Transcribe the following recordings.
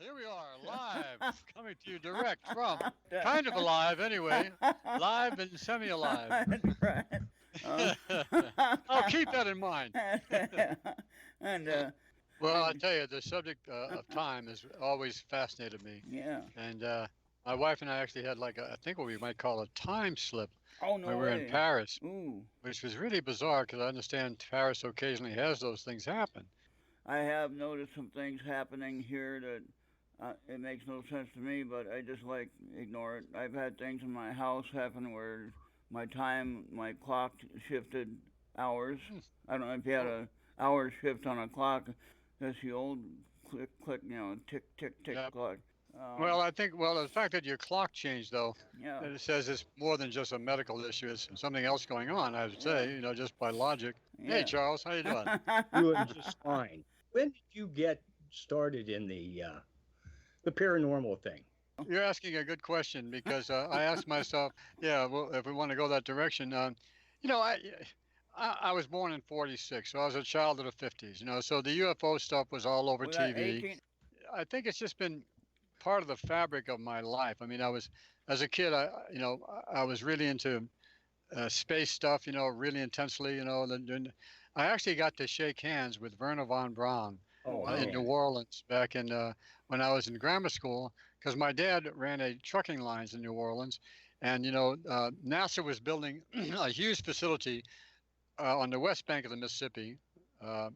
Here we are, live, coming to you direct from, kind of alive anyway, live and semi-alive. That's right. Uh, I'll keep that in mind. and Well, I and tell you, the subject of time has always fascinated me, yeah. and my wife and I actually had like I think what we might call a time slip Oh when no we were in way. Paris, Ooh, which was really bizarre because I understand Paris occasionally has those things happen. I have noticed some things happening here that it makes no sense to me, but I just like ignore it. I've had things in my house happen where my clock shifted hours. Hmm. I don't know if you had Oh, a hour shift on a clock. That's the old click click, tick tick tick yeah. clock. Well, Um, I think, well, the fact that your clock changed, though, yeah, it says it's more than just a medical issue. It's something else going on, I would yeah, say, just by logic. Hey, yeah. Charles, how you doing? Doing just fine. When did you get started in the paranormal thing? You're asking a good question because I asked myself, yeah, well, if we want to go that direction, you know, I, I was born in '46, so I was a child of the '50s, so the UFO stuff was all over Was that TV. 18? I think it's just been part of the fabric of my life. I mean, as a kid, I was really into space stuff, really intensely, I actually got to shake hands with Werner von Braun Oh Oh in wow. New man. Orleans back in when I was in grammar school, because my dad ran a trucking lines in New Orleans, and NASA was building a huge facility on the west bank of the Mississippi uh,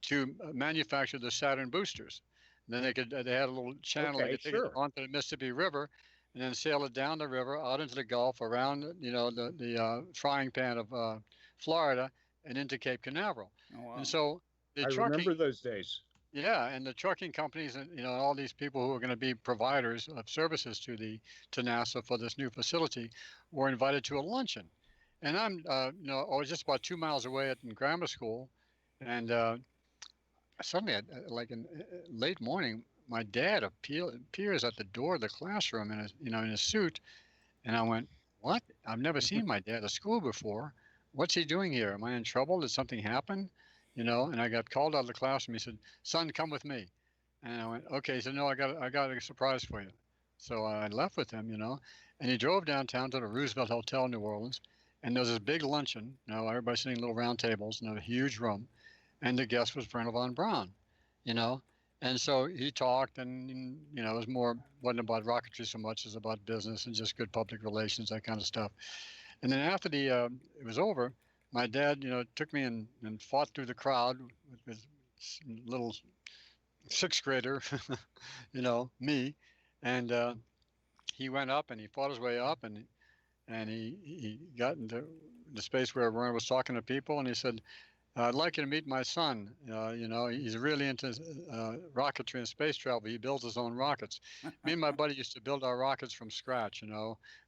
to manufacture the Saturn boosters. And then they had a little channel they Okay, could take it sure. onto the Mississippi River, and then sail it down the river out into the Gulf around the frying pan of Florida and into Cape Canaveral. Oh And wow. so the I trucking remember those days. yeah, and the trucking companies and all these people who are going to be providers of services to NASA for this new facility were invited to a luncheon. And I was just about 2 miles away in grammar school, and suddenly, like in late morning, my dad appears at the door of the classroom in a suit, and I went, "What? I've never seen my dad at school before. What's he doing here? Am I in trouble? Did something happen?" And I got called out of the classroom. He said, "Son, come with me." And I went, "Okay." He said, "No, I got a surprise for you." So I left with him, and he drove downtown to the Roosevelt Hotel in New Orleans, and there was this big luncheon. Everybody sitting in little round tables in a huge room, and the guest was Brenner von Braun, you know. And so he talked, and it was wasn't about rocketry so much as about business and just good public relations, that kind of stuff. And then after it was over, my dad, took me and fought through the crowd with his little sixth grader, me, and he went up and he fought his way up and he got into the space where Werner was talking to people, and he said, "I'd like you to meet my son. He's really into rocketry and space travel. He builds his own rockets. Me and my buddy used to build our rockets from scratch.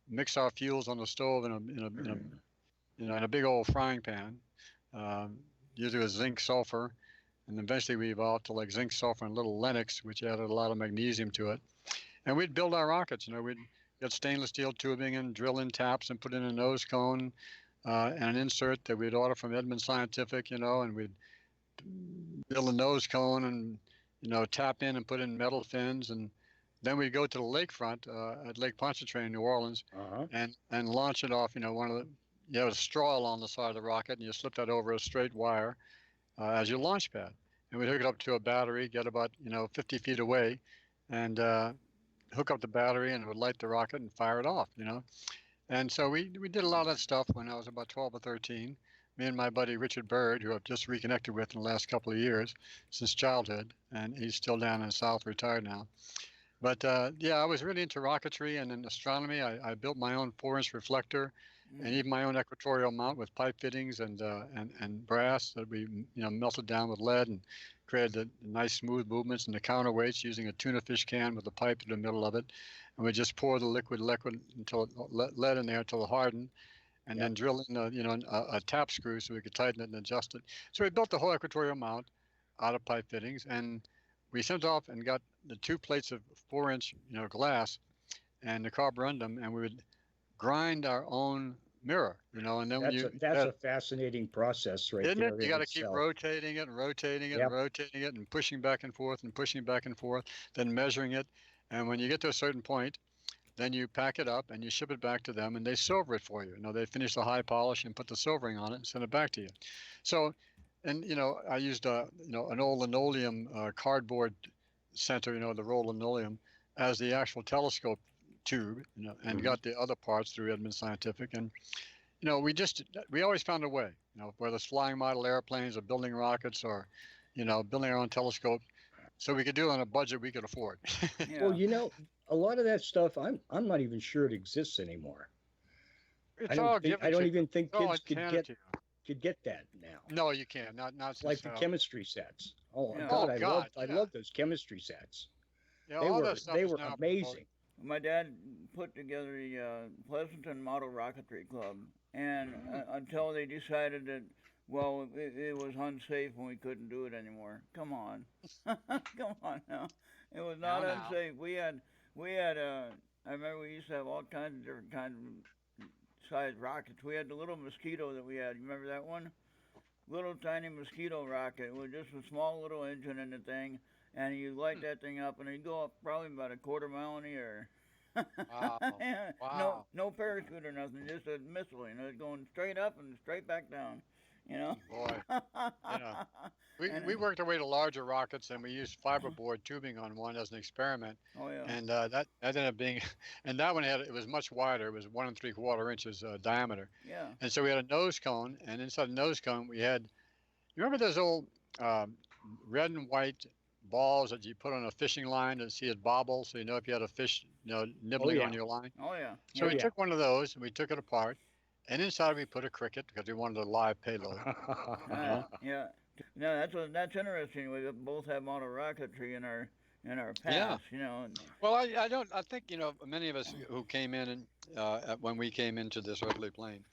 Mix our fuels on the stove in a big old frying pan, usually with zinc sulfur, and eventually we evolved to like zinc sulfur and little Lennox, which added a lot of magnesium to it. And we'd build our rockets. We'd get stainless steel tubing and drill in taps and put in a nose cone and an insert that we'd order from Edmund Scientific, and we'd build a nose cone and tap in and put in metal fins, and then we'd go to the lakefront at Lake Pontchartrain in New Orleans, Uh-huh. and launch it off. One of the You have a straw along the side of the rocket, and you slip that over a straight wire as your launch pad, and we'd hook it up to a battery, get about 50 feet away, and hook up the battery, and it would light the rocket and fire it off. And so we did a lot of that stuff when I was about 12 or 13. Me and my buddy Richard Bird, who I've just reconnected with in the last couple of years since childhood, and he's still down in the South, retired now. But yeah, I was really into rocketry and in astronomy. I built my own 4-inch reflector, and Mm. even my own equatorial mount with pipe fittings and brass that we melted down with lead and created the nice smooth movements and the counterweights using a tuna fish can with a pipe in the middle of it, and we just pour the liquid until lead in there until it hardened, and Yep. then drill in a tap screw so we could tighten it and adjust it. So we built the whole equatorial mount out of pipe fittings, and we sent off and got the 2 plates of 4-inch glass and the carborundum, and we would grind our own mirror, and then when That's a fascinating process right isn't it? there You in got to keep itself. rotating it and rotating it and Yep. rotating it and pushing back and forth and pushing back and forth, then measuring it. And when you get to a certain point, then you pack it up and you ship it back to them and they silver it for you. They finish the high polish and put the silvering on it and send it back to you. So, and I used an old linoleum cardboard center, the rolled linoleum, as the actual telescope tube, and got the other parts through Edmund Scientific. And we always found a way, whether it's flying model airplanes or building rockets or, building our own telescope, so we could do it on a budget we could afford. Well, a lot of that stuff, I'm not even sure it exists anymore. It's all given I don't to even think you. kids could get that now. No, you can't. Not Like the chemistry sets. Oh Yeah. God, Oh, I love those chemistry sets. all that stuff They is were now amazing. My dad put together the Pleasanton Model Rocketry Club, and until they decided that, well, it was unsafe and we couldn't do it anymore. Come on, come on now. It was not Now. unsafe. We had. I remember we used to have all kinds of different kinds of sized rockets. We had the little mosquito that we had. You remember that one? Little tiny mosquito rocket with just a small little engine in the thing, and you light that thing up, and it'd go up probably about a quarter mile in the air. Wow. Yeah, Wow. no parachute or nothing, just a missile. It's going straight up and straight back down. Boy. We worked our way to larger rockets, and we used fiberboard tubing on one as an experiment. Oh yeah. And that ended up being, and that one it was much wider. It was 1 3/4 inches diameter. Yeah. And so we had a nose cone, and inside the nose cone we had, you remember those old red and white balls that you put on a fishing line to see it bobble, so if you had a fish, nibbling on your line. Oh yeah. So we took one of those and we took it apart, and inside we put a cricket because we wanted a live payload. Yeah. No, that's interesting. We both have model rocketry in our past. Yeah. Well, I think many of us who came in and when we came into this earthly plane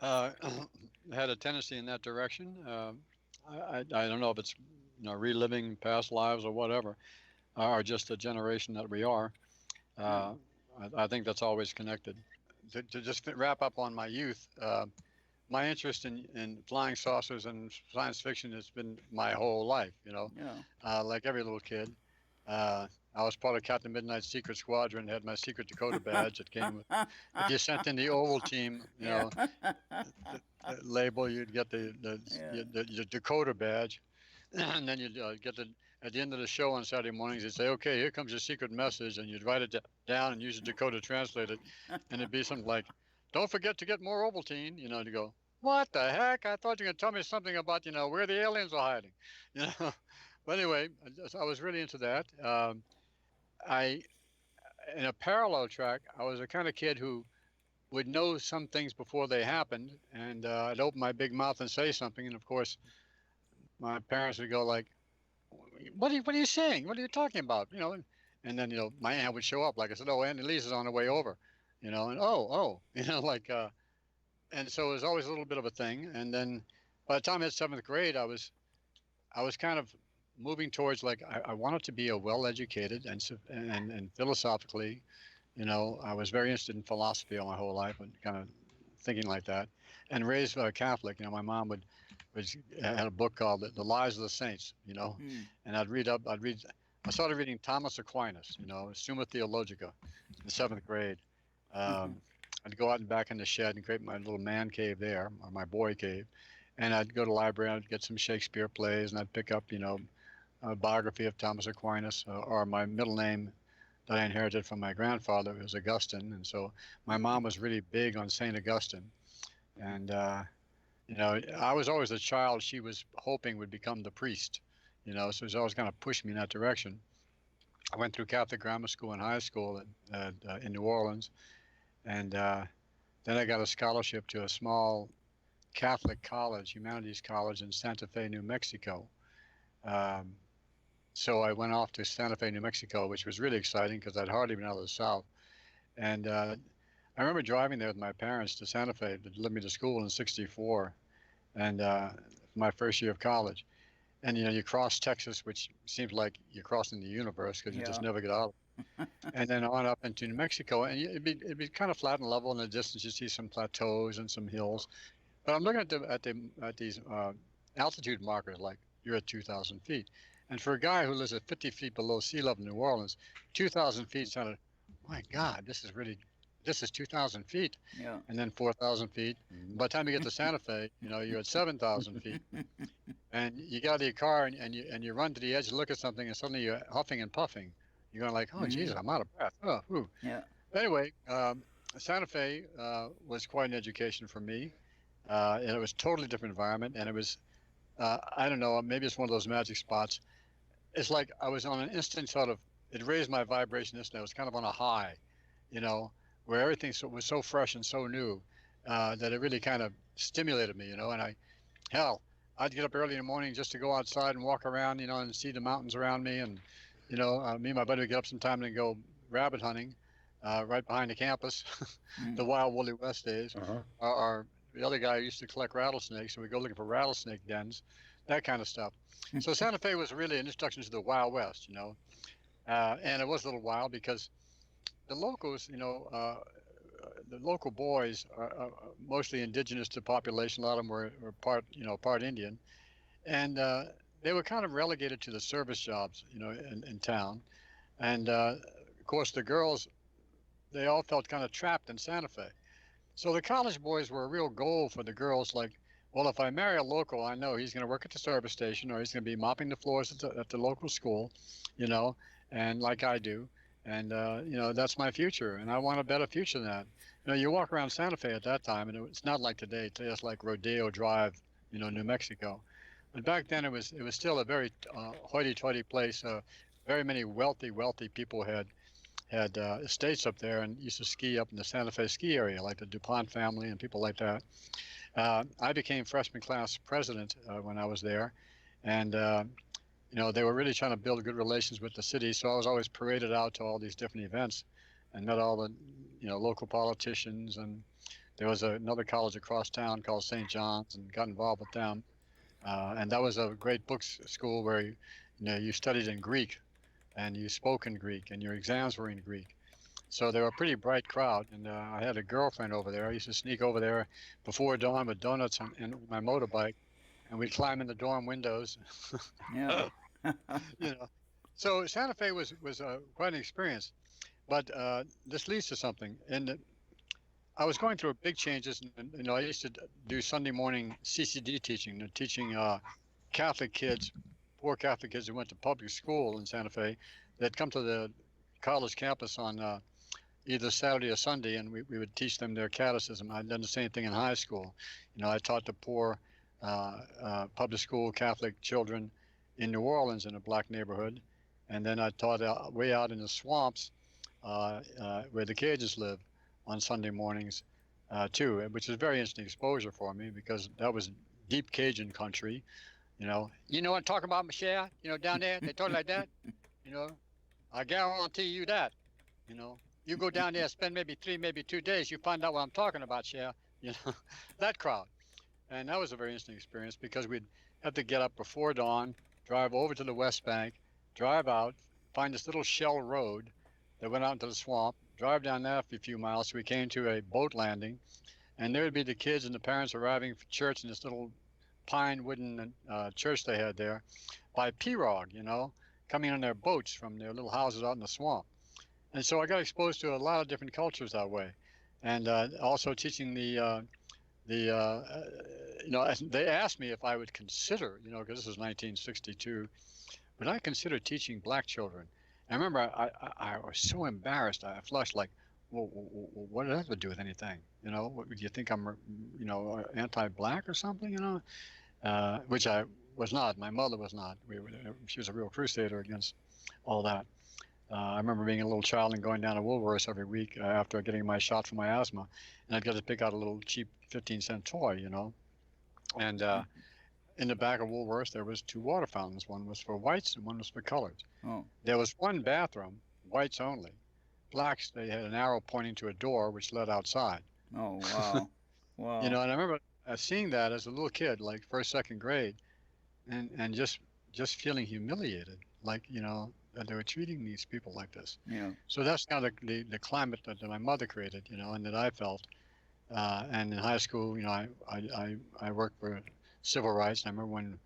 had a tendency in that direction. I don't know if it's reliving past lives or whatever, or just a generation that we are. I think that's always connected. To just wrap up on my youth, my interest in flying saucers and science fiction has been my whole life. Yeah. Like every little kid. I was part of Captain Midnight's Secret Squadron, had my secret Dakota badge that came with. If you sent in the Oval Team, the label, you'd get the Dakota badge, and then you'd get at the end of the show on Saturday mornings, they'd say, "Okay, here comes your secret message," and you'd write it down and use the Dakota translate it, and it'd be something like, "Don't forget to get more Ovaltine," to go, "What the heck? I thought you were going to tell me something about, where the aliens are hiding," But anyway, I was really into that. In a parallel track, I was the kind of kid who would know some things before they happened, and I'd open my big mouth and say something, and of course, my parents would go like, what are you saying? What are you talking about? And then, my aunt would show up. Like I said, "Oh, Aunt Elisa's on her way over," and and so it was always a little bit of a thing. And then by the time I hit 7th grade, I was kind of moving towards like, I wanted to be a well-educated and philosophically, I was very interested in philosophy all my whole life and kind of thinking like that, and raised Catholic. My mom had a book called The Lives of the Saints, and I started reading Thomas Aquinas, Summa Theologica in 7th grade. I'd go out and back in the shed and create my little man cave there, or my boy cave, and I'd go to the library and I'd get some Shakespeare plays, and I'd pick up, a biography of Thomas Aquinas, or my middle name that I inherited from my grandfather was Augustine, and so my mom was really big on Saint Augustine, and I was always the child she was hoping would become the priest, so it was always kind of pushed me in that direction. I went through Catholic grammar school and high school in New Orleans, and then I got a scholarship to a small Catholic college, humanities college in Santa Fe, New Mexico. So I went off to Santa Fe, New Mexico, which was really exciting because I'd hardly been out of the South. And I remember driving there with my parents to Santa Fe to deliver me to school in '64, and my first year of college. And you cross Texas, which seems like you're crossing the universe because you just never get out. and then on up into New Mexico, and it'd be kind of flat and level in the distance. You see some plateaus and some hills, but I'm looking at these altitude markers, like you're at 2,000 feet, and for a guy who lives at 50 feet below sea level in New Orleans, 2,000 feet sounded, my God, this is 2,000 feet, Yeah. and then 4,000 feet. By the time you get to Santa Fe, you're at 7,000 feet, and you get out of your car and you run to the edge to look at something, and suddenly you're huffing and puffing. You're going like, oh, Jesus, I'm out of breath. Oh, whew. Yeah. Anyway, Santa Fe was quite an education for me, and it was a totally different environment, and it was, I don't know, maybe it's one of those magic spots. It's like I was on an instant sort of, it raised my vibration instantly. I was kind of on a high, you know, where everything was so fresh and so new that it really kind of stimulated me, and hell, I'd get up early in the morning just to go outside and walk around, and see the mountains around me. And, me and my buddy would get up sometime and go rabbit hunting right behind the campus, the Wild Woolly West days. Or the other guy used to collect rattlesnakes, so we'd go looking for rattlesnake dens, that kind of stuff. So Santa Fe was really an introduction to the Wild West, and it was a little wild because the locals, the local boys are mostly indigenous to the population. A lot of them were part Indian, and they were kind of relegated to the service jobs, in town. And of course, the girls, they all felt kind of trapped in Santa Fe. So the college boys were a real goal for the girls. Like, well, if I marry a local, I know he's going to work at the service station, or he's going to be mopping the floors at the local school, and like I do. And, that's my future. And I want a better future than that. You walk around Santa Fe at that time, and it's not like today. Today it's like Rodeo Drive, New Mexico. But back then it was still a very hoity-toity place. Very many wealthy people had estates up there and used to ski up in the Santa Fe ski area, like the DuPont family and people like that. I became freshman class president when I was there, and they were really trying to build good relations with the city. So I was always paraded out to all these different events, and met all the local politicians. And there was another college across town called St. John's, and got involved with them. And that was a great books school where you studied in Greek, and you spoke in Greek, and your exams were in Greek. So they were a pretty bright crowd. And I had a girlfriend over there. I used to sneak over there before dawn with donuts and my motorbike, and we'd climb in the dorm windows. Yeah. So Santa Fe was quite an experience. But this leads to something. And I was going through big changes. And, I used to do Sunday morning CCD teaching, teaching Catholic kids, poor Catholic kids who went to public school in Santa Fe, that come to the college campus on either Saturday or Sunday, and we would teach them their catechism. I'd done the same thing in high school. I taught the poor public school Catholic children in New Orleans in a black neighborhood. And then I taught way out in the swamps where the Cajuns live on Sunday mornings too, which was very interesting exposure for me because that was deep Cajun country. You know what I'm talking about, Michelle? Down there, they talk like that. I guarantee you that. You go down there, spend maybe 2 days, you find out what I'm talking about, Cher. That crowd. And that was a very interesting experience because we'd have to get up before dawn, drive over to the West Bank, drive out, find this little shell road that went out into the swamp, drive down that for a few miles. So we came to a boat landing, and there would be the kids and the parents arriving for church in this little pine wooden church they had there by pirogue, coming on their boats from their little houses out in the swamp. And so I got exposed to a lot of different cultures that way. And also teaching they asked me if I would consider, because this was 1962, would I consider teaching black children? And I remember I was so embarrassed. I flushed like, well, what does that have to do with anything? Do you think I'm, anti-black or something, which I was not. My mother was not. She was a real crusader against all that. I remember being a little child and going down to Woolworths every week after getting my shot for my asthma, and I'd get to pick out a little cheap 15-cent toy, And in the back of Woolworths, there was 2 water fountains. One was for whites and one was for coloreds. Oh. There was one bathroom, whites only. Blacks, they had an arrow pointing to a door which led outside. Oh, wow. Wow. And I remember seeing that as a little kid, like first, second grade, and just feeling humiliated. Like, that they were treating these people like this. Yeah. So that's kind of the climate that my mother created, and that I felt. And in high school, I worked for civil rights. I remember when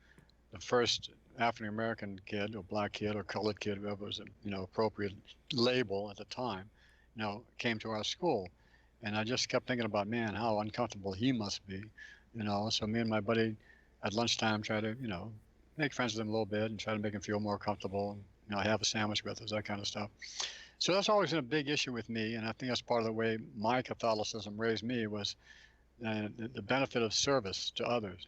the first African American kid or black kid or colored kid, whoever was appropriate label at the time, came to our school, and I just kept thinking about, man, how uncomfortable he must be, So me and my buddy at lunchtime try to make friends with him a little bit and try to make him feel more comfortable, and have a sandwich with us, that kind of stuff. So that's always been a big issue with me, and I think that's part of the way my Catholicism raised me was the benefit of service to others.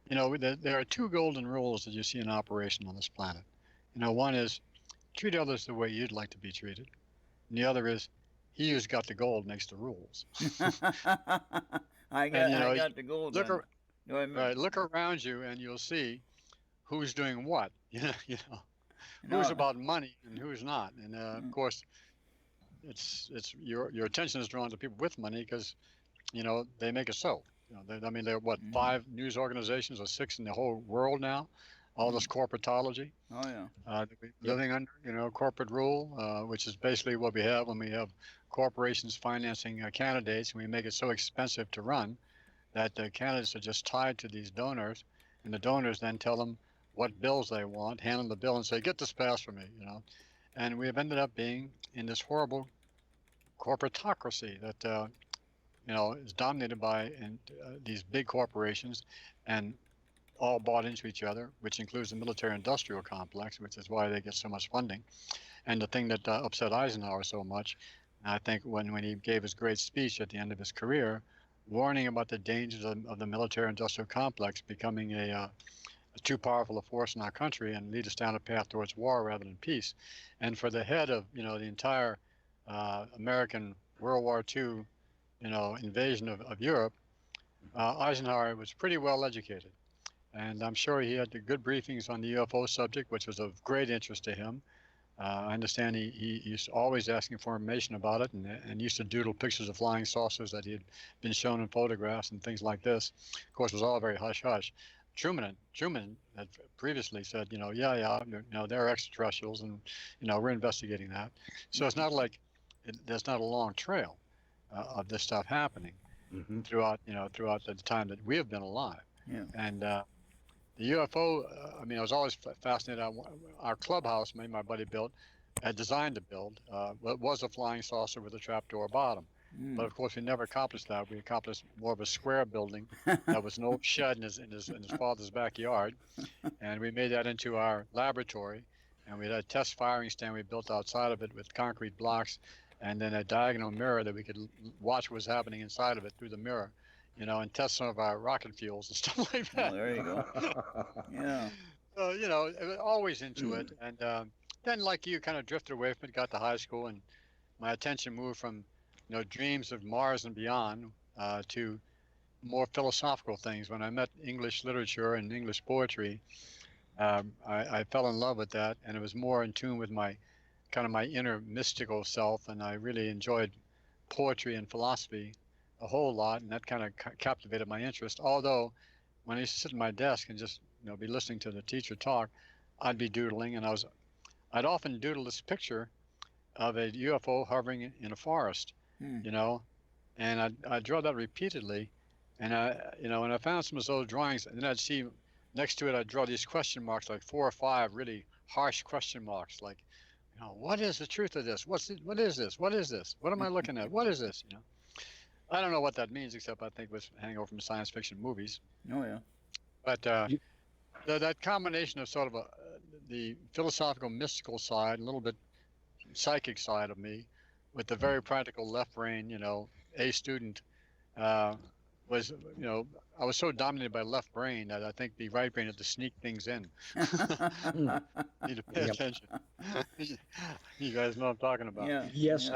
There are two golden rules that you see in operation on this planet. One is treat others the way you'd like to be treated, and the other is he who's got the gold makes the rules. I got the gold. Look around you, and you'll see who's doing what. Who's about money and who's not, and of course, it's your attention is drawn to people with money because, they make it so. There are what 5 news organizations or 6 in the whole world now. All this corporatology. Oh yeah. Living under corporate rule, which is basically what we have when we have corporations financing candidates, and we make it so expensive to run that the candidates are just tied to these donors, and the donors then tell them what bills they want, hand them the bill and say, get this passed for me, And we have ended up being in this horrible corporatocracy that, is dominated by these big corporations and all bought into each other, which includes the military-industrial complex, which is why they get so much funding. And the thing that upset Eisenhower so much, I think when he gave his great speech at the end of his career, warning about the dangers of the military-industrial complex becoming a too powerful a force in our country and lead us down a path towards war rather than peace. And for the head of the entire American World War II invasion of Europe, Eisenhower was pretty well educated, and I'm sure he had the good briefings on the UFO subject, which was of great interest to him. I understand he used to always asking for information about it, and used to doodle pictures of flying saucers that he had been shown in photographs and things like this. Of course, it was all very hush hush. Truman had previously said, they're extraterrestrials, and we're investigating that. So it's not like there's not a long trail of this stuff happening throughout the time that we have been alive. Yeah. And the UFO, I was always fascinated. Our clubhouse, my buddy built, had designed to build, was a flying saucer with a trapdoor bottom. But of course, we never accomplished that. We accomplished more of a square building that was an old shed in his father's backyard, and we made that into our laboratory. And we had a test firing stand we built outside of it with concrete blocks, and then a diagonal mirror that we could watch what was happening inside of it through the mirror, and test some of our rocket fuels and stuff like that. Oh, there you go. Yeah. So always into it, and then like you, kind of drifted away from it, got to high school, and my attention moved from dreams of Mars and beyond to more philosophical things. When I met English literature and English poetry, I fell in love with that, and it was more in tune with my inner mystical self, and I really enjoyed poetry and philosophy a whole lot, and that kind of captivated my interest. Although when I used to sit at my desk and just be listening to the teacher talk, I'd be doodling, and I'd often doodle this picture of a UFO hovering in a forest, and I'd draw that repeatedly, and when I found some of those drawings, and then I'd see next to it, I'd draw these question marks, like 4 or 5 really harsh question marks, like, what is the truth of this? What is this? What is this? What am I looking at? What is this? I don't know what that means, except I think it was hangover from science fiction movies. Oh yeah. But that combination of sort of the philosophical, mystical side, a little bit psychic side of me, with the very practical left brain, A student, was, I was so dominated by left brain that I think the right brain had to sneak things in. Need to pay attention. You guys know what I'm talking about. Yeah. Yes.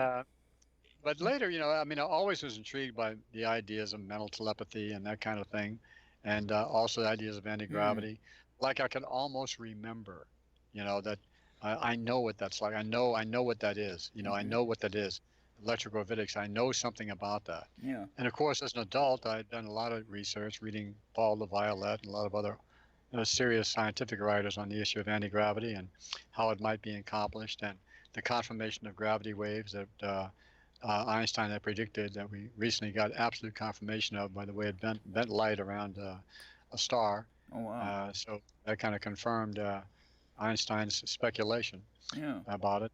But later, I always was intrigued by the ideas of mental telepathy and that kind of thing, and also the ideas of anti-gravity. Like I could almost remember, that I know what that's like. I know what that is. I know what that is. Electrogravitics. I know something about that. Yeah. And of course, as an adult, I'd done a lot of research, reading Paul the Violet and a lot of other serious scientific writers on the issue of anti-gravity and how it might be accomplished, and the confirmation of gravity waves that Einstein had predicted, that we recently got absolute confirmation of by the way it bent light around a star. Oh wow. So that kind of confirmed Einstein's speculation Yeah. about it.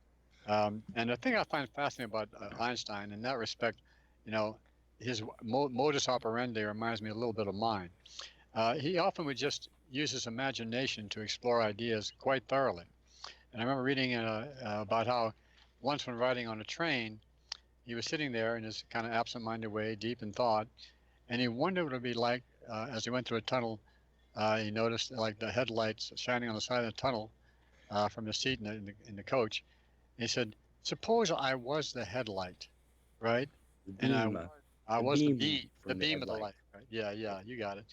And the thing I find fascinating about Einstein in that respect, you know, his modus operandi reminds me a little bit of mine. He often would just use his imagination to explore ideas quite thoroughly. And I remember reading about how once when riding on a train, he was sitting there in his kind of absent-minded way, deep in thought, and he wondered what it would be like as he went through a tunnel. He noticed like the headlights shining on the side of the tunnel from the seat in the coach. He said, "Suppose I was the headlight, right? And I was the beam of the light, right? Yeah, you got it."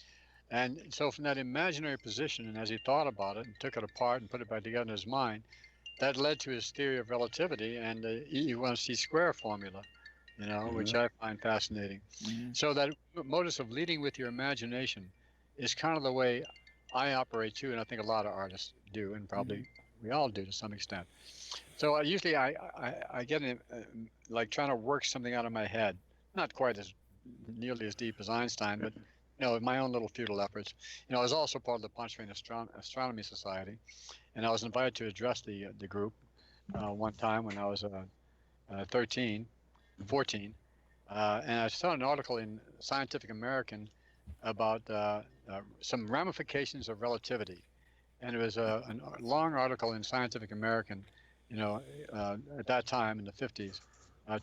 And so from that imaginary position, and as he thought about it and took it apart and put it back together in his mind, that led to his theory of relativity and the E1c square formula, which I find fascinating. Mhm. So that modus of leading with your imagination is kind of the way I operate too, and I think a lot of artists do, and probably we all do to some extent. So usually I get in, like trying to work something out of my head, not quite as nearly as deep as Einstein, but my own little futile efforts. I was also part of the Pontchartrain Astronomy Society, and I was invited to address the group one time when I was 13, 14, and I saw an article in Scientific American about some ramifications of relativity, and it was a long article in Scientific American, at that time in the 50s,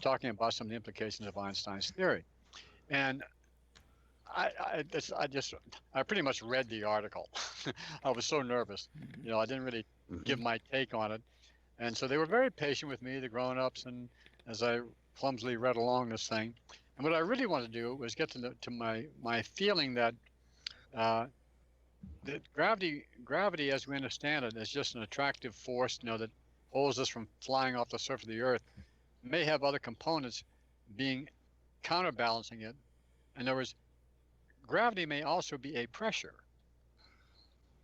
talking about some of the implications of Einstein's theory, and I pretty much read the article. I was so nervous, I didn't really give my take on it, and so they were very patient with me, the grown-ups, and as I clumsily read along this thing, and what I really wanted to do was get to my feeling that that gravity, as we understand it, is just an attractive force, that holds us from flying off the surface of the Earth, may have other components being counterbalancing it. In other words, gravity may also be a pressure,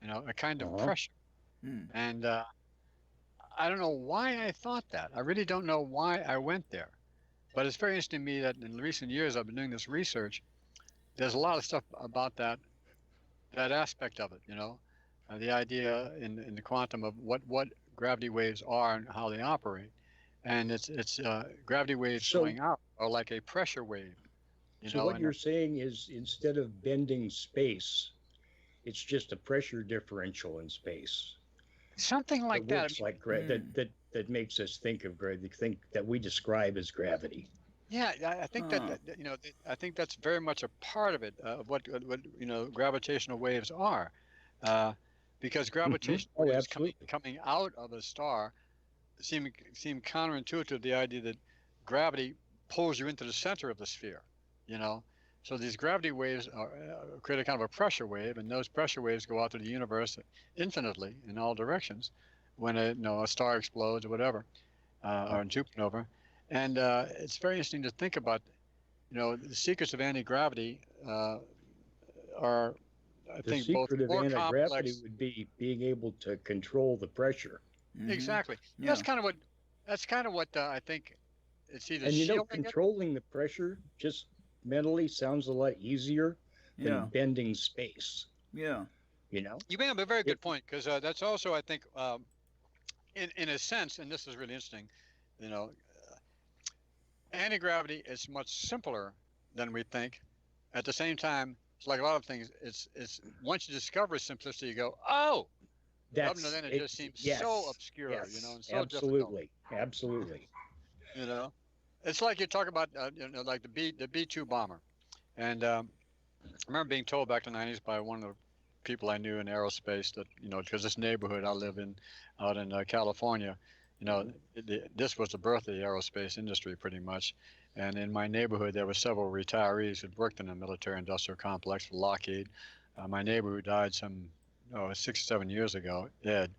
a kind of pressure. And I don't know why I thought that. I really don't know why I went there. But it's very interesting to me that in recent years I've been doing this research. There's a lot of stuff about that aspect of it, the idea in the quantum of what gravity waves are and how they operate. And it's gravity waves going out are like a pressure wave. So what you're saying is instead of bending space, it's just a pressure differential in space. Something like that. Works like that makes us think of gravity, think that we describe as gravity. Yeah, I think that I think that's very much a part of it, of what gravitational waves are, because gravitational waves coming out of a star seem counterintuitive to the idea that gravity pulls you into the center of the sphere. So these gravity waves create a kind of a pressure wave, and those pressure waves go out to the universe infinitely in all directions when a star explodes or whatever, or a supernova. And it's very interesting to think about, the secrets of anti-gravity are, I think, both more complex. The secret of anti-gravity would be being able to control the pressure. Exactly. Yeah. That's kind of what I think. It's either and controlling the pressure just mentally sounds a lot easier than bending space. Yeah. You bring up a very good point, because that's also, I think, in a sense, and this is really interesting, anti-gravity is much simpler than we think. At the same time, it's like a lot of things. It's once you discover simplicity, you go, oh, then it just seems so obscure, and so absolutely, difficult. Absolutely. It's like you talk about, like the B-2 bomber, and I remember being told back in the 90s by one of the people I knew in aerospace that, because this neighborhood I live in out in California, this was the birth of the aerospace industry pretty much. And in my neighborhood, there were several retirees who'd worked in the military industrial complex for Lockheed. My neighbor who died some 6 or 7 years ago, Ed,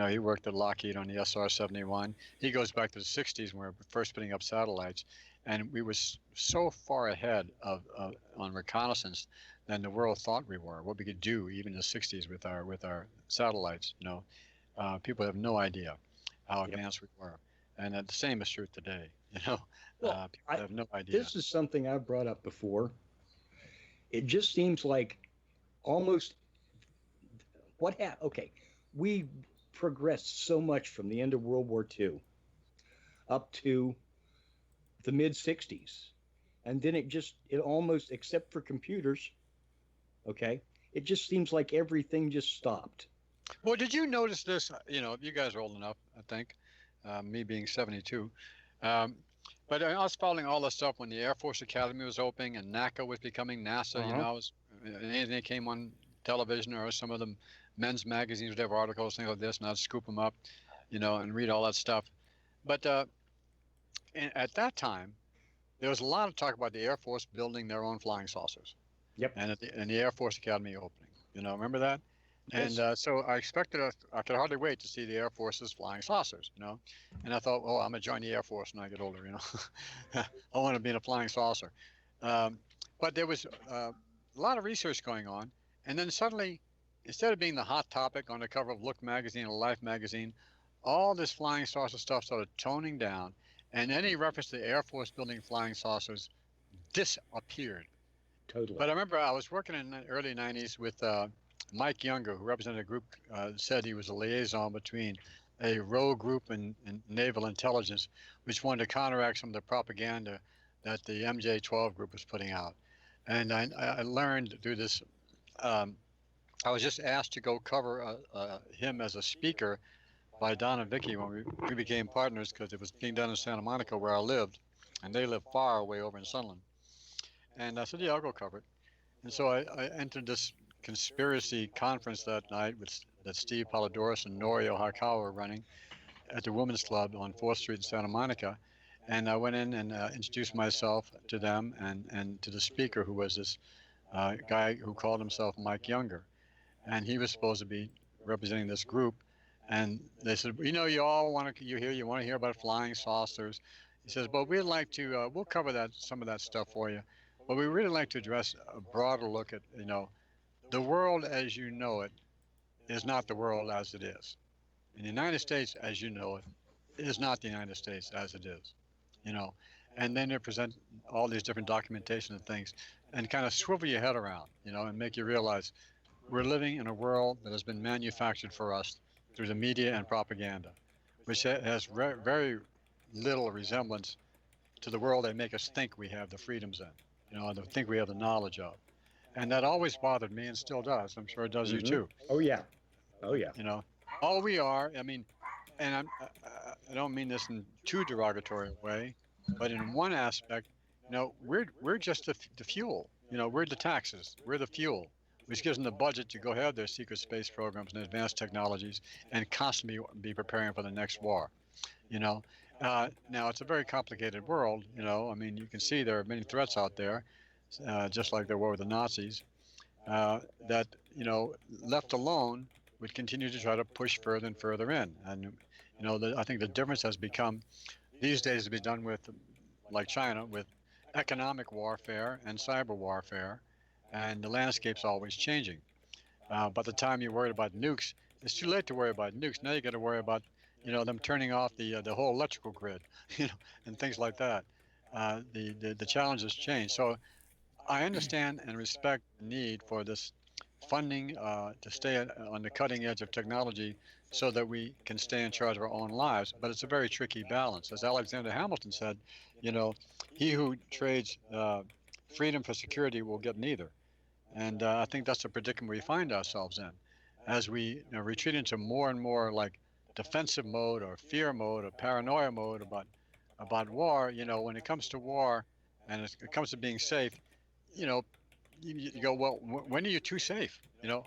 he worked at Lockheed on the SR-71. He goes back to the 60s when we were first putting up satellites. and we were so far ahead of on reconnaissance than the world thought we were. What we could do even in the '60s with our satellites. People have no idea how Yep. advanced we were, and the same is true today. Well, People have no idea. this is something I've brought up before. It just seems like almost what happened. Okay, we progressed so much from the end of World War II up to the mid 60s. And then it almost, except for computers, okay, it just seems like everything just stopped. Well, did you notice this? You guys are old enough, I think, me being 72. Um, but I was following all this stuff when the Air Force Academy was opening and NACA was becoming NASA. Uh-huh. Anything that came on television or some of the men's magazines would have articles, things like this, and I'd scoop them up, and read all that stuff. But at that time, there was a lot of talk about the Air Force building their own flying saucers. Yep. And the Air Force Academy opening. Remember that? Yes. And so I could hardly wait to see the Air Force's flying saucers, And I thought, I'm going to join the Air Force when I get older, I want to be in a flying saucer. But there was a lot of research going on. And then suddenly, instead of being the hot topic on the cover of Look magazine or Life magazine, all this flying saucer stuff started toning down. And any reference to the Air Force building flying saucers disappeared. Totally. But I remember I was working in the early '90s with Mike Younger, who represented a group, said he was a liaison between a rogue group in naval intelligence, which wanted to counteract some of the propaganda that the MJ-12 group was putting out. And I learned through this. I was just asked to go cover him as a speaker by Don and Vicky when we became partners, because it was being done in Santa Monica where I lived, and they lived far away over in Sunland. And I said, yeah, I'll go cover it. And so I entered this conspiracy conference that night that Steve Polidorus and Norio Hakawa were running at the Women's Club on 4th Street in Santa Monica. And I went in and introduced myself to them and to the speaker, who was this guy who called himself Mike Younger. And he was supposed to be representing this group. And they said, you all want to hear about flying saucers. He says, but we'd like to, we'll cover some of that stuff for you. But we really like to address a broader look at, the world as you know it is not the world as it is. In the United States, as you know it, is not the United States as it is, And then they present all these different documentation and things and kind of swivel your head around, and make you realize we're living in a world that has been manufactured for us through the media and propaganda, which has very little resemblance to the world they make us think we have the freedoms in. They think we have the knowledge of. And that always bothered me and still does. I'm sure it does you too. Oh, yeah. Oh, yeah. All we are, and I don't mean this in too derogatory a way, but in one aspect, we're just the fuel. We're the taxes. We're the fuel, which gives them the budget to go have their secret space programs and advanced technologies and constantly be preparing for the next war. Now, it's a very complicated world, you can see there are many threats out there, just like there were with the Nazis, that, left alone would continue to try to push further and further in. And, I think the difference has become, these days to be done with, like China, with economic warfare and cyber warfare, and the landscape's always changing. By the time you're worried about nukes, it's too late to worry about nukes. Now you got to worry about them turning off the whole electrical grid, and things like that. The challenges change. So I understand and respect the need for this funding to stay on the cutting edge of technology so that we can stay in charge of our own lives. But it's a very tricky balance. As Alexander Hamilton said, he who trades freedom for security will get neither. And I think that's the predicament we find ourselves in as we retreat into more and more like defensive mode or fear mode or paranoia mode about war. When it comes to war and it comes to being safe, you go, well, when are you too safe?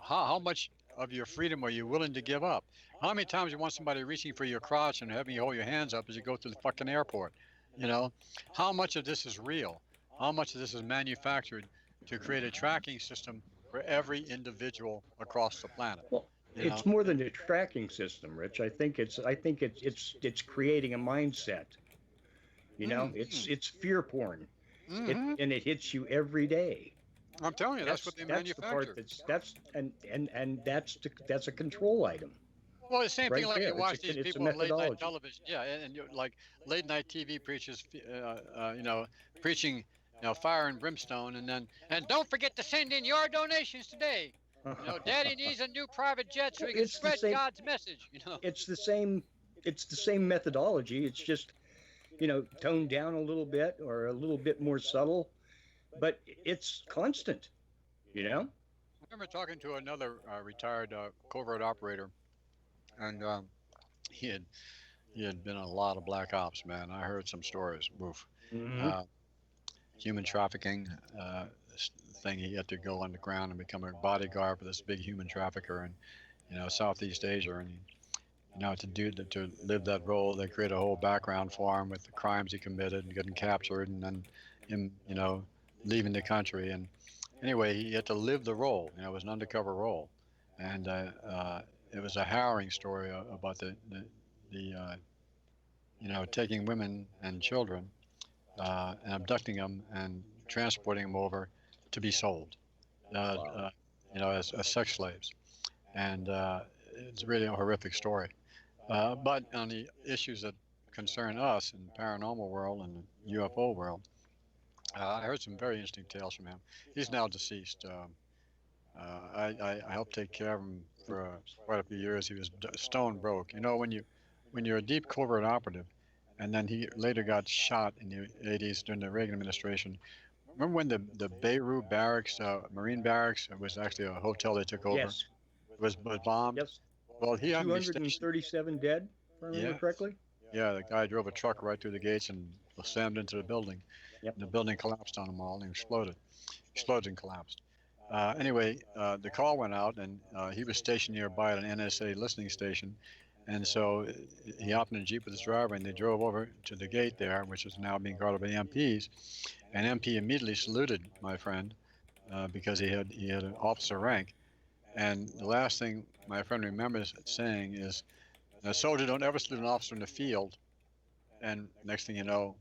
How much of your freedom are you willing to give up? How many times you want somebody reaching for your crotch and having you hold your hands up as you go through the fucking airport? How much of this is real? How much of this is manufactured to create a tracking system for every individual across the planet? Well, it's more than a tracking system, Rich. I think it's creating a mindset. You know, it's fear porn. And it hits you every day. I'm telling you, that's what they That's the part manufacture. that's and that's a control item Well, the same thing right like there. you watch these It's a people on late night methodology. television. Yeah, and you're like late night TV preachers, preaching, fire and brimstone, and don't forget to send in your donations today. Daddy needs a new private jet so he can It's the spread same. God's message. It's the same. It's the same methodology. It's just toned down a little bit or a little bit more subtle, but it's constant. You know. I remember talking to another retired covert operator, and he had he had been in a lot of black ops. Man, I heard some stories. Oof. Hmm. Uh, Human trafficking uh, thing. He had to go underground and become a bodyguard for this big human trafficker in Southeast Asia, and to live that role, they create a whole background for him with the crimes he committed and getting captured, and then him leaving the country. And anyway, he had to live the role. It was an undercover role, and it was a harrowing story about the taking women and children and abducting them and transporting them over to be sold, uh, Wow. uh, as sex slaves. And it's really a horrific story. But on the issues that concern us in the paranormal world and the UFO world, I heard some very interesting tales from him. He's now deceased. I helped take care of him for quite a few years. He was stone broke. When you're a deep covert operative, and then he later got shot in the 80s during the Reagan administration. Remember when the Beirut barracks, Marine barracks, it was actually a hotel they took over, Yes. was bombed? Yes. Well, he happened to be stationed. 237 dead, if I remember Yeah, correctly. yeah. The guy drove a truck right through the gates and slammed into the building. Yep. The building collapsed on them all and exploded. Exploded and collapsed. Anyway, the call went out, and he was stationed nearby at an NSA listening station. And so he hopped in a Jeep with his driver, and they drove over to the gate there, which is now being guarded by MPs. And MP immediately saluted my friend because he had an officer rank. And the last thing my friend remembers saying is, "A soldier don't ever salute an officer in the field." And next thing you know,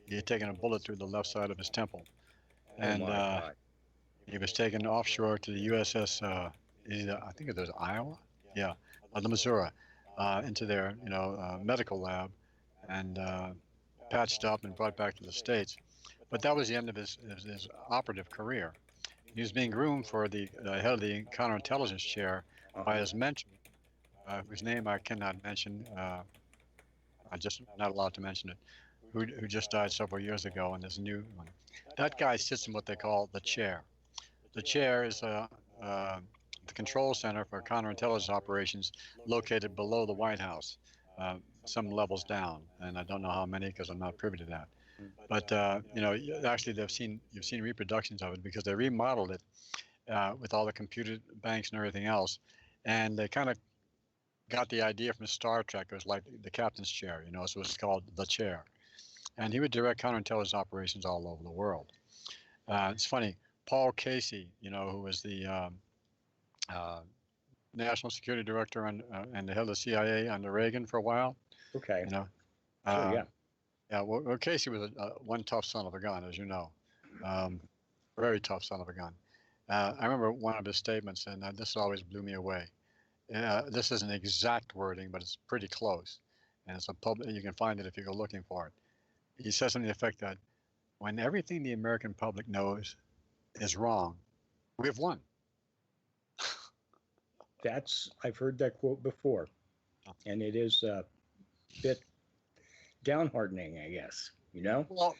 he had taken a bullet through the left side of his temple. Oh And my God. he was taken offshore to the USS, I think it was Iowa, yeah, the Missouri, into their medical lab, and patched up and brought back to the States. But that was the end of his operative career. He was being groomed for the head of the counterintelligence chair by his mentor, whose name I cannot mention. I just not allowed to mention it. Who just died several years ago, and there's a new one. That guy sits in what they call the chair. The chair is the control center for counterintelligence operations located below the White House, some levels down, and I don't know how many because I'm not privy to that. But actually, you've seen reproductions of it because they remodeled it with all the computer banks and everything else, and they kind of got the idea from Star Trek. It was like the captain's chair, so it's called the chair, and he would direct counterintelligence operations all over the world. It's funny. Paul Casey, who was the national security director and the head of the CIA under Reagan for a while. Okay. You know, Sure. Yeah. yeah. Well, Casey was one tough son of a gun, as you know, very tough son of a gun. I remember one of his statements, and this always blew me away. This isn't exact wording, but it's pretty close, and it's a public. You can find it if you go looking for it. He says something to the effect that when everything the American public knows is wrong, we've won. I've heard that quote before, and it is a bit downheartening, I guess. Well,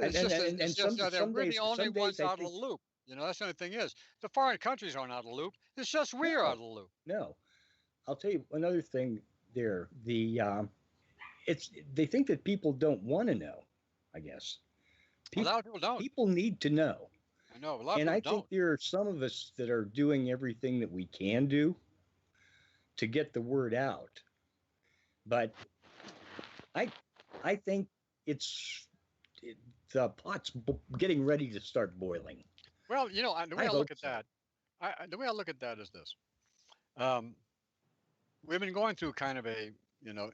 it's just that some we're days, the only some days ones I out of think the loop. That's the only thing is the foreign countries aren't out of the loop. It's just we're out no, of the loop. no. I'll tell you another thing. There, they think that people don't want to know. I guess A lot of people don't. people need to know, I know a lot of and I people think don't. there are some of us that are doing everything that we can do to get the word out. But I, I think it's the pot's getting ready to start boiling. Well, the way I I look hope at so. that, the way I look at that is this: um, we've been going through kind of a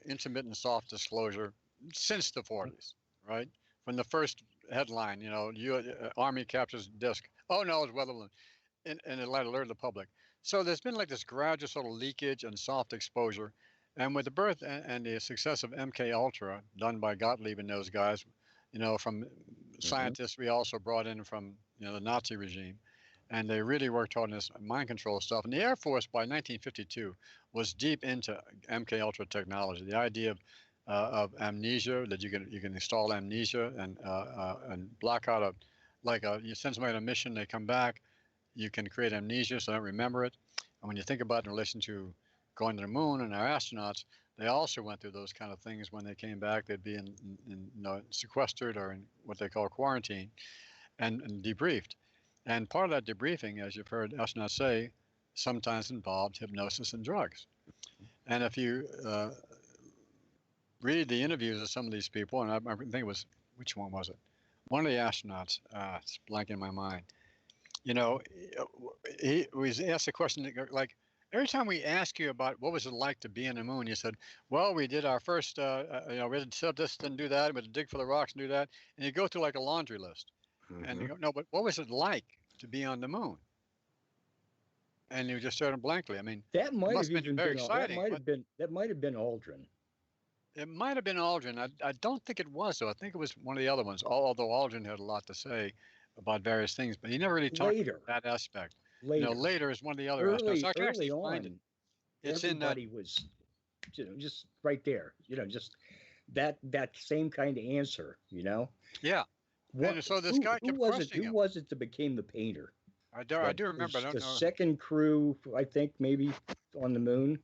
intermittent soft disclosure since the 40s, right? from the first headline, Army captures disc. Oh no, it's weather balloon, and it alerted the public. So there's been like this gradual sort of leakage and soft exposure, and with the birth and the success of MK Ultra, done by Gottlieb and those guys, from Hmm. scientists we also brought in from the Nazi regime, and they really worked hard on this mind control stuff. And the Air Force by 1952 was deep into MK Ultra technology. The idea of amnesia, that you can install amnesia and block out you send somebody on a mission, they come back, you can create amnesia so they don't remember it. And when you think about it in relation to going to the moon and our astronauts, they also went through those kind of things when they came back. They'd be sequestered or in what they call quarantine and debriefed. And part of that debriefing, as you've heard astronauts say, sometimes involved hypnosis and drugs. And if you read the interviews of some of these people, and I think it was, which one was it? One of the astronauts, it's blank in my mind. He was asked a question like, every time we ask you about what was it like to be on the moon, you said, well, we did our first, we had to set this and do that, we had to dig for the rocks and do that. And you go through like a laundry list. And you go, no, but what was it like to be on the moon? And you just stared at him blankly. I mean, That it might must have have been even very been exciting, but that might have been Aldrin. it might have been Aldrin. I don't think it was, though. I think it was one of the other ones, although Aldrin had a lot to say about various things, but he never really talked Later, about that aspect. later, Later is one of the other aspects. I can early actually find it. on, It's in that. everybody was, just right there. Just that same kind of answer. Yeah. What? And so this Who guy who kept was it? questioning Who him. was it that became the painter? I That do remember. I was don't the know. second crew, I think, maybe on the moon,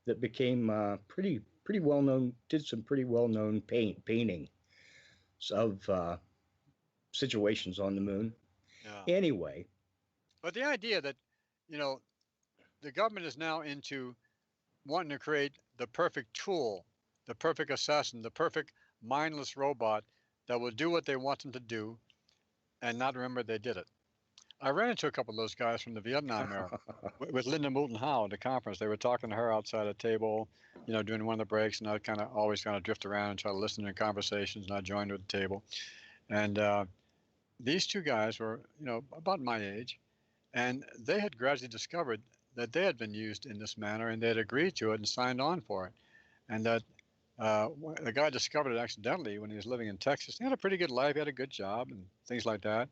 that became pretty well known. Did some pretty well known painting of situations on the moon. Yeah. Anyway, But the idea that, you know, the government is now into wanting to create the perfect tool, the perfect assassin, the perfect mindless robot that will do what they want them to do and not remember they did it. I ran into a couple of those guys from the Vietnam era with Linda Moulton Howe at the conference. They were talking to her outside a table, during one of the breaks, and I always kind of drift around and try to listen to conversations, and I joined her at the table. And these two guys were, about my age, and they had gradually discovered that they had been used in this manner, and they had agreed to it and signed on for it, and that the guy discovered it accidentally when he was living in Texas. He had a pretty good life, he had a good job, and things like that.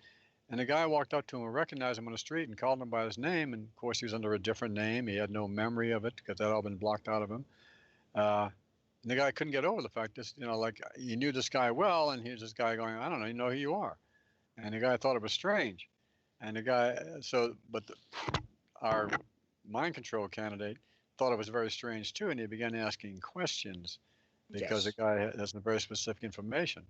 And the guy walked up to him and recognized him on the street and called him by his name. And of course, he was under a different name. He had no memory of it because that had all been blocked out of him. And the guy couldn't get over the fact that, like he knew this guy well, and here's this guy going, I don't know, you know who you are. And the guy thought it was strange. And the guy, our mind control candidate thought it was very strange too, and he began asking questions because the yes. guy has some very specific information.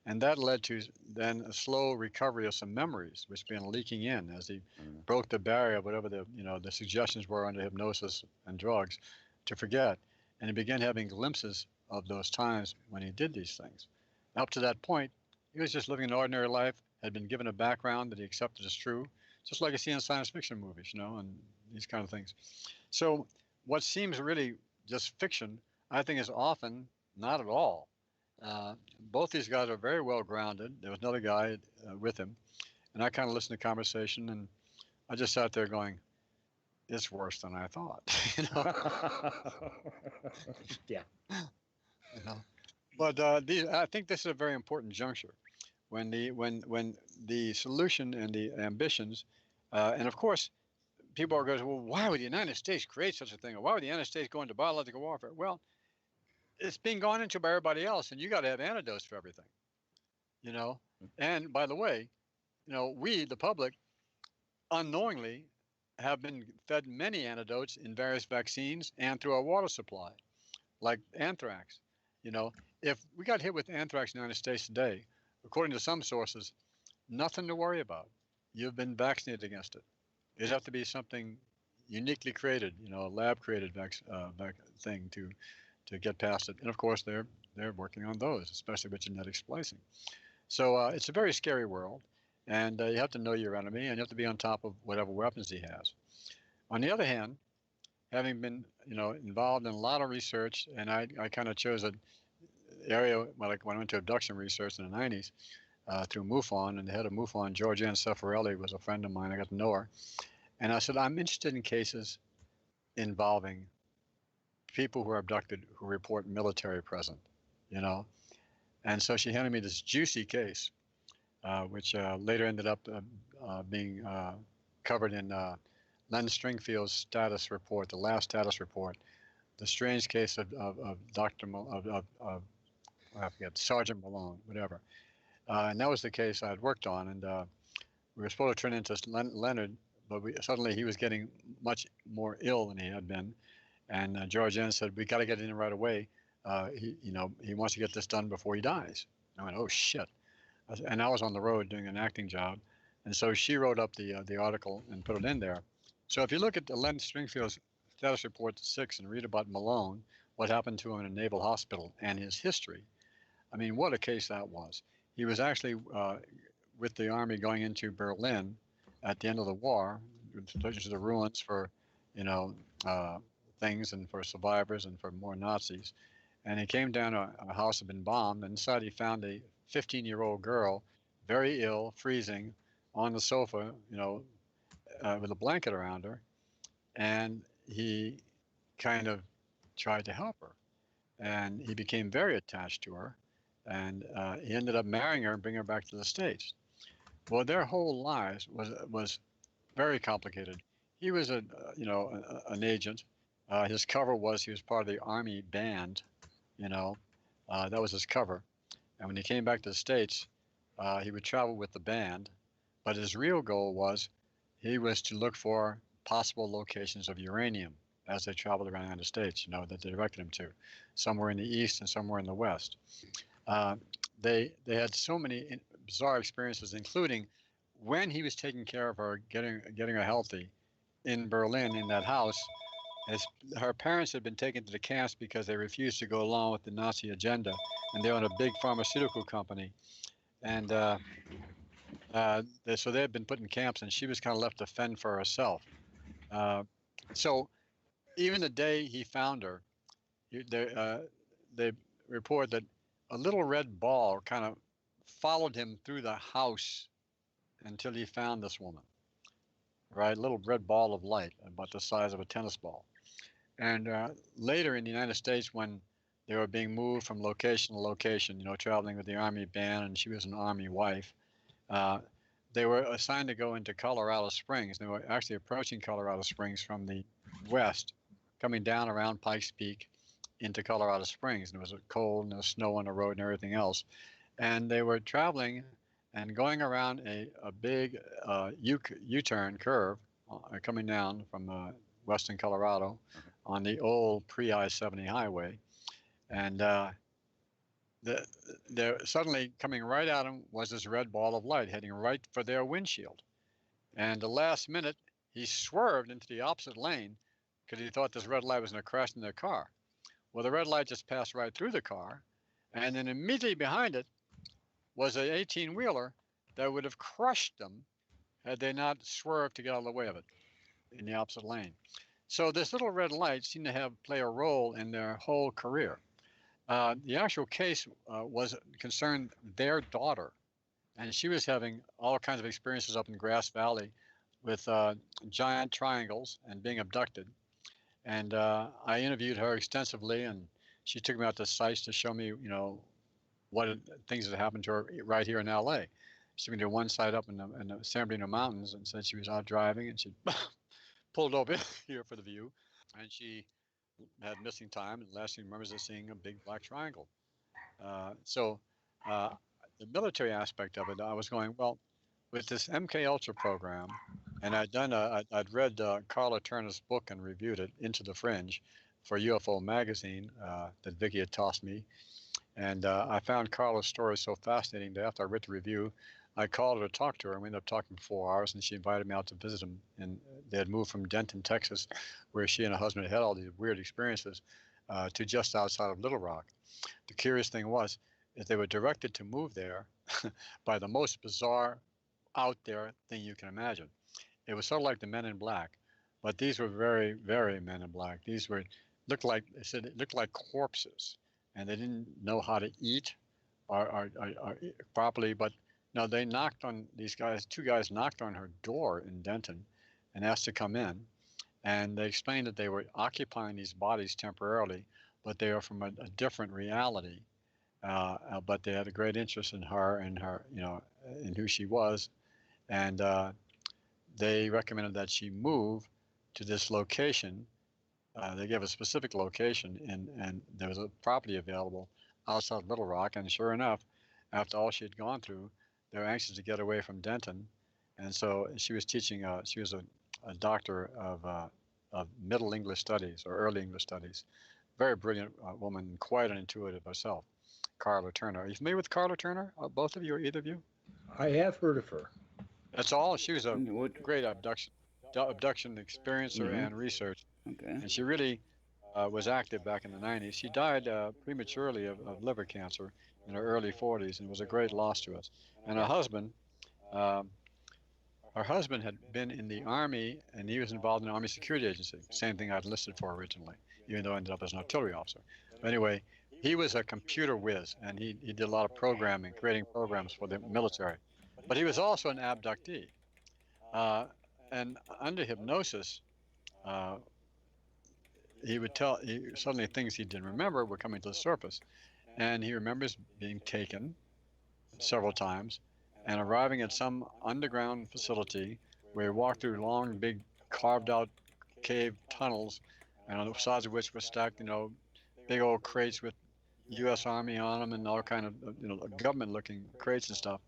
And that led to then a slow recovery of some memories, which began leaking in as he broke the barrier, whatever the suggestions were under hypnosis and drugs, to forget. And he began having glimpses of those times when he did these things. Up to that point, he was just living an ordinary life, had been given a background that he accepted as true, just like you see in science fiction movies, and these kind of things. So what seems really just fiction, I think, is often not at all. Both these guys are very well grounded. There was another guy with him, and I kind of listened to the conversation, and I just sat there going, "It's worse than I thought," Yeah. you know. But I think this is a very important juncture when the solution and the ambitions, and of course, people are going, well, why would the United States create such a thing, or why would the United States go into biological warfare? Well, it's being gone into by everybody else, and you got to have antidotes for everything, you know. And by the way, we, the public, unknowingly have been fed many antidotes in various vaccines and through our water supply, like anthrax. If we got hit with anthrax in the United States today, according to some sources, nothing to worry about. You've been vaccinated against it. It'd have to be something uniquely created, a lab created thing to get past it. And of course, they're working on those, especially with genetic splicing. So it's a very scary world, and you have to know your enemy, and you have to be on top of whatever weapons he has. On the other hand, having been involved in a lot of research, and I kind of chose area when I went to abduction research in the 90s through MUFON, and the head of MUFON, Georgianne Cefarelli, was a friend of mine. I got to know her. And I said, I'm interested in cases involving people who are abducted who report military presence, you know. And so she handed me this juicy case, which later ended up being covered in Len Stringfield's status report, the last status report, the strange case of Dr. I forget, Sergeant Malone, whatever. And that was the case I had worked on. And we were supposed to turn into Leonard, but suddenly he was getting much more ill than he had been. And Georgianne said, we got to get in right away. He wants to get this done before he dies. I went, oh shit. And I was on the road doing an acting job. And so she wrote up the article and put it in there. So if you look at the Len Stringfield's status report 6 and read about Malone, what happened to him in a naval hospital and his history, I mean, what a case that was. He was actually with the Army going into Berlin at the end of the war, to the ruins for, things and for survivors and for more Nazis. And he came down to a house that had been bombed, and inside he found a 15-year-old girl, very ill, freezing, on the sofa, with a blanket around her. And he kind of tried to help her. And he became very attached to her. And he ended up marrying her and bringing her back to the States. Well, their whole lives was very complicated. He was an agent. His cover was he was part of the Army band, that was his cover. And when he came back to the States, he would travel with the band, but his real goal was he was to look for possible locations of uranium as they traveled around the United States, that they directed him to, somewhere in the East and somewhere in the West. They had so many bizarre experiences, including when he was taking care of her, getting her healthy in Berlin in that house. Her parents had been taken to the camps because they refused to go along with the Nazi agenda, and they owned a big pharmaceutical company, and so they had been put in camps, and she was kind of left to fend for herself. So even the day he found her, they report that a little red ball kind of followed him through the house until he found this woman, right? A little red ball of light about the size of a tennis ball. And later in the United States, when they were being moved from location to location, traveling with the Army band, and she was an Army wife, they were assigned to go into Colorado Springs. They were actually approaching Colorado Springs from the west, coming down around Pikes Peak into Colorado Springs. And it was cold and there was snow on the road and everything else. And they were traveling and going around a big U-turn curve coming down from western Colorado on the old pre-I-70 highway. And suddenly coming right at them was this red ball of light heading right for their windshield. And the last minute, he swerved into the opposite lane because he thought this red light was going to crash in their car. Well, the red light just passed right through the car. And then immediately behind it was an 18-wheeler that would have crushed them had they not swerved to get out of the way of it in the opposite lane. So this little red light seemed to play a role in their whole career. The actual case concerned their daughter, and she was having all kinds of experiences up in Grass Valley with giant triangles and being abducted. And I interviewed her extensively, and she took me out to sites to show me, what things that happened to her right here in LA. She took me to one site up in the San Bernardino Mountains and said she was out driving, and she pulled over here for the view, and she had missing time, and the last thing she remembers is seeing a big black triangle. So the military aspect of it, I was going, well, with this MK Ultra program, and I'd read Carla Turner's book and reviewed it, Into the Fringe, for UFO Magazine that Vicki had tossed me. And I found Carla's story so fascinating that after I read the review, I called her to talk to her, and we ended up talking for 4 hours, and she invited me out to visit them. And they had moved from Denton, Texas, where she and her husband had all these weird experiences, to just outside of Little Rock. The curious thing was that they were directed to move there by the most bizarre, out there thing you can imagine. It was sort of like the Men in Black, but these were very, very Men in Black. These looked like corpses. and they didn't know how to eat or properly. But no, they knocked on these guys. Two guys knocked on her door in Denton, and asked to come in. And they explained that they were occupying these bodies temporarily, but they are from a different reality. But they had a great interest in her and her, in who she was, and they recommended that she move to this location. They gave a specific location, and there was a property available outside Little Rock. And sure enough, after all she had gone through, they were anxious to get away from Denton, and so she was teaching. She was a doctor of Middle English Studies or Early English Studies. Very brilliant woman, quite an intuitive herself. Carla Turner. Are you familiar with Carla Turner? Both of you or either of you? I have heard of her. That's all. She was a What? great abduction experiencer and researcher. Okay. And she really was active back in the 90s. She died prematurely of liver cancer in her early 40s, and was a great loss to us. And her husband had been in the Army, and he was involved in the Army Security Agency. Same thing I'd listed for originally, even though I ended up as an artillery officer. But anyway, he was a computer whiz, and he did a lot of programming, creating programs for the military. But he was also an abductee. And under hypnosis, he would suddenly things he didn't remember were coming to the surface. And he remembers being taken several times and arriving at some underground facility where he walked through long, big, carved out cave tunnels, and on the sides of which were stacked, big old crates with U.S. Army on them and all kind of, government-looking crates and stuff,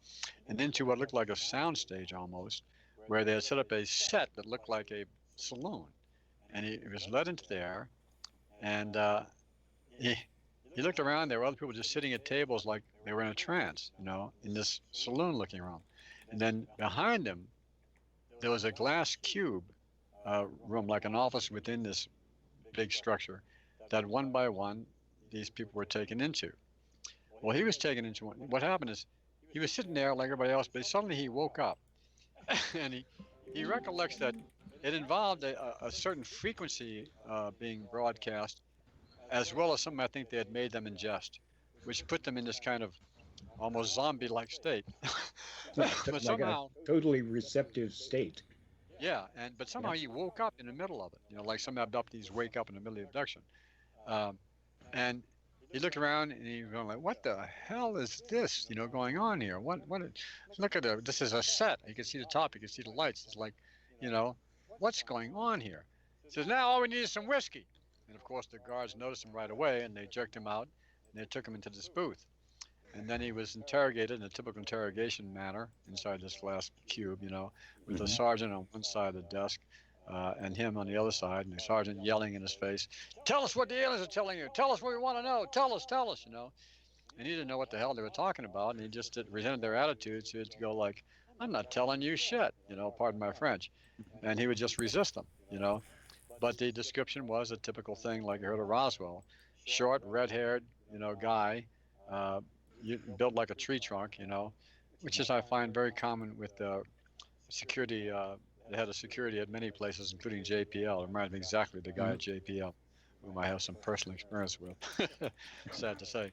and into what looked like a soundstage almost, where they had set up a set that looked like a saloon. And he was led into there, and he looked around. There were other people just sitting at tables like they were in a trance, in this saloon-looking room. And then behind him, there was a glass cube room, like an office within this big structure, that one by one, these people were taken into. Well, he was taken into one. What happened is he was sitting there like everybody else, but suddenly he woke up, and he recollects that it involved a certain frequency being broadcast, as well as something I think they had made them ingest, which put them in this kind of almost zombie-like state. But Like somehow, a totally receptive state. yeah, but somehow he woke up in the middle of it. Like some abductees wake up in the middle of the abduction. And he looked around and he was going like, "What the hell is this? Going on here? Look at it. This is a set. You can see the top. You can see the lights. It's like, what's going on here?" He says, "Now all we need is some whiskey." And of course, the guards noticed him right away, and they jerked him out, and they took him into this booth. And then he was interrogated in a typical interrogation manner inside this glass cube, with the sergeant on one side of the desk, and him on the other side, and the sergeant yelling in his face, "Tell us what the aliens are telling you. Tell us what we want to know. Tell us, And he didn't know what the hell they were talking about, and he just resented their attitudes. So he'd go like, "I'm not telling you shit," pardon my French. And he would just resist them, But the description was a typical thing like you heard of Roswell. Short, red-haired, guy, built like a tree trunk, which is, I find, very common with security. They had a security at many places, including JPL. It reminded me exactly of the guy at JPL, whom I have some personal experience with, sad to say.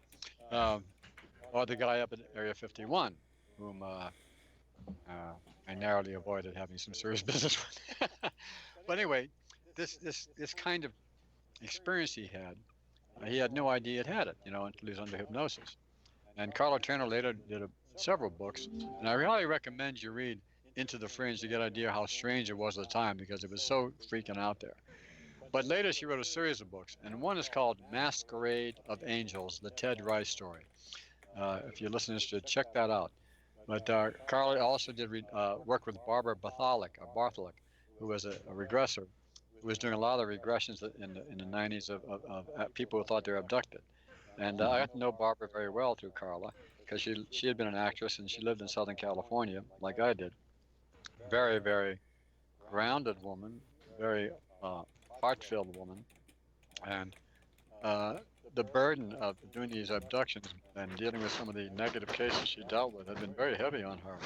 Or the guy up at Area 51, whom I narrowly avoided having some serious business with. But anyway, this kind of experience he had no idea it had it, until he was under hypnosis. And Carla Turner later did several books, and I really recommend you read Into the Fringe to get an idea how strange it was at the time, because it was so freaking out there. But later she wrote a series of books, and one is called Masquerade of Angels, the Ted Rice story. If you're listening to it, check that out. But Carla also did work with Barbara Bartholic, who was a regressor, who was doing a lot of the regressions in the 90s of people who thought they were abducted. And I got to know Barbara very well through Carla, because she had been an actress, and she lived in Southern California, like I did. Very, very grounded woman, very heart-filled woman. And the burden of doing these abductions and dealing with some of the negative cases she dealt with had been very heavy on her.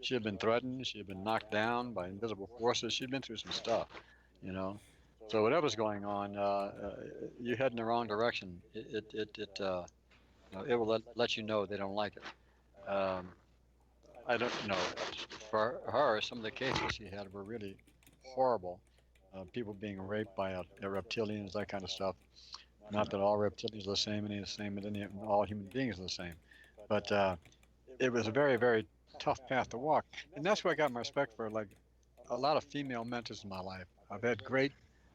She had been threatened. She had been knocked down by invisible forces. She'd been through some stuff, So whatever's going on, you head in the wrong direction. It will let you know they don't like it. I don't know. For her, some of the cases she had were really horrible. People being raped by reptilians, that kind of stuff. Not that all reptilians are the same, any the same, and all human beings are the same. But it was a very, very tough path to walk. And that's where I got my respect for like a lot of female mentors in my life. I've had great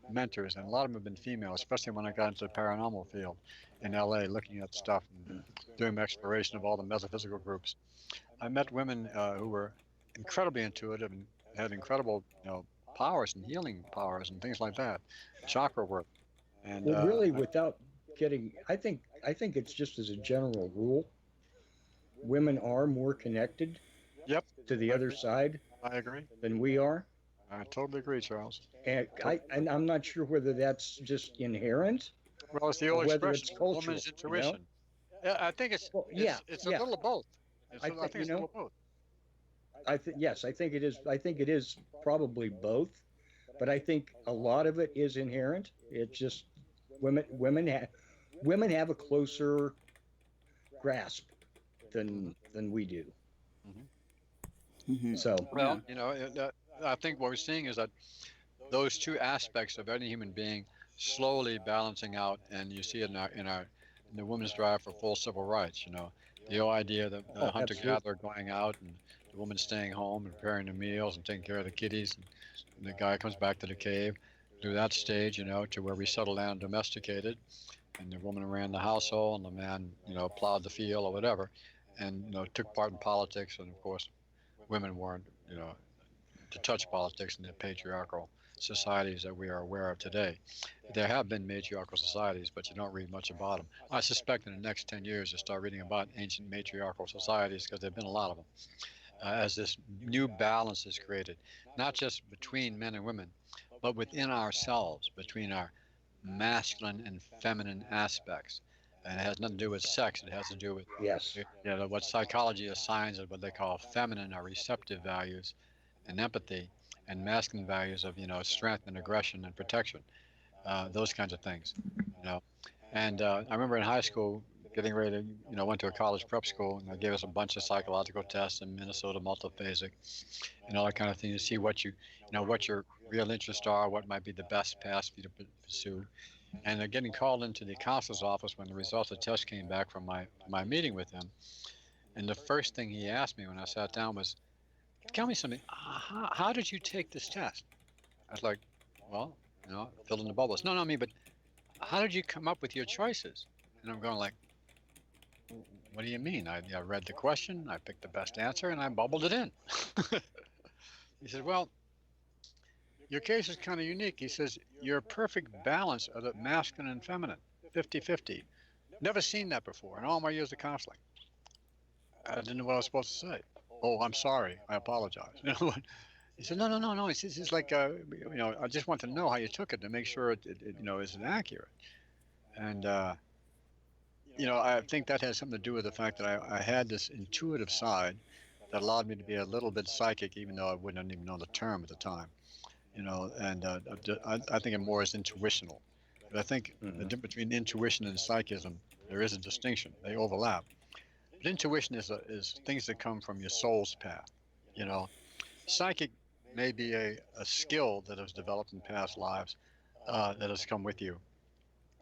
mentors, and a lot of them have been female, especially when I got into the paranormal field in LA, looking at stuff and doing exploration of all the metaphysical groups. I met women who were incredibly intuitive and had incredible, powers and healing powers and things like that, chakra work. And Well, really, without getting, I think it's just as a general rule, women are more connected yep, to the I other agree. side I agree. than we are. I totally agree, Charles. And I'm not sure whether that's just inherent Well, it's the or old whether expression, it's cultural. woman's intuition. Yeah, I think it's Well, it's yeah, it's a yeah. little of both. I I think think it's a little of both. yes, I think it is. I think it is probably both, but I think a lot of it is inherent. It's just women have a closer grasp than we do. Mm-hmm. So Well, I think what we're seeing is that those two aspects of any human being slowly balancing out, and you see it in the women's drive for full civil rights. The whole idea that the hunter absolutely. gatherer going out and the woman staying home and preparing the meals and taking care of the kiddies, and the guy comes back to the cave. Through that stage, to where we settled down and domesticated, and the woman ran the household, and the man, plowed the field or whatever, and took part in politics, and of course, women weren't, to touch politics in the patriarchal societies that we are aware of today. There have been matriarchal societies, but you don't read much about them. I suspect in the next 10 years you'll start reading about ancient matriarchal societies because there have been a lot of them. As this new balance is created, not just between men and women, but within ourselves, between our masculine and feminine aspects. And it has nothing to do with sex. It has to do with yes, what psychology assigns as what they call feminine or receptive values and empathy, and masculine values of strength and aggression and protection, those kinds of things. You know, and I remember in high school getting ready to went to a college prep school, and they gave us a bunch of psychological tests in Minnesota multiphasic and all that kind of thing to see what your real interests are, what might be the best path for you to pursue. And getting called into the counselor's office when the results of the test came back from my meeting with him. And the first thing he asked me when I sat down was, tell me something. How did you take this test? I was like, well, fill in the bubbles. No, I mean, but how did you come up with your choices? And I'm going like, what do you mean? I read the question, I picked the best answer, and I bubbled it in. He said, well, your case is kind of unique. He says, you're a perfect balance of the masculine and feminine, 50-50. Never seen that before in all my years of counseling. I didn't know what I was supposed to say. Oh, I'm sorry. I apologize. He said, no. It's like, I just want to know how you took it to make sure it is accurate. And, I think that has something to do with the fact that I had this intuitive side that allowed me to be a little bit psychic, even though I wouldn't even know the term at the time. And I think it more is intuitional. But I think the difference between intuition and psychism, there is a distinction. They overlap. But intuition is things that come from your soul's path. Psychic may be a skill that has developed in past lives that has come with you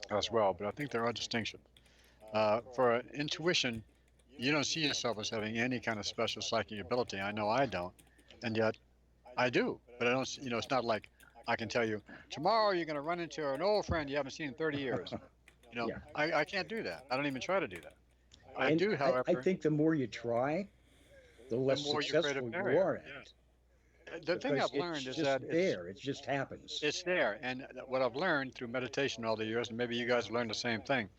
as well. But I think there are distinctions. For intuition, you don't see yourself as having any kind of special psychic ability. I know I don't, and yet I do. But I don't. It's not like I can tell you tomorrow you're going to run into an old friend you haven't seen in 30 years. yeah. I can't do that. I don't even try to do that. I And do, however. I think the more you try, the less more you create a successful you barrier. are at Yeah. it. The thing Because I've learned it's is just that there. It just happens. it's there, and what I've learned through meditation all the years, and maybe you guys learned the same thing,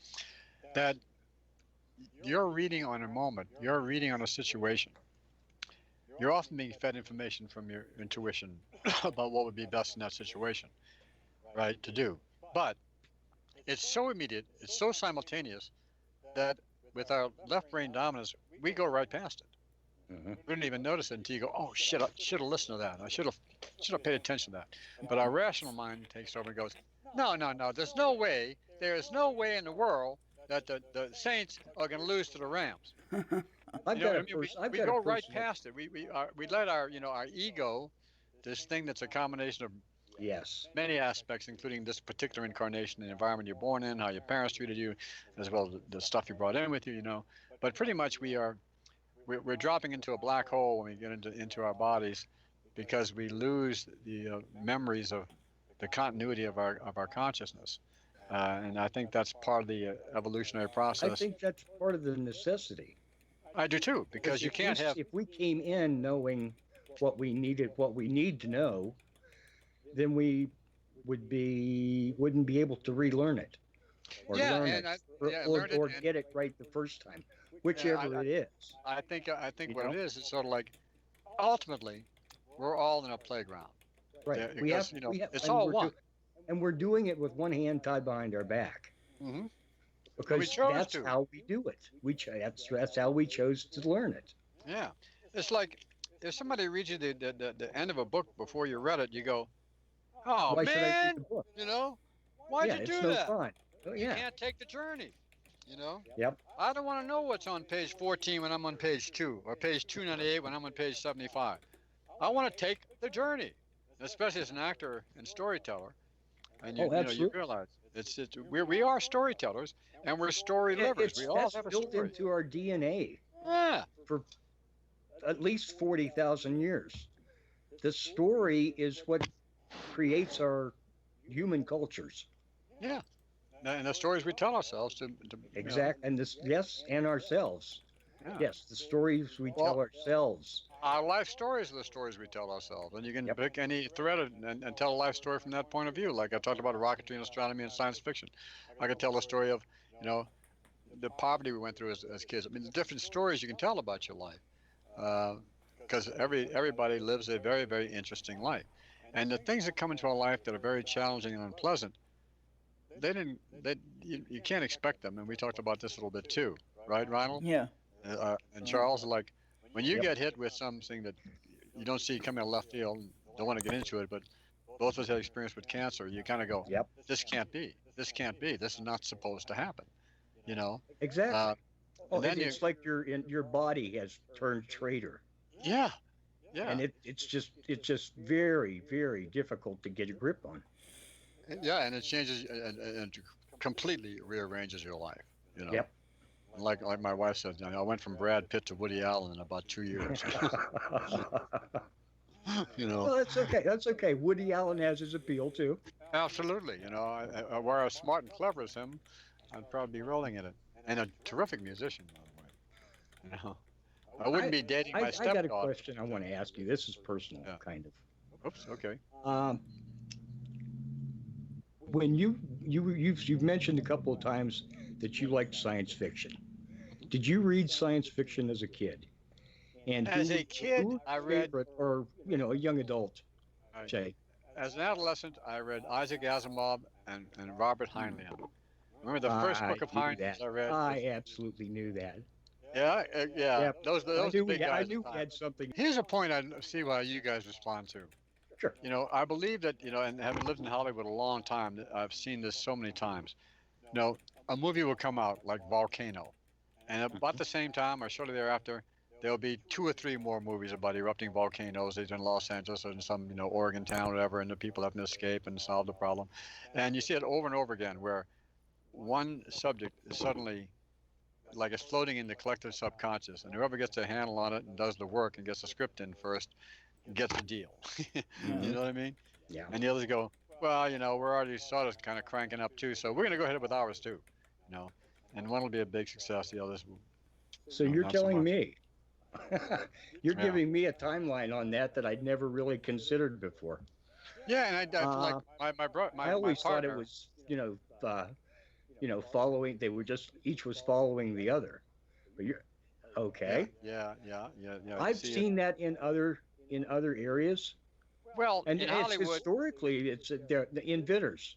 that you're reading on a moment, you're reading on a situation. You're often being fed information from your intuition about what would be best in that situation, right, to do. But it's so immediate, it's so simultaneous that with our left brain dominance, we go right past it. Mhm. We didn't even notice it until you go, oh shit, I should have listened to that. I should have paid attention to that. But our rational mind takes over and goes, no, no, no. There's no way. There is no way in the world that the Saints are going to lose to the Rams. I've You know got what a I mean? person. I've We got a go right personal. past it. We let our ego, this thing that's a combination of Yes. many aspects, including this particular incarnation, the environment you're born in, how your parents treated you, as well as the stuff you brought in with you. But pretty much we're dropping into a black hole when we get into our bodies, because we lose the memories of the continuity of our consciousness, and I think that's part of the evolutionary I process. think that's part of the necessity. I do too, because Because you can't have. if we came in knowing what we needed, what we need to know, then we wouldn't be able to relearn it or Yeah, learn and it learn it, or and get it right the first time, yeah, whichever it is. I think You what know, it is, it's sort of like ultimately we're all in a playground. right? Yeah, We have because it's and all one. we're doing it with one hand tied behind our back Hmm. We because chose that's to. how we do it. That's how we chose to learn it. Yeah, it's like if somebody reads you the end of a book before you read it, you go, "Oh Why should I read the man, book? you know, why'd Yeah, you it's do no that? fun. Oh You yeah. can't take the journey." You know, Yep. I don't want to know what's on page 14 when I'm on page 2, or page 298 when I'm on page 75. I want to take the journey, especially as an actor and storyteller. And Oh, you absolutely. realize we are storytellers, and we're story livers. We all That's have a built story. into our DNA Yeah, for at least 40,000 years. The story is what creates our human cultures. yeah. And the stories we tell ourselves to And this, yes, and ourselves. yeah. Yes, the stories we Well, tell ourselves. our life stories are the stories we tell ourselves, and you can Yep. pick any thread and tell a life story from that point of view. Like I talked about rocketry and astronomy and science fiction. I could tell the story of, you know, the poverty we went through as kids. I mean, the different stories you can tell about your life, because everybody lives a very, very interesting life, and the things that come into our life that are very challenging and unpleasant, they didn't they you can't expect them, and we talked about this a little bit too, right, Ronald? Yeah. And Charles, like when you Yep. get hit with something that you don't see coming out of left field, don't want to get into it, but both of us had experience with cancer. You kind of go, Yep. this can't be. This can't be. This is not supposed to happen. You know. Exactly. And Oh, then it's like your body has turned traitor, yeah, yeah, and it's just very very difficult to get a grip on. yeah, and it changes and completely rearranges your life. You know. Yep. Like my wife said, I went from Brad Pitt to Woody Allen in about 2 years. You know. Well, that's okay. That's okay. Woody Allen has his appeal too. Absolutely. Were I as smart and clever as him, I'd probably be rolling in it. And a terrific musician, by the way. I wouldn't be dating my I got a stepdaughter. question I want to ask you. This is personal, Yeah. kind of. Oops. Okay. Um, when you've mentioned a couple of times that you liked science fiction. Did you read science fiction as a kid? And As a kid, who was I your read. favorite, or a young adult, I- say? As an adolescent, I read Isaac Asimov and Robert Heinlein. Remember the first I book of knew Heinlein that. I read? I absolutely knew that. Yeah, yeah. Yep. Those I are knew big we, I guys. knew at the we time. had something. Here's a point I see why you guys respond to. Sure. I believe that, and having lived in Hollywood a long time, I've seen this so many times. A movie will come out like Volcano, and about the same time or shortly thereafter, there'll be 2 or 3 more movies about erupting volcanoes, either in Los Angeles or in some, Oregon town or whatever, and the people having to escape and solve the problem. And you see it over and over again, where one subject is suddenly like it's floating in the collective subconscious, and whoever gets a handle on it and does the work and gets the script in first gets the deal. You know what I mean? Yeah. And the others go, well, we're already sort of kind of cranking up too, so we're going to go ahead with ours too, and one will be a big success, the others will, So you're not so telling much. me, you're Yeah. giving me a timeline on that I'd never really considered before. Yeah, and I feel like I always thought it partner. was, following. They were just each was following the other. But you're okay. Yeah. I've See seen that in other areas, Well, and in it's Hollywood, historically they're the inventors.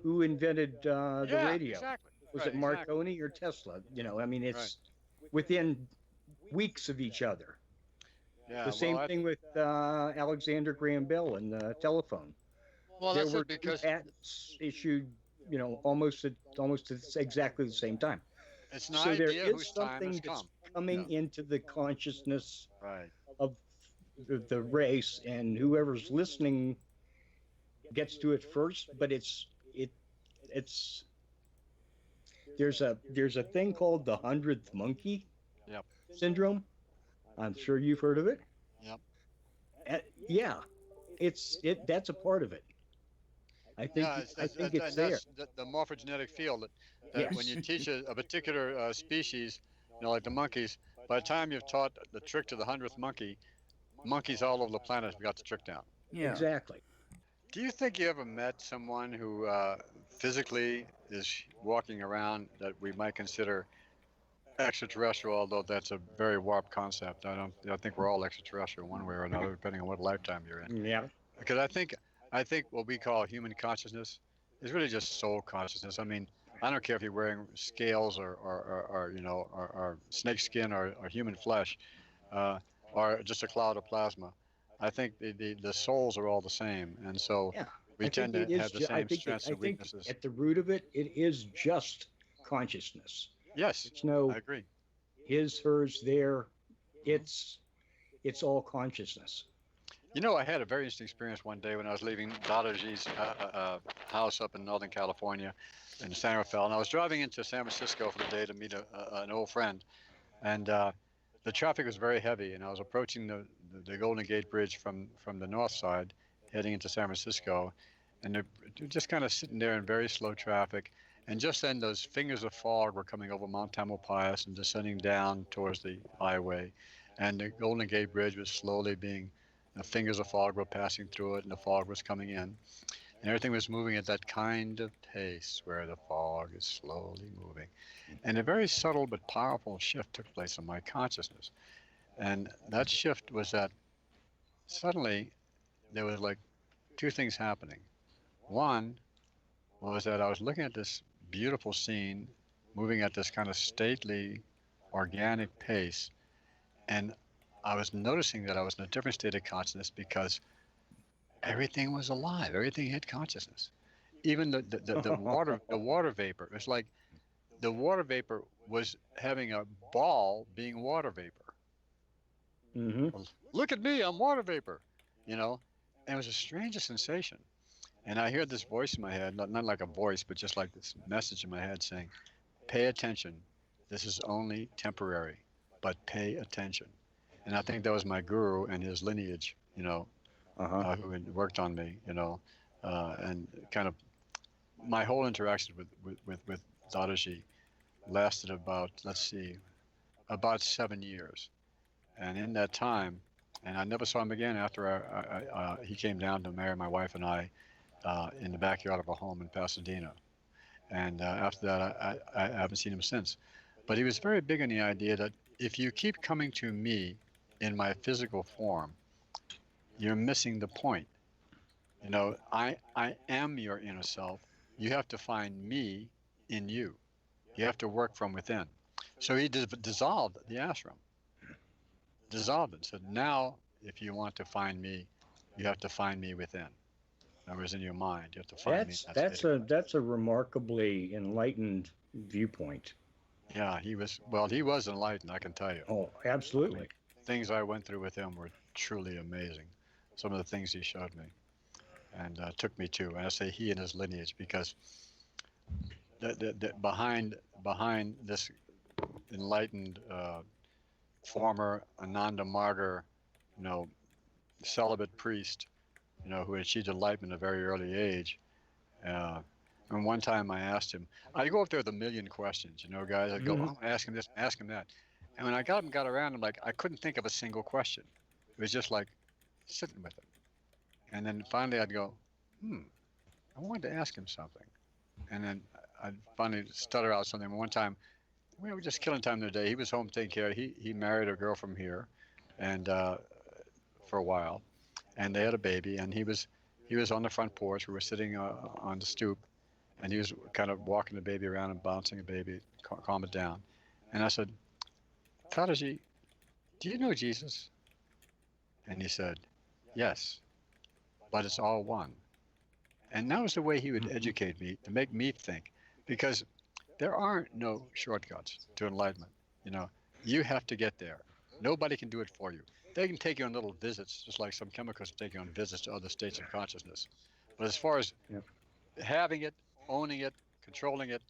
Who invented the yeah, radio? exactly. Was Right, it exactly. Marconi or Tesla? I mean, it's within weeks of each other. Yeah. The same thing with Alexander Graham Bell and the telephone. Well, There that's were it two because patents issued, almost at exactly the same time. it's an So there idea is whose time has something that's come. Yeah. coming into the consciousness Right. of the race, and whoever's listening gets to it first. But it's there's a thing called the 100th monkey Yep. syndrome. I'm sure you've heard of it. Yep. Yeah, that's a part of it. I think Yeah, I think it's and there. that's the morphogenetic field that when Yes, you teach a particular species, like the monkeys, by the time you've taught the trick to the 100th monkey, monkeys all over the planet have got the trick down. Yeah. exactly. Do you think you ever met someone who physically is walking around that we might consider extraterrestrial, although that's a very warped concept? I think we're all extraterrestrial one way or another, depending on what lifetime you're in. Yeah. Because I think what we call human consciousness is really just soul consciousness. I mean, I don't care if you're wearing scales or snake skin or human flesh, uh, or just a cloud of plasma. I think the souls are all the same, and so Yeah. we I think tend to it is. have the same strengths I and think weaknesses. at the root of it, it is just consciousness. Yes, It's no I agree. his, hers, their. It's it's all consciousness. I had a very interesting experience one day when I was leaving Dadaji's house up in Northern California in San Rafael, and I was driving into San Francisco for the day to meet an old friend, and the traffic was very heavy, and I was approaching the Golden Gate Bridge from the north side, heading into San Francisco, and they're just kind of sitting there in very slow traffic, and just then those fingers of fog were coming over Mount Tamalpais and descending down towards the highway, and the Golden Gate Bridge was slowly being the fingers of fog were passing through it, and the fog was coming in. And everything was moving at that kind of pace where the fog is slowly moving. And a very subtle but powerful shift took place in my consciousness. And that shift was that suddenly there was like two things happening. One was that I was looking at this beautiful scene, moving at this kind of stately, organic pace, and I was noticing that I was in a different state of consciousness because everything was alive. Everything had consciousness. Even the water vapor. It's like the water vapor was having a ball being water vapor. Mm-hmm. Well, look at me, I'm water vapor. And it was the strangest sensation. And I hear this voice in my head, not like a voice, but just like this message in my head saying, pay attention. This is only temporary, but pay attention. And I think that was my guru and his lineage, who had worked on me, and kind of my whole interaction with Dadaji lasted about 7 years. And in that time, and I never saw him again after he came down to marry my wife and I in the backyard of a home in Pasadena. And after that, I haven't seen him since. But he was very big on the idea that if you keep coming to me in my physical form, you're missing the point. I am your inner self. You have to find me in you. You have to work from within. So he dissolved the ashram, dissolved it. So now, if you want to find me, you have to find me within. In other words, in your mind, you have to find me. That's a remarkably enlightened viewpoint. Yeah, he was enlightened, I can tell you. Oh, absolutely. Things I went through with him were truly amazing. Some of the things he showed me and took me to. And I say he and his lineage because behind this enlightened former Ananda Margar, celibate priest, who achieved enlightenment at a very early age. And one time I asked him, I go up there with a million questions, guys. I go, oh, ask him this, ask him that. And when I got around, I couldn't think of a single question. It was just like sitting with him. And then finally I'd go, I wanted to ask him something. And then I'd finally stutter out something. One time, we were just killing time the other day. He was home taking care of it. He married a girl from here and for a while. And they had a baby. And he was on the front porch. We were sitting on the stoop. And he was kind of walking the baby around and bouncing the baby, calm it down. And I said, Tadaji, do you know Jesus? And he said, yes, but it's all one. And that was the way he would educate me to make me think, because there aren't no shortcuts to enlightenment. You know, you have to get there. Nobody can do it for you. They can take you on little visits, just like some chemicals take you on visits to other states of consciousness. But as far as having it, owning it, controlling it,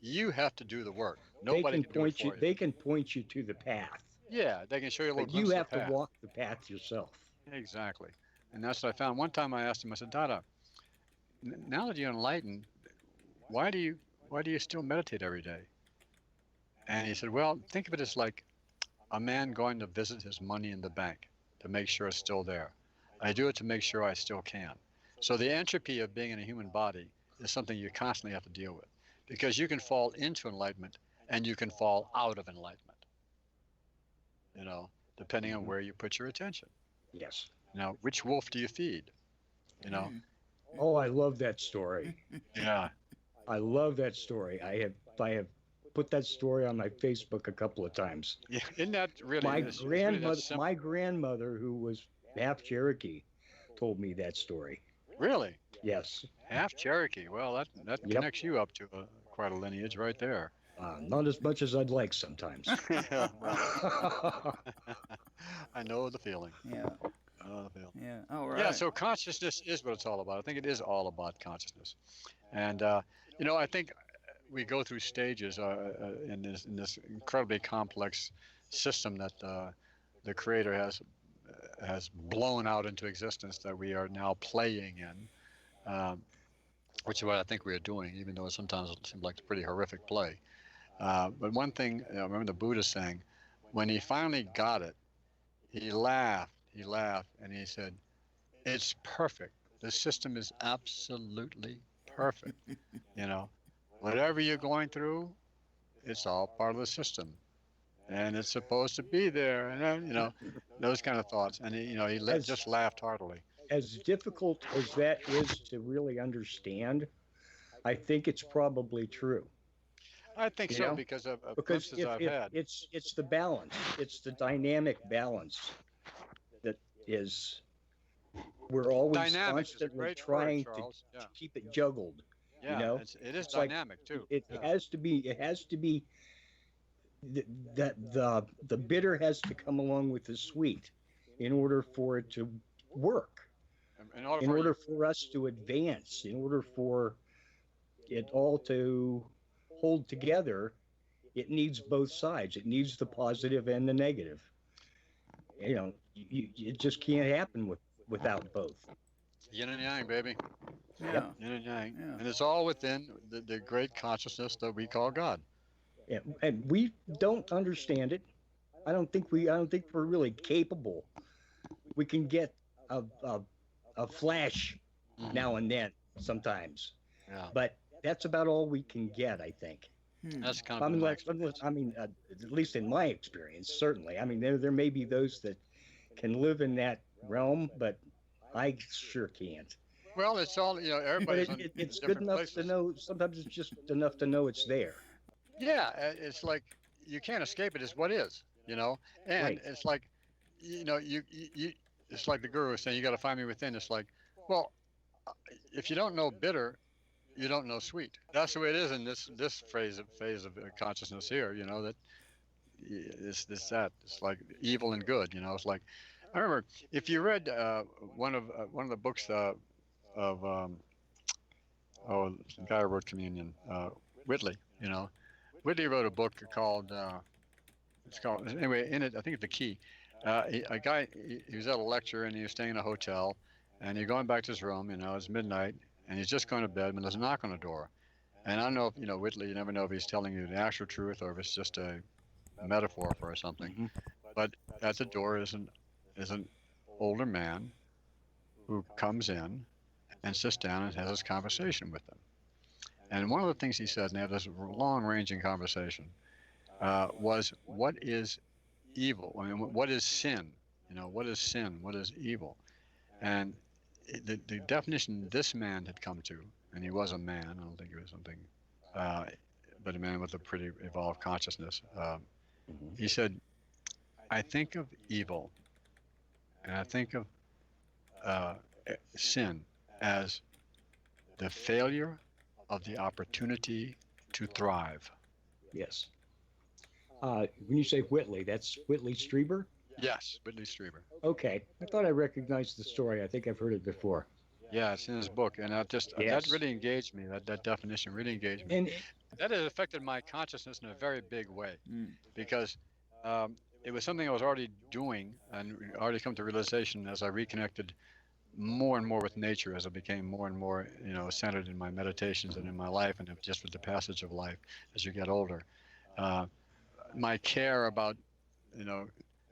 you have to do the work. Nobody can do it for you. They can point you to the path. Yeah, they can show you a little but you glimpse have of the path. to walk the path yourself. Exactly. And that's what I found. One time I asked him, I said, Dada, now that you're enlightened, why do you still meditate every day? And he said, well, think of it as like a man going to visit his money in the bank to make sure it's still there. I do it to make sure I still can. So the entropy of being in a human body is something you constantly have to deal with, because you can fall into enlightenment and you can fall out of enlightenment, you know, depending on where you put your attention. Yes. Now, which wolf do you feed? You know? Oh, I love that story. Yeah. I love that story. I have put that story on my Facebook a couple of times. Yeah. Isn't that really My grandmother, who was half Cherokee, told me that story. Really? Yes. Half Cherokee. Well, that connects you up to quite a lineage right there. Not as much as I'd like sometimes. Yeah, well, I know the feeling. Yeah. Yeah. All right. Yeah. So consciousness is what it's all about. I think it is all about consciousness, and you know, I think we go through stages in this incredibly complex system that the Creator has blown out into existence, that we are now playing in, which is what I think we are doing, even though sometimes it seems like a pretty horrific play. But one thing, I remember the Buddha saying, when he finally got it, he laughed, and he said, it's perfect. The system is absolutely perfect. You know, whatever you're going through, it's all part of the system. And it's supposed to be there. And, you know, those kind of thoughts. And, you know, he just laughed heartily. As difficult as that is to really understand, I think it's probably true. I think so, because of glimpses I've had. It's the balance. It's the dynamic balance that is. We're always constantly trying to keep it juggled. Yeah, you know, it is dynamic too. It has to be. It has to be. The bitter has to come along with the sweet, in order for it to work. In order for us to advance. In order for it all to hold together, it needs both sides. It needs the positive and the negative. You know, it just can't happen without both. Yin and yang, baby. Yeah. Yin and yang. Yeah. And it's all within the great consciousness that we call God. Yeah, and we don't understand it. I don't think we're really capable. We can get a flash now and then sometimes. Yeah. But that's about all we can get, I think. That's kind of at least in my experience, certainly. I mean, there may be those that can live in that realm, but I sure can't. Well, it's all, you know, everybody's it's good enough to know. Sometimes it's just enough to know it's there. Yeah, it's like you can't escape it. It's what is, you know. And It's like, you know, you it's like the guru was saying, you got to find me within. It's like, well, if you don't know bitter, you don't know sweet. That's the way it is in this phase of consciousness here. You know, that it's like evil and good. You know, it's like, I remember if you read one of the books the guy who wrote Communion, Whitley. You know, Whitley wrote a book called anyway. In it, I think it's The Key. A guy, he was at a lecture and he was staying in a hotel, and he's going back to his room. You know, it's midnight. And he's just going to bed when there's a knock on the door. And I don't know if, you know, Whitley, you never know if he's telling you the actual truth or if it's just a metaphor for something. Mm-hmm. But at the door is an older man who comes in and sits down and has this conversation with them. And one of the things he said, and they have this long-ranging conversation, was, what is evil? I mean, what is sin? You know, what is sin? What is evil? And the definition this man had come to, and he was a man, I don't think he was something, but a man with a pretty evolved consciousness. He said, I think of evil and I think of uh, sin as the failure of the opportunity to thrive. Yes. When you say Whitley, that's Whitley Strieber? Yes, Whitley Strieber. Okay. I thought I recognized the story. I think I've heard it before. Yeah, it's in his book, and that Yes. really engaged me. That definition really engaged me. And That has affected my consciousness in a very big way, Mm. because um, it was something I was already doing and already come to realization as I reconnected more and more with nature, as I became more and more, centered in my meditations and in my life, and just with the passage of life as you get older. Uh, my care about, you know,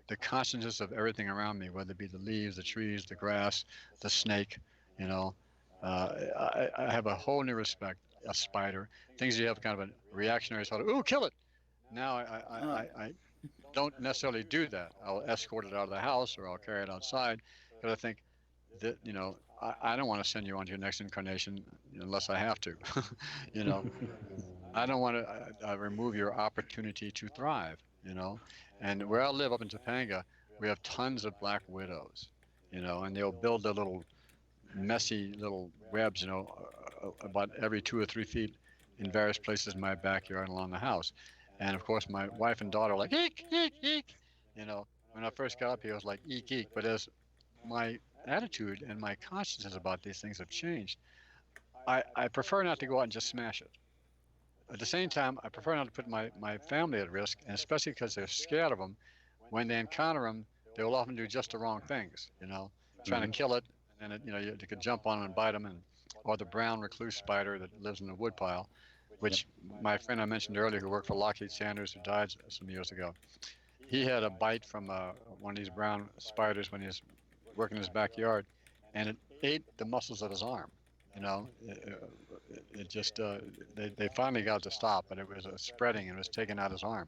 the consciousness of everything around me, whether it be the leaves, the trees, the grass, the snake, you know, I have a whole new respect. A spider, things you have kind of a reactionary sort of, ooh, kill it. Now I don't necessarily do that. I'll escort it out of the house or I'll carry it outside, because I think that, I don't want to send you on to your next incarnation unless I have to. you know, I don't want to remove your opportunity to thrive. And where I live up in Topanga, we have tons of black widows. And they'll build their little messy little webs, about every 2 or 3 feet in various places in my backyard and along the house. And of course, my wife and daughter are like, eek, eek, eek. When I first got up here, I was like, eek, eek. But as my attitude and my consciousness about these things have changed, I prefer not to go out and just smash it. At the same time, I prefer not to put my family at risk, and especially because they're scared of them. When they encounter them, they will often do just the wrong things, trying to kill it, and you could jump on it and bite them, or the brown recluse spider that lives in the woodpile, which my friend I mentioned earlier, who worked for Lockheed Sanders, who died some years ago, he had a bite from one of these brown spiders when he was working in his backyard, and it ate the muscles of his arm. It just they finally got to stop, but it was spreading and it was taking out his arm.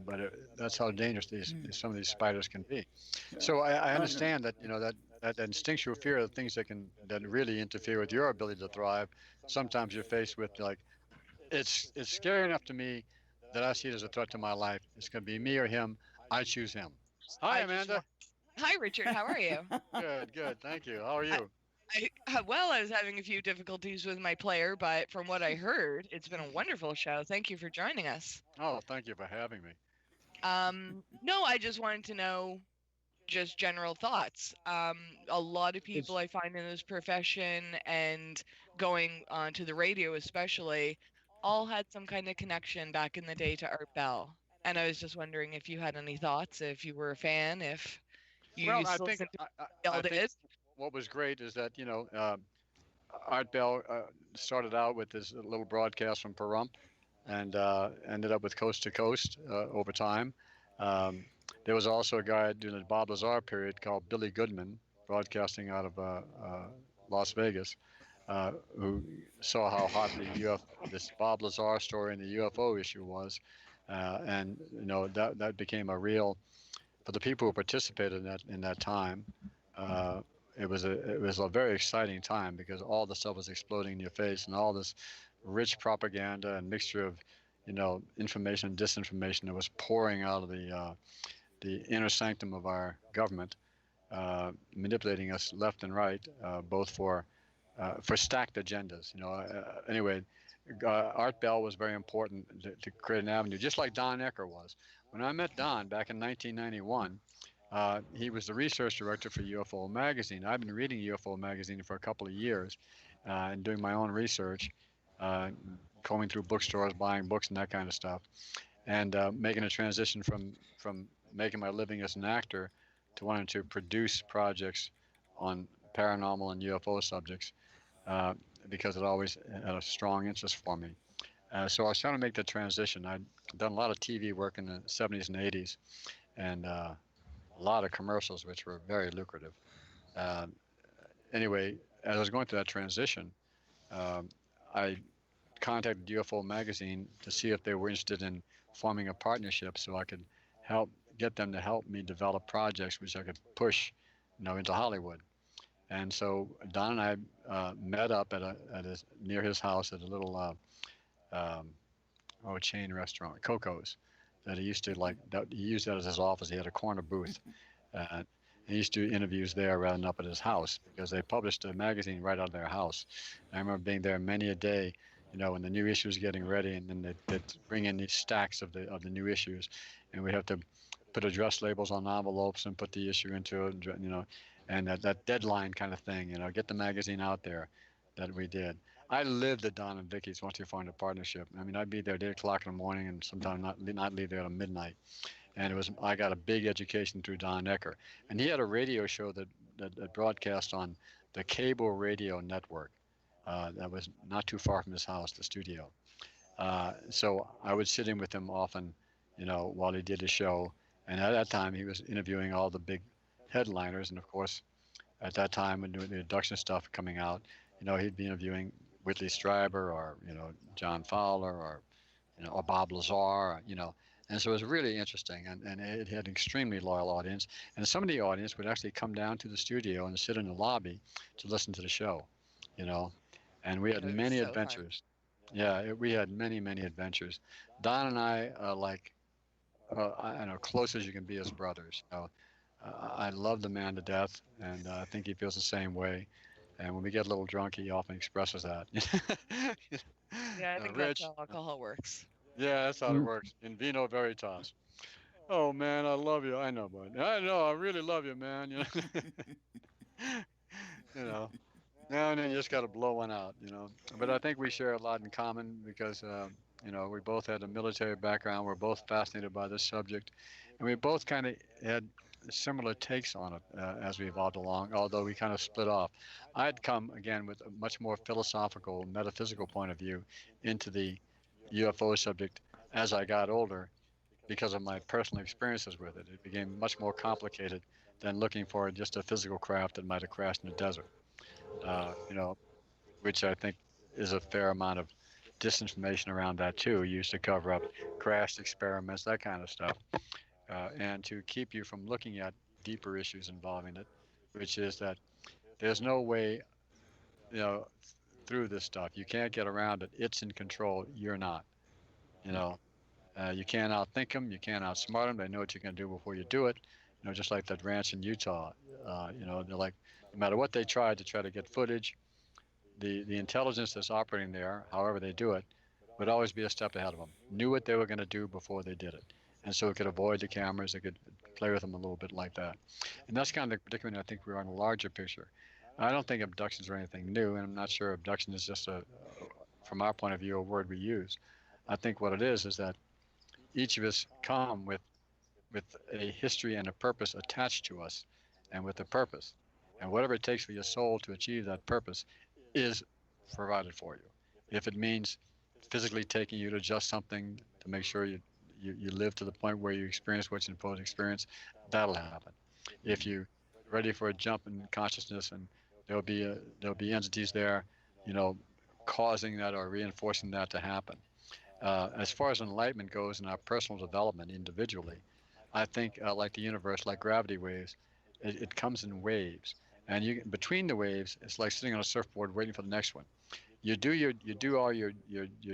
But that's how dangerous some of these spiders can be. So I understand that that instinctual fear of things that really interfere with your ability to thrive. Sometimes you're faced with, like, it's scary enough to me that I see it as a threat to my life. It's going to be me or him. I choose him. Hi, Amanda. Hi, Richard. How are you? Good. Thank you. How are you? I was having a few difficulties with my player, but from what I heard, it's been a wonderful show. Thank you for joining us. Oh, thank you for having me. No, I just wanted to know just general thoughts. A lot of people I find in this profession and going on to the radio especially, all had some kind of connection back in the day to Art Bell. And I was just wondering if you had any thoughts, if you were a fan, if you Well, used I to think listen to I think it. what was great is that Art Bell started out with this little broadcast from Pahrump, and ended up with Coast to Coast over time. There was also a guy during the Bob Lazar period called Billy Goodman, broadcasting out of Las Vegas, who saw how hot this Bob Lazar story and the UFO issue was, and that became a real, for the people who participated in that time. It was a very exciting time, because all the stuff was exploding in your face, and all this rich propaganda and mixture of information and disinformation that was pouring out of the inner sanctum of our government, manipulating us left and right, both for stacked agendas. Anyway, Art Bell was very important to create an avenue, just like Don Ecker was. When I met Don back in 1991, he was the research director for UFO Magazine. I've been reading UFO Magazine for a couple of years, and doing my own research, combing through bookstores, buying books and that kind of stuff, and making a transition from making my living as an actor to wanting to produce projects on paranormal and UFO subjects, because it always had a strong interest for me. So I was trying to make the transition. I'd done a lot of TV work in the 70s and 80s, and a lot of commercials, which were very lucrative. Anyway, as I was going through that transition, I contacted UFO Magazine to see if they were interested in forming a partnership, so I could get them to help me develop projects which I could push, into Hollywood. And so Don and I met up near his house at a little chain restaurant, Coco's, that he used to like. He used that as his office. He had a corner booth, He used to do interviews there rather than up at his house because they published a magazine right out of their house. I remember being there many a day, when the new issue was getting ready, and then they'd bring in these stacks of the new issues, and we'd have to put address labels on envelopes and put the issue into it, and that deadline kind of thing, get the magazine out there, that we did. I lived at Don and Vicky's once we formed a partnership. I mean, I'd be there at 8 o'clock in the morning and sometimes not leave there till midnight. And I got a big education through Don Ecker, and he had a radio show that broadcast on the cable radio network. That was not too far from his house, the studio. So I would sit in with him often, while he did his show. And at that time, he was interviewing all the big headliners. And of course, at that time, when doing the induction stuff coming out, he'd be interviewing Whitley Strieber or, John Fowler or Bob Lazar, And so it was really interesting. And it had an extremely loyal audience. And some of the audience would actually come down to the studio and sit in the lobby to listen to the show, And we had That was many so fun. adventures. Yeah, we had many, many adventures. Don and I are like, I know, close as you can be as brothers. I love the man to death, and I think he feels the same way. And when we get a little drunk, he often expresses that. Yeah, I think Rich, that's how alcohol works. yeah, that's how it works. In vino veritas. Oh man, I love you. I know, bud. I know, I really love you, man. You know. Now and then you just got to blow one out. But I think we share a lot in common because, we both had a military background. We're both fascinated by this subject, and we both kind of had similar takes on it as we evolved along, although we kind of split off. I'd come again with a much more philosophical, metaphysical point of view into the UFO subject as I got older because of my personal experiences with it. It became much more complicated than looking for just a physical craft that might have crashed in the desert, which I think is a fair amount of disinformation around that too, used to cover up crashed experiments, that kind of stuff, and to keep you from looking at deeper issues involving it, which is that there's no way, through this stuff. You can't get around it. It's in control. You're not. You can't outthink them. You can't outsmart them. They know what you're going to do before you do it. Just like that ranch in Utah. They're like, no matter what they tried to try to get footage, the intelligence that's operating there, however they do it, would always be a step ahead of them. Knew what they were going to do before they did it. And so it could avoid the cameras. It could play with them a little bit like that. And that's kind of the predicament I think we are in a larger picture. I don't think abductions are anything new, and I'm not sure abduction is just from our point of view, a word we use. I think what it is that each of us come with a history and a purpose attached to us, and with a purpose. And whatever it takes for your soul to achieve that purpose is provided for you. If it means physically taking you to adjust something to make sure you live to the point where you experience what you're supposed to experience, that'll happen. If you're ready for a jump in consciousness, and there'll be entities there, causing that or reinforcing that to happen. As far as enlightenment goes in our personal development individually, I think like the universe, like gravity waves, it comes in waves. And between the waves, it's like sitting on a surfboard waiting for the next one. You do all your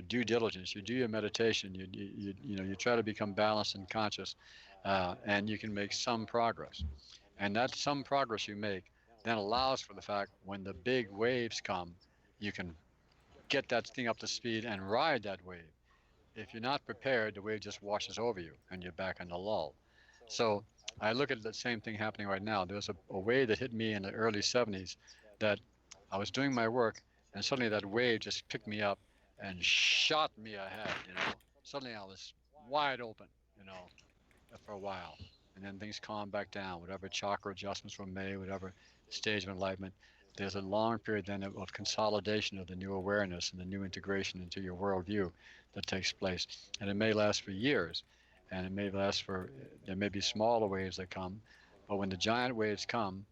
due diligence. You do your meditation. You try to become balanced and conscious, and you can make some progress. And that some progress you make then allows for the fact when the big waves come, you can get that thing up to speed and ride that wave. If you're not prepared, the wave just washes over you and you're back in the lull. So I look at the same thing happening right now. There was a wave that hit me in the early 70s that I was doing my work, and suddenly that wave just picked me up and shot me ahead. Suddenly I was wide open, for a while. And then things calmed back down. Whatever chakra adjustments were made, whatever stage of enlightenment, there's a long period then of consolidation of the new awareness and the new integration into your worldview that takes place. And it may last for years, and there may be smaller waves that come, but when the giant waves come,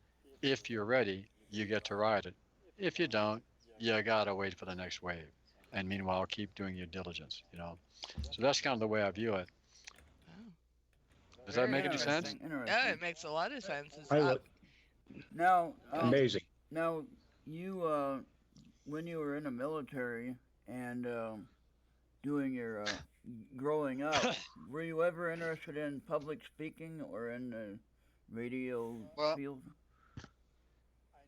if you're ready, you get to ride it. If you don't, you gotta wait for the next wave. And meanwhile, keep doing your diligence, So that's kind of the way I view it. Does that make any sense? Yeah, it makes a lot of sense. Now, amazing. Now, you, when you were in the military and doing your growing up, were you ever interested in public speaking or in radio Well, field?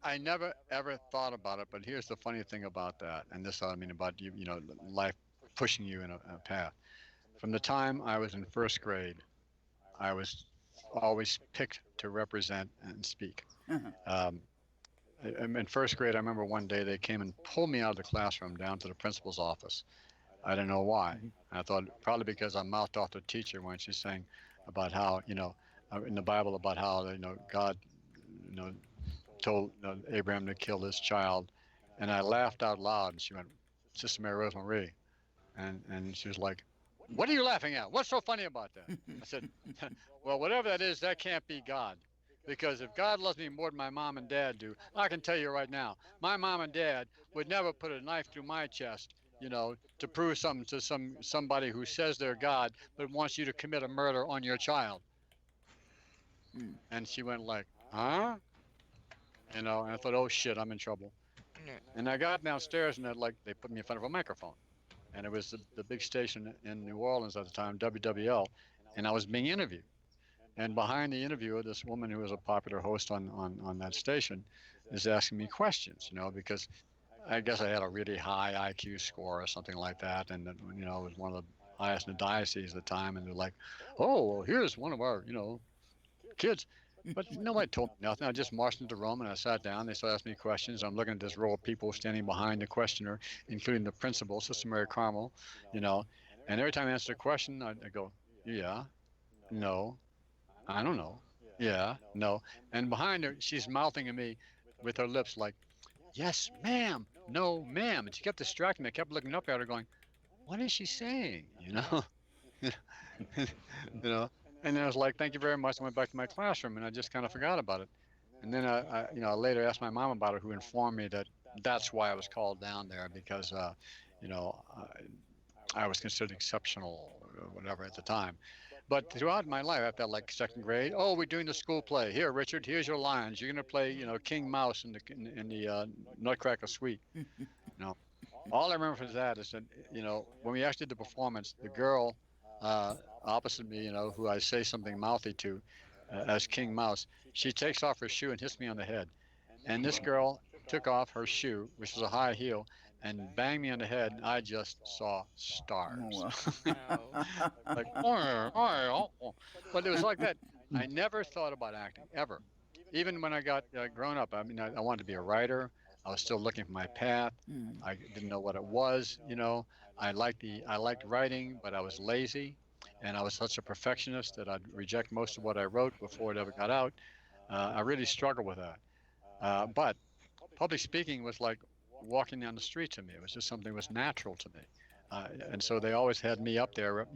I never ever thought about it, but here's the funny thing about that, and this I mean about you, life pushing you in a path. From the time I was in first grade, I was always picked to represent and speak. Um, in first grade, I remember one day they came and pulled me out of the classroom down to the principal's office. I don't know why. Mhm. I thought probably because I mouthed off the teacher when she's saying about how, in the Bible about how, God, you know, told Abraham to kill his child. And I laughed out loud. And she went, Sister Mary Rosemarie. And she was like, what are you laughing at? What's so funny about that? I said, well, whatever that is, that can't be God. Because if God loves me more than my mom and dad do, I can tell you right now, my mom and dad would never put a knife through my chest, to prove something to somebody who says they're God, but wants you to commit a murder on your child. Mm. And she went like, huh? And I thought, oh shit, I'm in trouble. Yeah. And I got downstairs and they put me in front of a microphone. And it was the big station in New Orleans at the time, WWL, and I was being interviewed. And behind the interviewer, this woman who was a popular host on that station is asking me questions, because I guess I had a really high IQ score or something like that. And, it was one of the highest in the diocese at the time. And they're like, oh, well, here's one of our, kids. But nobody told me nothing. I just marched into the room and I sat down. They started asking me questions. I'm looking at this row of people standing behind the questioner, including the principal, Sister Mary Carmel, And every time I answered a question, I go, yeah, no, I don't know, yeah, no. And behind her, she's mouthing at me with her lips like, yes, ma'am, no, ma'am. And she kept distracting me. I kept looking up at her going, what is she saying, you know? And then I was like, thank you very much. I went back to my classroom and I just kind of forgot about it. And then I later asked my mom about it, who informed me that that's why I was called down there because, I was considered exceptional or whatever at the time. But throughout my life, after like second grade, oh, we're doing the school play. Here, Richard, here's your lines. You're going to play, King Mouse in the Nutcracker Suite. All I remember from that is that, when we actually did the performance, the girl opposite me, who I say something mouthy to as King Mouse, she takes off her shoe and hits me on the head. And this girl took off her shoe, which was a high heel, and banged me on the head. And I just saw stars. Like, but it was like that. I never thought about acting, ever. Even when I got grown up, I mean, I wanted to be a writer. I was still looking for my path. Mm. I didn't know what it was, I liked writing, but I was lazy, and I was such a perfectionist that I'd reject most of what I wrote before it ever got out. I really struggled with that. But public speaking was like walking down the street to me. It was just something that was natural to me. And so they always had me up there,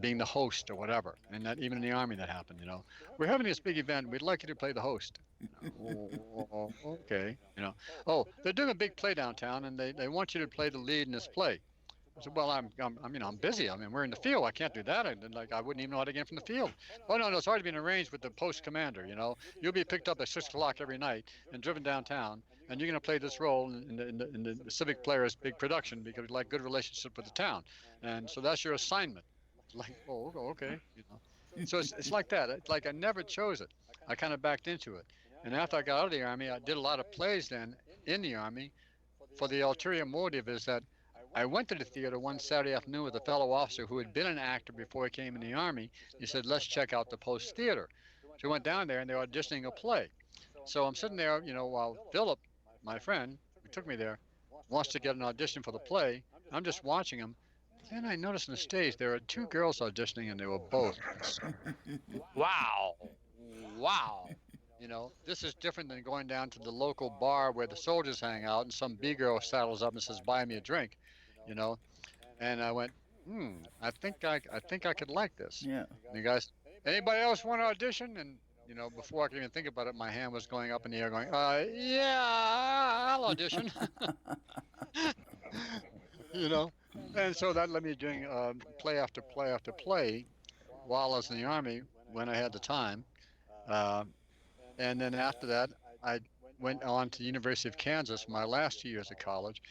being the host or whatever. And that even in the Army that happened, we're having this big event. We'd like you to play the host. Oh, okay. Oh, they're doing a big play downtown and they want you to play the lead in this play. I said, well, I'm busy. I mean, we're in the field. I can't do that. I wouldn't even know how to get in from the field. Oh, no, it's already been arranged with the post commander, You'll be picked up at 6 o'clock every night and driven downtown, and you're going to play this role in the Civic Players big production because we like good relationship with the town. And so that's your assignment. Like, oh, okay. So it's like that. It's like I never chose it. I kind of backed into it. And after I got out of the Army, I did a lot of plays then in the Army for the ulterior motive is that I went to the theater one Saturday afternoon with a fellow officer who had been an actor before he came in the Army. He said, let's check out the Post Theater. So we went down there and they were auditioning a play. So I'm sitting there, while Philip, my friend, who took me there, wants to get an audition for the play. I'm just watching him. Then I noticed on the stage there were 2 girls auditioning and they were both. Wow. This is different than going down to the local bar where the soldiers hang out and some B-girl saddles up and says, buy me a drink. And I went, I think I could like this. Yeah. And the guys, anybody else want to audition? And before I could even think about it, my hand was going up in the air, going, yeah, I'll audition. And so that led me doing play after play after play while I was in the Army when I had the time. And then after that, I went on to the University of Kansas for my last 2 years of college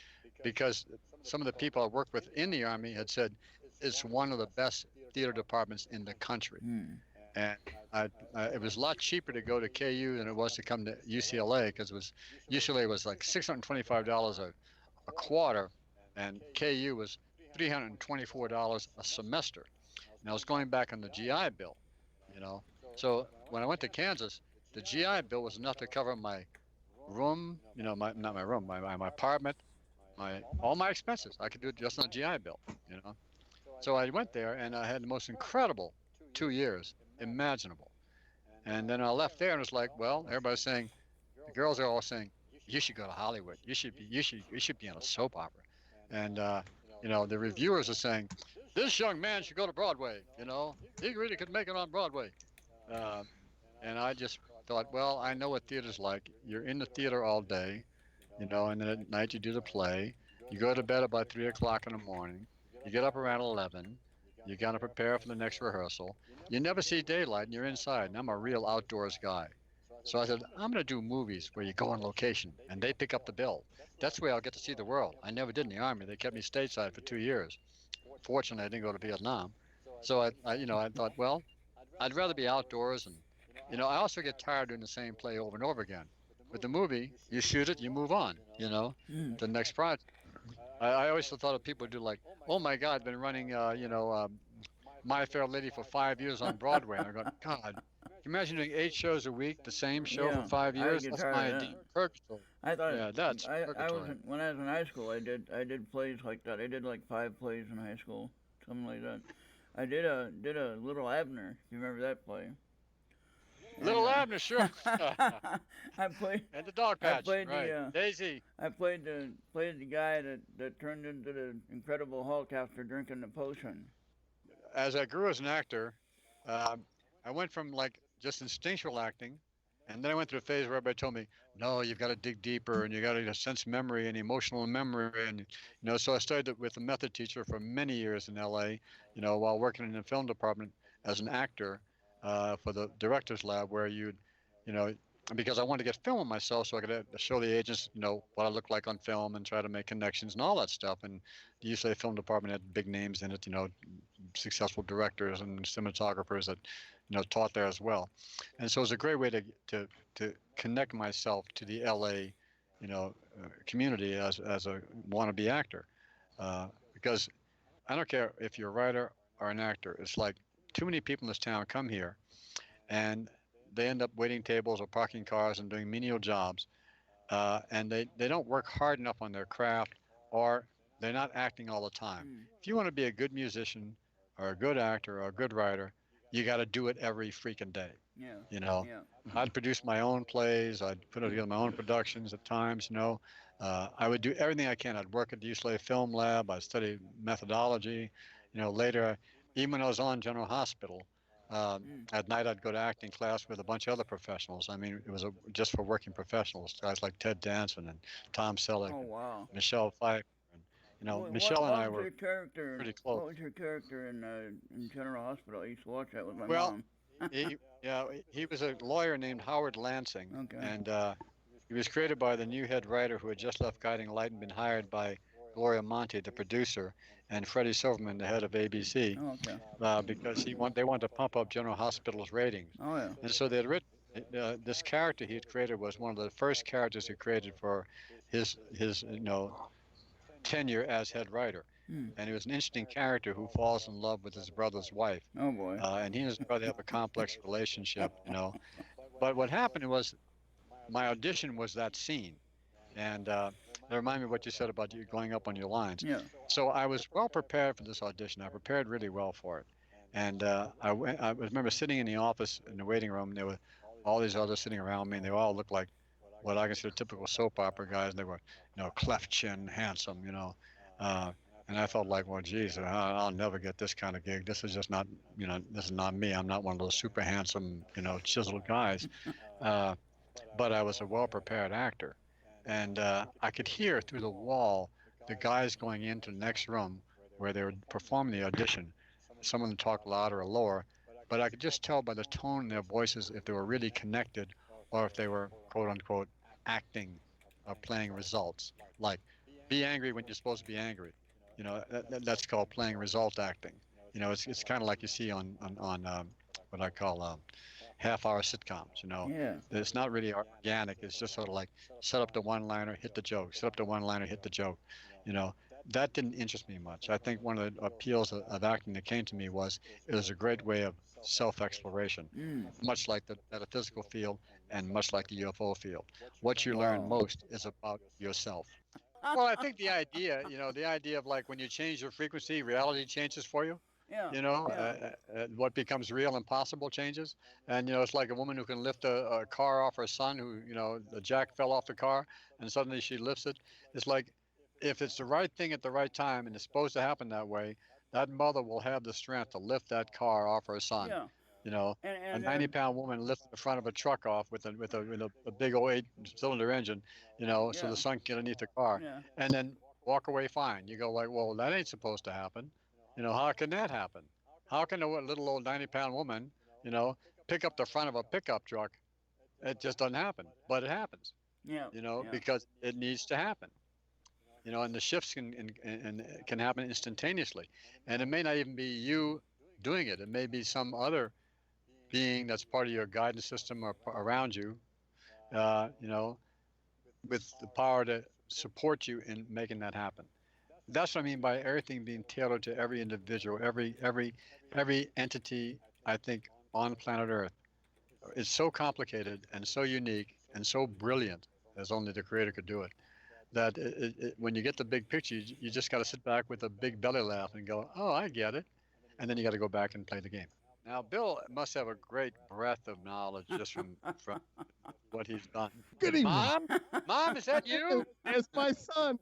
because some of the people I worked with in the Army had said it's one of the best theater departments in the country. Mm. and it was a lot cheaper to go to KU than it was to come to UCLA because UCLA was like $625 a quarter, and KU was $324 a semester. And I was going back on the GI Bill, you know. So when I went to Kansas, the GI Bill was enough to cover my room, not my room, my apartment, all my expenses. I could do it just on the GI Bill, you know. So I went there and I had the most incredible 2 years imaginable. And then I left there and it's like, well, everybody's saying, the girls are all saying, you should go to Hollywood. You should be on a soap opera. And the reviewers are saying, this young man should go to Broadway. He really could make it on Broadway. Uh, and I just thought, well, I know what theater's like. You're in the theater all day, and then at night you do the play. You go to bed about 3 o'clock in the morning. You get up around 11. You got to prepare for the next rehearsal. You never see daylight, and you're inside. And I'm a real outdoors guy. So I said, I'm going to do movies where you go on location, and they pick up the bill. That's where I'll get to see the world. I never did in the Army. They kept me stateside for 2 years. Fortunately, I didn't go to Vietnam. So I thought, well, I'd rather be outdoors. And, I also get tired doing the same play over and over again. With the movie, you shoot it, you move on, the next project. I always thought of people who do like, oh my God, I've been running, My Fair Lady for 5 years on Broadway. And I go, God, can you imagine doing 8 shows a week, the same show for 5 years? That's my idea. Purgatory. I thought, yeah, that's purgatory. When I was in high school, I did plays like that. I did like 5 plays in high school, something like that. I did a Little Abner. If you remember that play? Little Abner, sure. I played. And the dog patch. I played right. Daisy. I played the guy that turned into the Incredible Hulk after drinking the potion. As I grew as an actor, I went from like just instinctual acting, and then I went through a phase where everybody told me, no, you've got to dig deeper, and you got to sense memory and emotional memory, and so I studied with a method teacher for many years in LA, while working in the film department as an actor. For the director's lab, where because I wanted to get film of myself so I could show the agents, what I look like on film and try to make connections and all that stuff. And the UCLA film department had big names in it, successful directors and cinematographers that, taught there as well. And so it was a great way to connect myself to the LA, community as a wannabe actor. Because I don't care if you're a writer or an actor, it's like, too many people in this town come here and they end up waiting tables or parking cars and doing menial jobs. And they don't work hard enough on their craft, or they're not acting all the time. If you want to be a good musician or a good actor or a good writer, you got to do it every freaking day. Yeah. I'd produce my own plays. I'd put together my own productions at times, I would do everything I can. I'd work at the UCLA Film Lab. I'd study methodology. Later, even when I was on General Hospital, at night I'd go to acting class with a bunch of other professionals. I mean, it was just for working professionals, guys like Ted Danson and Tom Selleck, Michelle Pfeiffer. And, Michelle and I were pretty close. What was your character in General Hospital? I used to watch that with my mom. Well, he was a lawyer named Howard Lansing, and he was created by the new head writer who had just left Guiding Light and been hired by Gloria Monty, the producer, and Freddie Silverman, the head of ABC, because they wanted to pump up General Hospital's ratings. Oh, yeah. And so they had written this character he had created was one of the first characters he created for his tenure as head writer. And he was an interesting character who falls in love with his brother's wife. Oh, boy. And he and his brother have a complex relationship, But what happened was my audition was that scene. And that reminded me of what you said about you going up on your lines. Yeah. So I was well prepared for this audition. I prepared really well for it. And I remember sitting in the office in the waiting room, and there were all these others sitting around me, and they all looked like what I consider typical soap opera guys. And they were, cleft chin, handsome, and I felt like, well, geez, I'll never get this kind of gig. This is just not, this is not me. I'm not one of those super handsome, chiseled guys. But I was a well-prepared actor. And I could hear through the wall the guys going into the next room where they were performing the audition. Some of them talked louder or lower, but I could just tell by the tone in their voices if they were really connected or if they were, quote unquote, acting or playing results. Like, be angry when you're supposed to be angry. That's called playing result acting. It's kind of like you see on what I call half-hour sitcoms. Yeah. It's not really organic. It's just sort of like set up the one-liner, hit the joke, set up the one-liner, hit the joke. You know, that didn't interest me much. I think one of the appeals of acting that came to me was it was a great way of self-exploration, Mm. much like the metaphysical field and much like the UFO field. What you learn Wow. most is about yourself. Well, I think the idea of like when you change your frequency, reality changes for you. Yeah. What becomes real and possible changes. And, it's like a woman who can lift a car off her son who, the jack fell off the car and suddenly she lifts it. It's like if it's the right thing at the right time and it's supposed to happen that way, that mother will have the strength to lift that car off her son. Yeah. You know, And a and 90-pound woman lifting the front of a truck off with a big old 8-cylinder engine, so yeah. the son can get underneath the car Yeah. and then walk away fine. You go like, well, that ain't supposed to happen. How can that happen? How can a little old 90-pound woman, you know, pick up the front of a pickup truck? It just doesn't happen, but it happens, Yeah. Yeah. because it needs to happen. And the shifts can happen instantaneously, and it may not even be you doing it. It may be some other being that's part of your guidance system or around you, uh, you know, with the power to support you in making that happen. That's what I mean by everything being tailored to every individual, every entity. I think on planet Earth, it's so complicated and so unique and so brilliant, as only the Creator could do it. That when you get the big picture, you just got to sit back with a big belly laugh and go, "Oh, I get it," and then you got to go back and play the game. Now, Bill must have a great breadth of knowledge just from what he's done. Good evening. Mom, is that you? It's my son.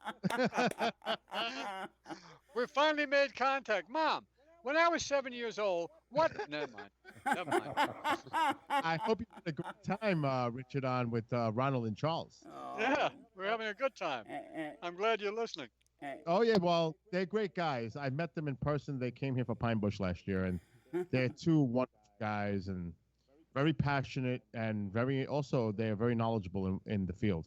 We finally made contact. Mom, when I was 7 years old, what? Never mind. I hope you had a great time, Richard, on with Ronald and Charles. Oh. Yeah, we're having a good time. And, I'm glad you're listening. Oh, yeah, well, they're great guys. I met them in person. They came here for Pine Bush last year, and they're two wonderful guys and very passionate and they're very knowledgeable in the field.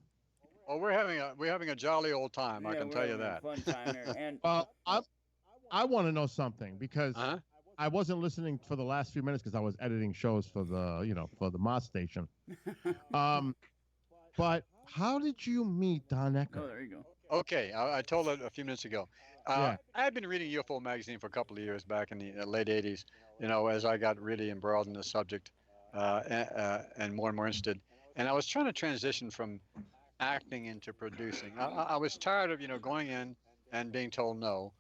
Well, we're having a jolly old time. I yeah, can we're tell you having a that. Fun time there. And Well, I want to know something because Uh-huh. I wasn't listening for the last few minutes because I was editing shows for the Moss station. But how did you meet Don Ecker? oh, there you go. Okay, I told it a few minutes ago. Yeah. I had been reading UFO magazine for a couple of years back in the late '80s. As I got really embroiled in the subject and more interested, and I was trying to transition from acting into producing. I was tired of going in and being told no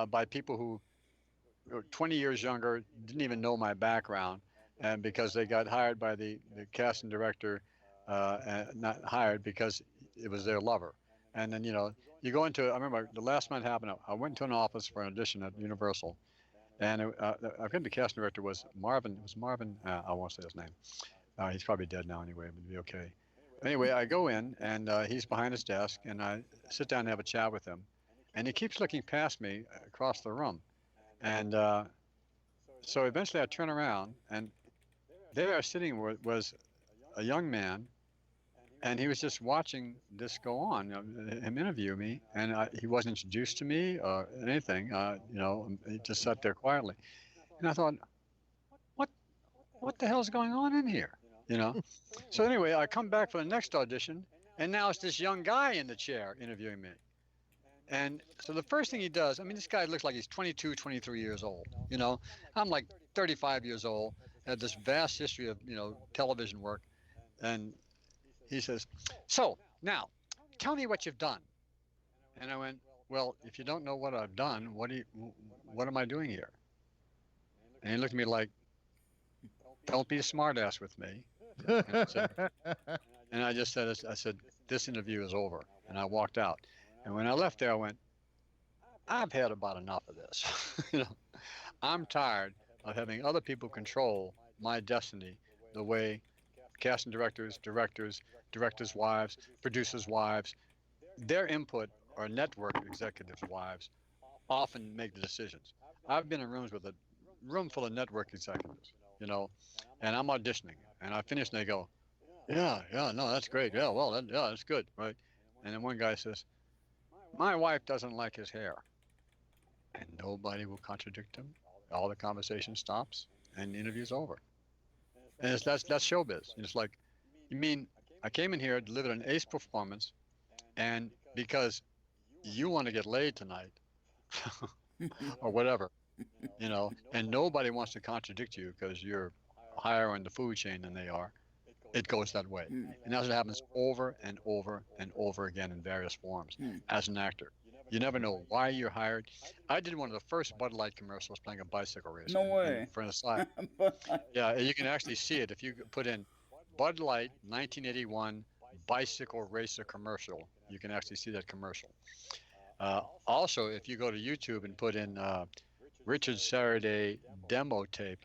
by people who were 20 years younger, didn't even know my background, and because they got hired by the casting director, and not hired because it was their lover. And then you go into. I remember the last one happened. I went to an office for an audition at Universal, and I think the casting director was Marvin. It was Marvin. I won't say his name. He's probably dead now anyway, but it'd be okay. Anyway, I go in and he's behind his desk, and I sit down and have a chat with him, and he keeps looking past me across the room, and so eventually I turn around, and there sitting was a young man, and he was just watching this go on, him interview me, and he wasn't introduced to me or anything, he just sat there quietly, and I thought, what the hell's going on in here, So anyway, I come back for the next audition, and now it's this young guy in the chair interviewing me. And so the first thing he does, I mean, this guy looks like he's 22, 23 years old, I'm like 35 years old, had this vast history of, television work. And he says, so now tell me what you've done. And I went, well, if you don't know what I've done, what am I doing here? And he looked at me like, don't be a smartass with me. And I just said, this interview is over. And I walked out. And when I left there, I went, I've had about enough of this. I'm tired of having other people control my destiny the way casting directors, directors' wives, producers' wives, their input, or network executives' wives often make the decisions. I've been in rooms with a room full of network executives, and I'm auditioning, and I finish, and they go, yeah, no, that's great. Yeah, well, that's good, right? And then one guy says, my wife doesn't like his hair. And nobody will contradict him. All the conversation stops, and the interview's over. And that's showbiz. And it's like, you mean I came in here, delivered an ace performance, and because you want to get laid tonight, or whatever, and nobody wants to contradict you because you're higher on the food chain than they are. It goes that way. Mm. And that's what happens over and over and over again in various forms as an actor. You never know why you're hired. I did one of the first Bud Light commercials playing a bicycle racer. No way. For an aside. Yeah, you can actually see it if you put in Bud Light 1981 bicycle racer commercial. You can actually see that commercial. Also, if you go to YouTube and put in Richard Sarradet demo tape,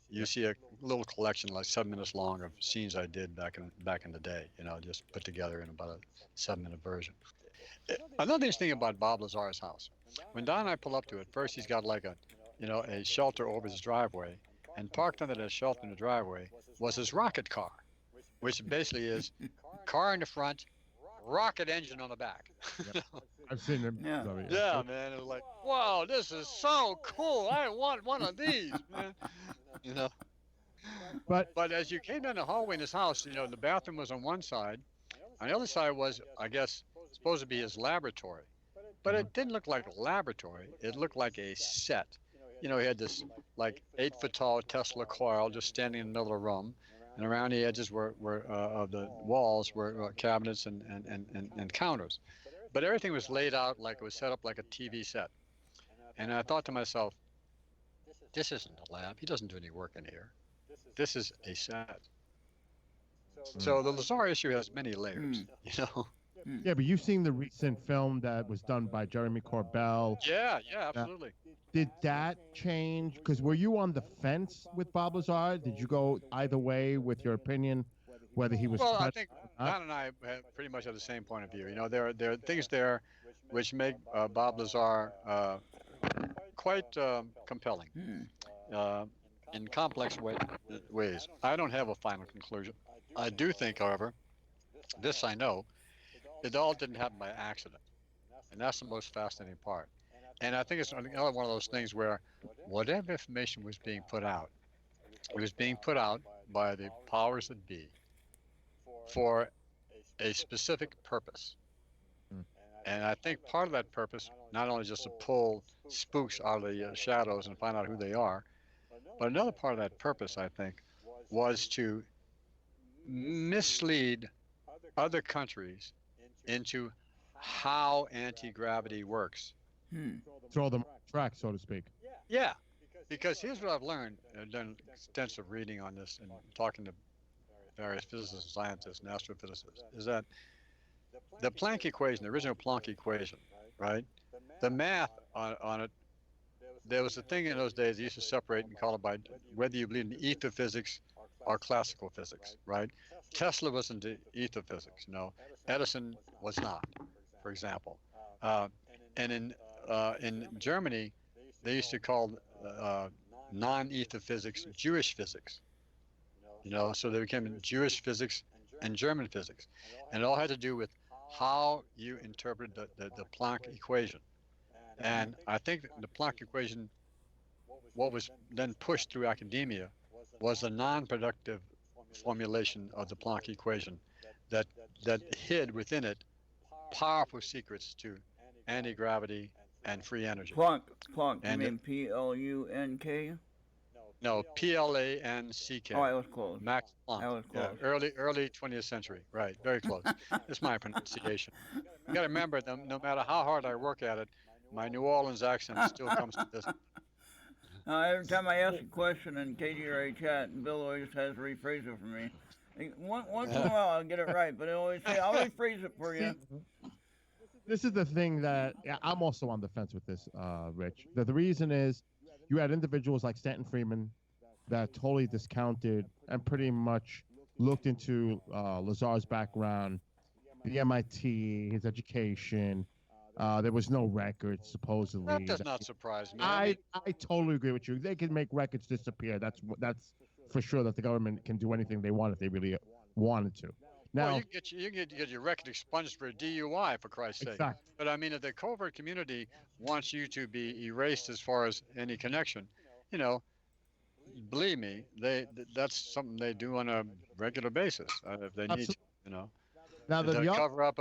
you see a little collection like 7 minutes long of scenes I did back in the day. Just put together in about a 7-minute version. Another interesting thing about Bob Lazar's house, when Don and I pull up to it, first he's got like a shelter over his driveway, and parked under that shelter in the driveway was his rocket car, which basically is car in the front, rocket engine on the back. Yep. I've seen them. Yeah. Yeah, man. It was like, wow, this is so cool. I want one of these, man. But as you came down the hallway in his house, the bathroom was on one side. On the other side was, I guess, supposed to be his laboratory. But it didn't look like a laboratory. It looked like a set. He had this like 8-foot tall Tesla coil just standing in the middle of the room. And around the edges of the walls were cabinets and counters. But everything was laid out like it was set up like a TV set. And I thought to myself, this isn't a lab. He doesn't do any work in here. This is a set. So the Lazar issue has many layers, Yeah, but you've seen the recent film that was done by Jeremy Corbell. Yeah, absolutely. Did that change? Because were you on the fence with Bob Lazar? Did you go either way with your opinion, whether he was? Well, I think Don and I pretty much have the same point of view. There are things there which make Bob Lazar quite compelling in complex ways. I don't have a final conclusion. I do think, however, this I know, it all didn't happen by accident. And that's the most fascinating part. And I think it's another one of those things where whatever information was being put out, it was being put out by the powers that be for a specific purpose. And I think part of that purpose, not only just to pull spooks out of the shadows and find out who they are, but another part of that purpose, I think, was to mislead other countries into how anti-gravity works. Throw them off track, so to speak. Yeah, because here's what I've learned. I've done extensive reading on this and talking to various physicists and scientists and astrophysicists, is that the Planck equation, the original Planck equation, right? The math on it, there was a thing in those days they used to separate and call it by whether you believe in ether physics or classical physics, right? Tesla was into ether physics, Edison was not, for example. And in Germany, they used to call non-ether physics Jewish physics. So they became Jewish physics and German physics. And it all had to do with how you interpret the Planck equation. And I think the Planck equation, what was then pushed through academia, was a non-productive formulation of the Planck equation that hid within it powerful secrets to anti-gravity and free energy. Planck, you mean P-L-U-N-K? No, P-L-A-N-C-K. Oh, I was close. Max Planck. I was close. Yeah, early 20th century. Right, very close. It's my pronunciation. You got to remember, no matter how hard I work at it, my New Orleans accent still comes to this. Every time I ask a question in KGRA chat, Bill always has to rephrase it for me. Once in a while I'll get it right, but I'll rephrase it for you. This is the thing that I'm also on the fence with this, Rich. The reason is you had individuals like Stanton Friedman that totally discounted and pretty much looked into Lazar's background, the MIT, his education. There was no records, supposedly. That does not surprise me. I totally agree with you. They can make records disappear. That's for sure that the government can do anything they want if they really wanted to. Now, well, you can get your record expunged for a DUI, for Christ's sake. Exactly. But I mean, if the covert community wants you to be erased as far as any connection, believe me, that's something they do on a regular basis if they need to, Absolutely. you know, Now and to the cover up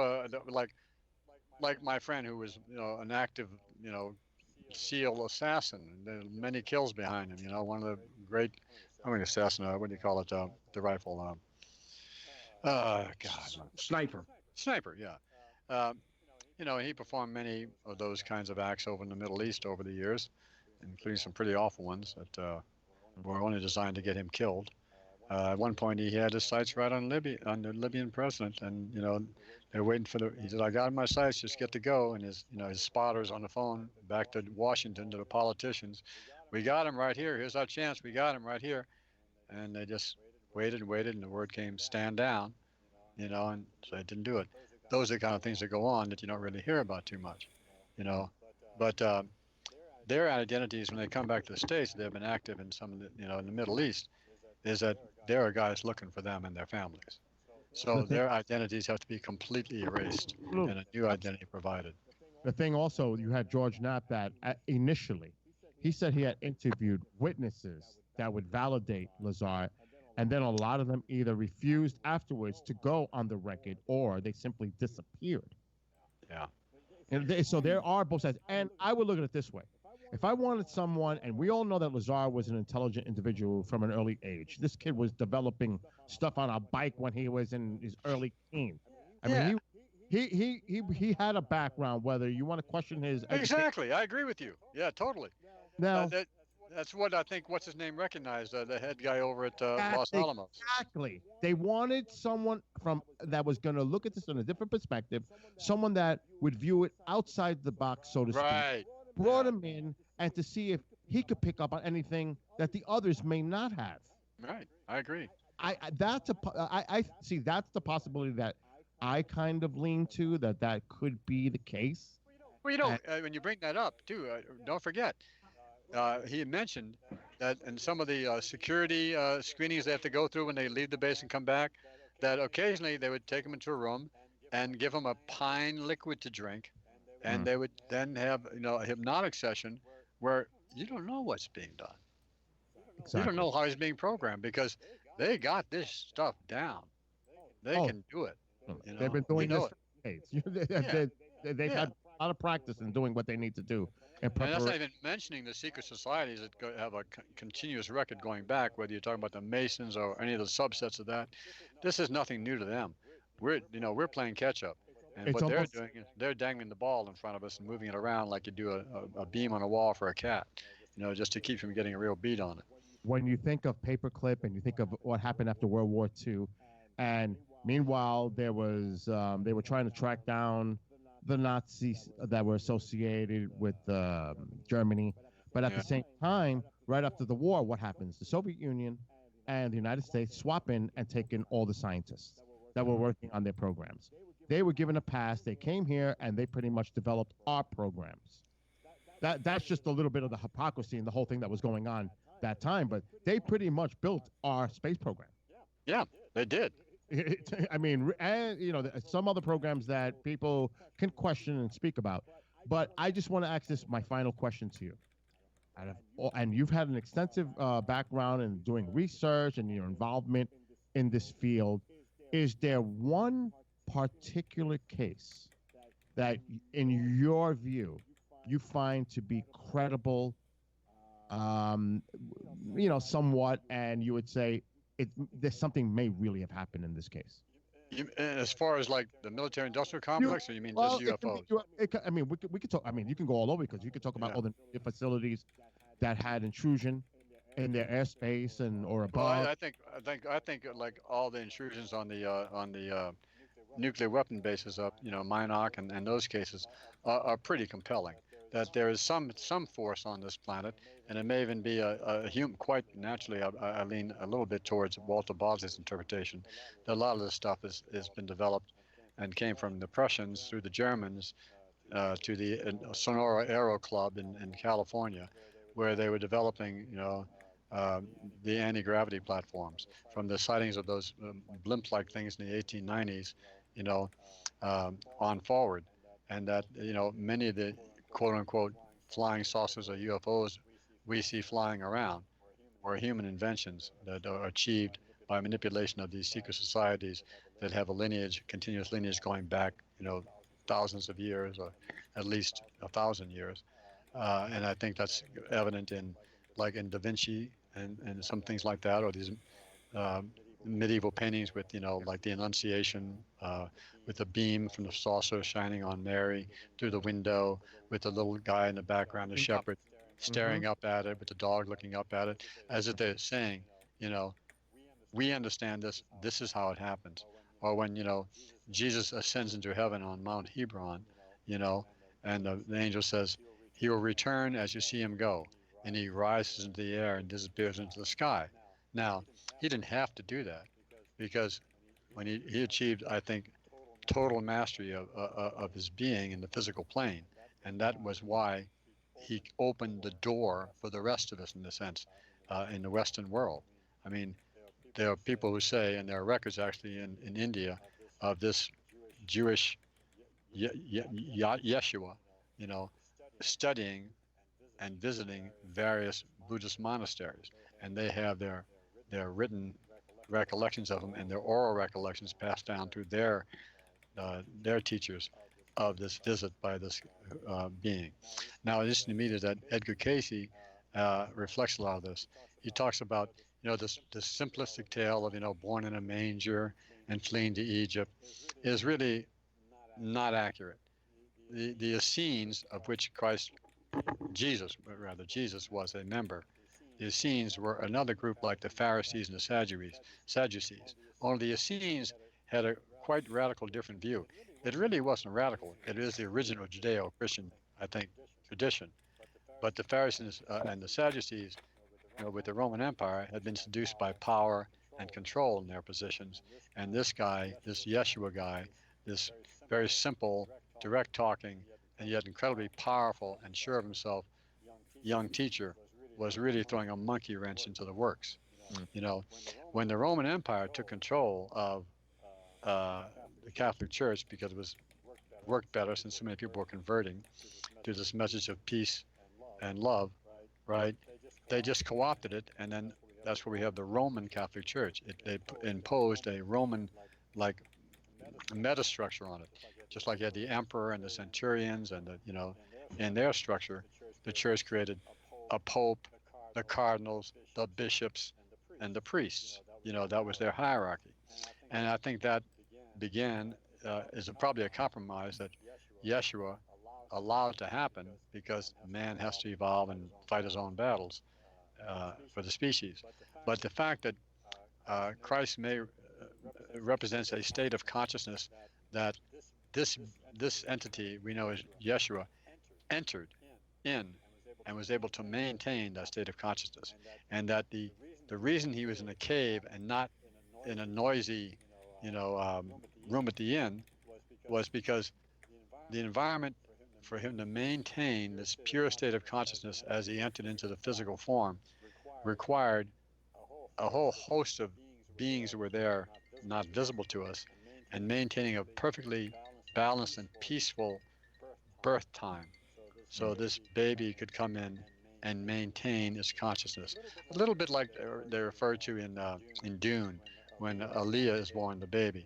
like my friend who was, an active, you know, SEAL assassin. And there are many kills behind him. You know, one of the great, I mean, assassin. What do you call it? The rifle. God, Sniper. sniper. Yeah. Um, he performed many of those kinds of acts over in the Middle East over the years, including some pretty awful ones that were only designed to get him killed. At one point, he had his sights right on Libya, on the Libyan president, and they're waiting for the. He said, "I got my sights, just get to go." And his spotters on the phone back to Washington to the politicians, "We got him right here. Here's our chance. We got him right here." And they just waited and waited, and the word came, "Stand down," and so they didn't do it. Those are the kind of things that go on that you don't really hear about too much, you know. But their identities when they come back to the states, they've been active in some of the, in the Middle East, is that there are guys looking for them and their families. the So thing, their identities have to be completely erased and a new identity provided. the thing also, you had George Knapp that initially, he said he had interviewed witnesses that would validate Lazar, and then a lot of them either refused afterwards to go on the record or they simply disappeared. Yeah. And so there are both sides. And I would look at it this way. If I wanted someone, and we all know that Lazar was an intelligent individual from an early age. This kid was developing stuff on a bike when he was in his early teens. I Yeah. mean, he had a background. Whether you want to question his education, Exactly. I agree with you. Yeah, totally. now That's what I think. What's his name recognized? The head guy over at Los exactly, Alamos. exactly. They wanted someone from that was going to look at this in a different perspective, someone that would view it outside the box, so to speak. Right. Brought him in and to see if he could pick up on anything that the others may not have. Right. I agree. I see that's the possibility that I kind of lean to that could be the case. Well, when you bring that up too, don't forget he had mentioned that in some of the security screenings they have to go through when they leave the base and come back, that occasionally they would take them into a room and give them a pine liquid to drink, and they would then have a hypnotic session where you don't know what's being done. Exactly. You don't know how he's being programmed because they got this stuff down. They can do it. They've been doing this it. for decades. They've had a lot of practice in doing what they need to do. And that's not even mentioning the secret societies that have a continuous record going back, whether you're talking about the Masons or any of the subsets of that. This is nothing new to them. We're playing catch up. And It's what they're almost- doing is they're dangling the ball in front of us and moving it around like you do a beam on a wall for a cat, just to keep from getting a real beat on it. When you think of paperclip and you think of what happened after World War II, and meanwhile they were trying to track down the Nazis that were associated with Germany, but at the same time, right after the war, what happens? The Soviet Union and the United States swap in and take in all the scientists that were working on their programs. They were given a pass. They came here and they pretty much developed our programs. That's just a little bit of the hypocrisy and the whole thing that was going on that time, but they pretty much built our space program. Yeah, they did. I mean, and some other programs that people can question and speak about, but I just want to ask this, my final question to you. And you've had an extensive background in doing research and your involvement in this field. Is there one particular case that, in your view, you find to be credible, somewhat, and you would say there's something may really have happened in this case? As far as like the military-industrial complex, or you mean just UFOs? We could talk. I mean, you can go all over because you could talk about all the facilities that had intrusion in their airspace or above. Well, I think like all the intrusions on the nuclear weapon bases up, Minot and those cases are pretty compelling. That there is some force on this planet, and it may even be a human. Quite naturally, I lean a little bit towards Walter Bosley's interpretation. That a lot of this stuff has been developed and came from the Prussians through the Germans to the Sonora Aero Club in California, where they were developing, the anti-gravity platforms from the sightings of those blimp-like things in the 1890s, on forward, and that many of the quote-unquote flying saucers or UFOs we see flying around or human inventions that are achieved by manipulation of these secret societies that have a lineage, continuous lineage going back, thousands of years, or at least 1,000 years. And I think that's evident in Da Vinci and some things like that, or these uh, medieval paintings with, like the Annunciation, with the beam from the saucer shining on Mary through the window, with the little guy in the background, the shepherd, staring up at it, with the dog looking up at it, as if they're saying, you know, we understand this. This is how it happens. Or when, Jesus ascends into heaven on Mount Hebron, you know, and the angel says, he will return as you see him go. And he rises into the air and disappears into the sky. Now, he didn't have to do that, because when he achieved, I think, total mastery of his being in the physical plane. And that was why he opened the door for the rest of us, in a sense, in the Western world. I mean, there are people who say, and there are records actually in India of this Jewish Yeshua, studying and visiting various Buddhist monasteries, and they have their written recollections of him and their oral recollections passed down through their teachers of this visit by this being. Now, it interesting to me is that Edgar Casey reflects a lot of this. He talks about this simplistic tale of born in a manger and fleeing to Egypt is really not accurate. The Essenes, of which Jesus was a member. The Essenes were another group like the Pharisees and the Sadducees. Only the Essenes had a quite radical different view. It really wasn't radical. It is the original Judeo-Christian, I think, tradition. But the Pharisees and the Sadducees, with the Roman Empire, had been seduced by power and control in their positions. And this guy, this Yeshua guy, this very simple, direct talking, and yet incredibly powerful and sure of himself young teacher, was really throwing a monkey wrench into the works. When the Roman Empire took control of the Catholic Church, because it worked better since so many people were converting to this message of peace and love, right? They just co-opted it, and then that's where we have the Roman Catholic Church. They imposed a Roman-like metastructure on it, just like you had the emperor and the centurions, and in their structure, the church created a pope, the cardinals, the bishops, and the priests. That was their hierarchy. And I think that began is probably a compromise that Yeshua allowed to happen, because man has to evolve and fight his own battles for the species. But the fact that Christ represents a state of consciousness that this entity we know as Yeshua entered in and was able to maintain that state of consciousness, and that the reason he was in a cave and not in a noisy room at the inn was because the environment for him to maintain this pure state of consciousness as he entered into the physical form required a whole host of beings who were there, not visible to us, and maintaining a perfectly balanced and peaceful birth time, so this baby could come in and maintain its consciousness. A little bit like they refer to in Dune, when Aaliyah is born, the baby.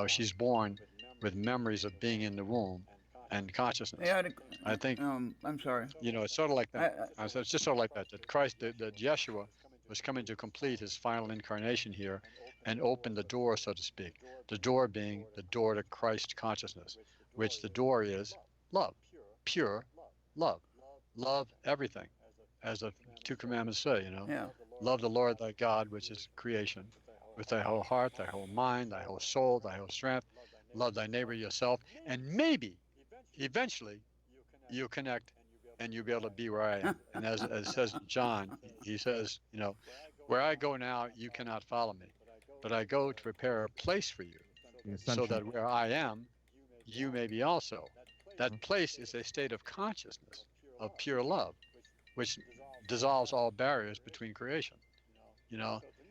She's born with memories of being in the womb and consciousness. Yeah, I think. I'm sorry. It's sort of like that. So it's just sort of like that. That Christ, that Yeshua, was coming to complete his final incarnation here, and open the door, so to speak. The door being the door to Christ consciousness, which the door is love, pure love. Love everything, as the two commandments say. Yeah. Love the Lord thy God, which is creation, with thy whole heart, thy whole mind, thy whole soul, thy whole strength. Love thy neighbor yourself, and maybe, eventually, you'll connect and you'll be able to be where I am. And as says John, he says, where I go now, you cannot follow me, but I go to prepare a place for you, so that where I am, you may be also. That place is a state of consciousness, of pure love, which dissolves all barriers between creation.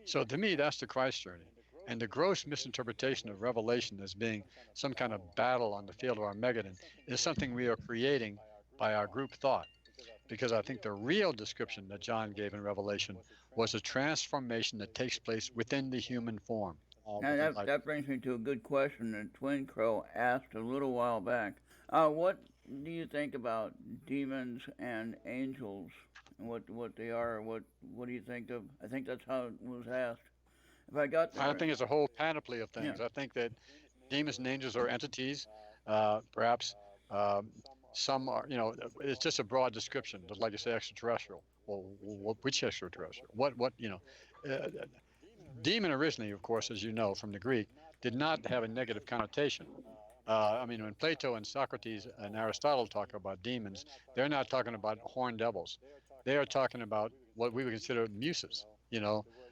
So to me, that's the Christ journey. And the gross misinterpretation of Revelation as being some kind of battle on the field of Armageddon is something we are creating by our group thought. because I think the real description that John gave in Revelation was a transformation that takes place within the human form. And that brings me to a good question that Twin Crow asked a little while back. What do you think about demons and angels? What they are? What do you think of? I think that's how it was asked. If I got that I right. think it's a whole panoply of things. Yeah. I think that demons and angels are entities. Perhaps some are, it's just a broad description. Just like you say, extraterrestrial. Well, which extraterrestrial? What, demon originally, of course, as you know from the Greek, did not have a negative connotation. I mean, when Plato and Socrates and Aristotle talk about demons, they're not talking about horned devils. They are talking about what we would consider muses.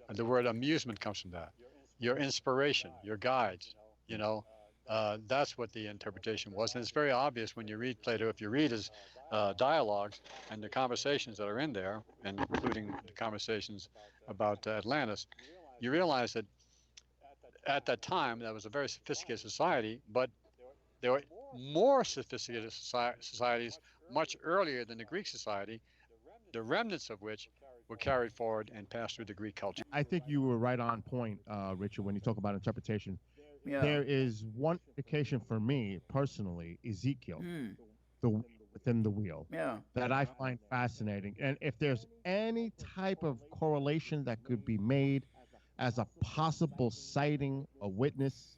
And the word amusement comes from that. Your inspiration, your guides. That's what the interpretation was, and it's very obvious when you read Plato. If you read his dialogues and the conversations that are in there, and including the conversations about Atlantis, you realize that at that time that was a very sophisticated society, but there were more sophisticated societies much earlier than the Greek society, the remnants of which were carried forward and passed through the Greek culture. I think you were right on point, Richard, when you talk about interpretation. Yeah. There is one indication for me personally, Ezekiel, the wheel within the wheel, that I find fascinating. And if there's any type of correlation that could be made as a possible sighting, a witness,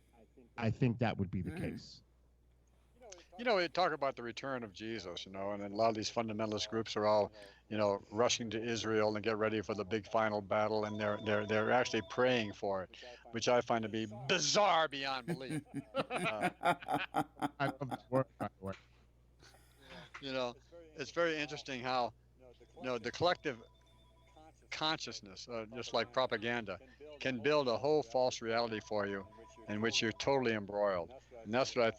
I think that would be the case. We talk about the return of Jesus, and then a lot of these fundamentalist groups are all, rushing to Israel and get ready for the big final battle, and they're actually praying for it, which I find to be bizarre beyond belief. I love the word, by the way. It's very interesting how, the collective consciousness, just like propaganda, can build a whole false reality for you, in which you're totally embroiled. And that's what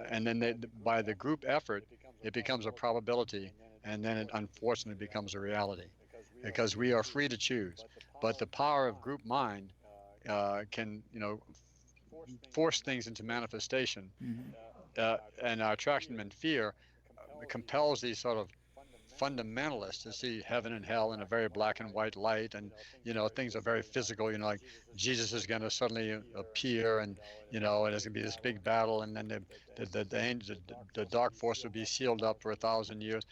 and then by the group effort, it becomes a probability, and then it unfortunately becomes a reality, because we are free to choose. But the power of group mind can, force things into manifestation, and our attraction and fear compels these sort of fundamentalists to see heaven and hell in a very black and white light, and things are very physical, like Jesus is going to suddenly appear, and and there's going to be this big battle, and then the dark force will be sealed up for 1,000 years.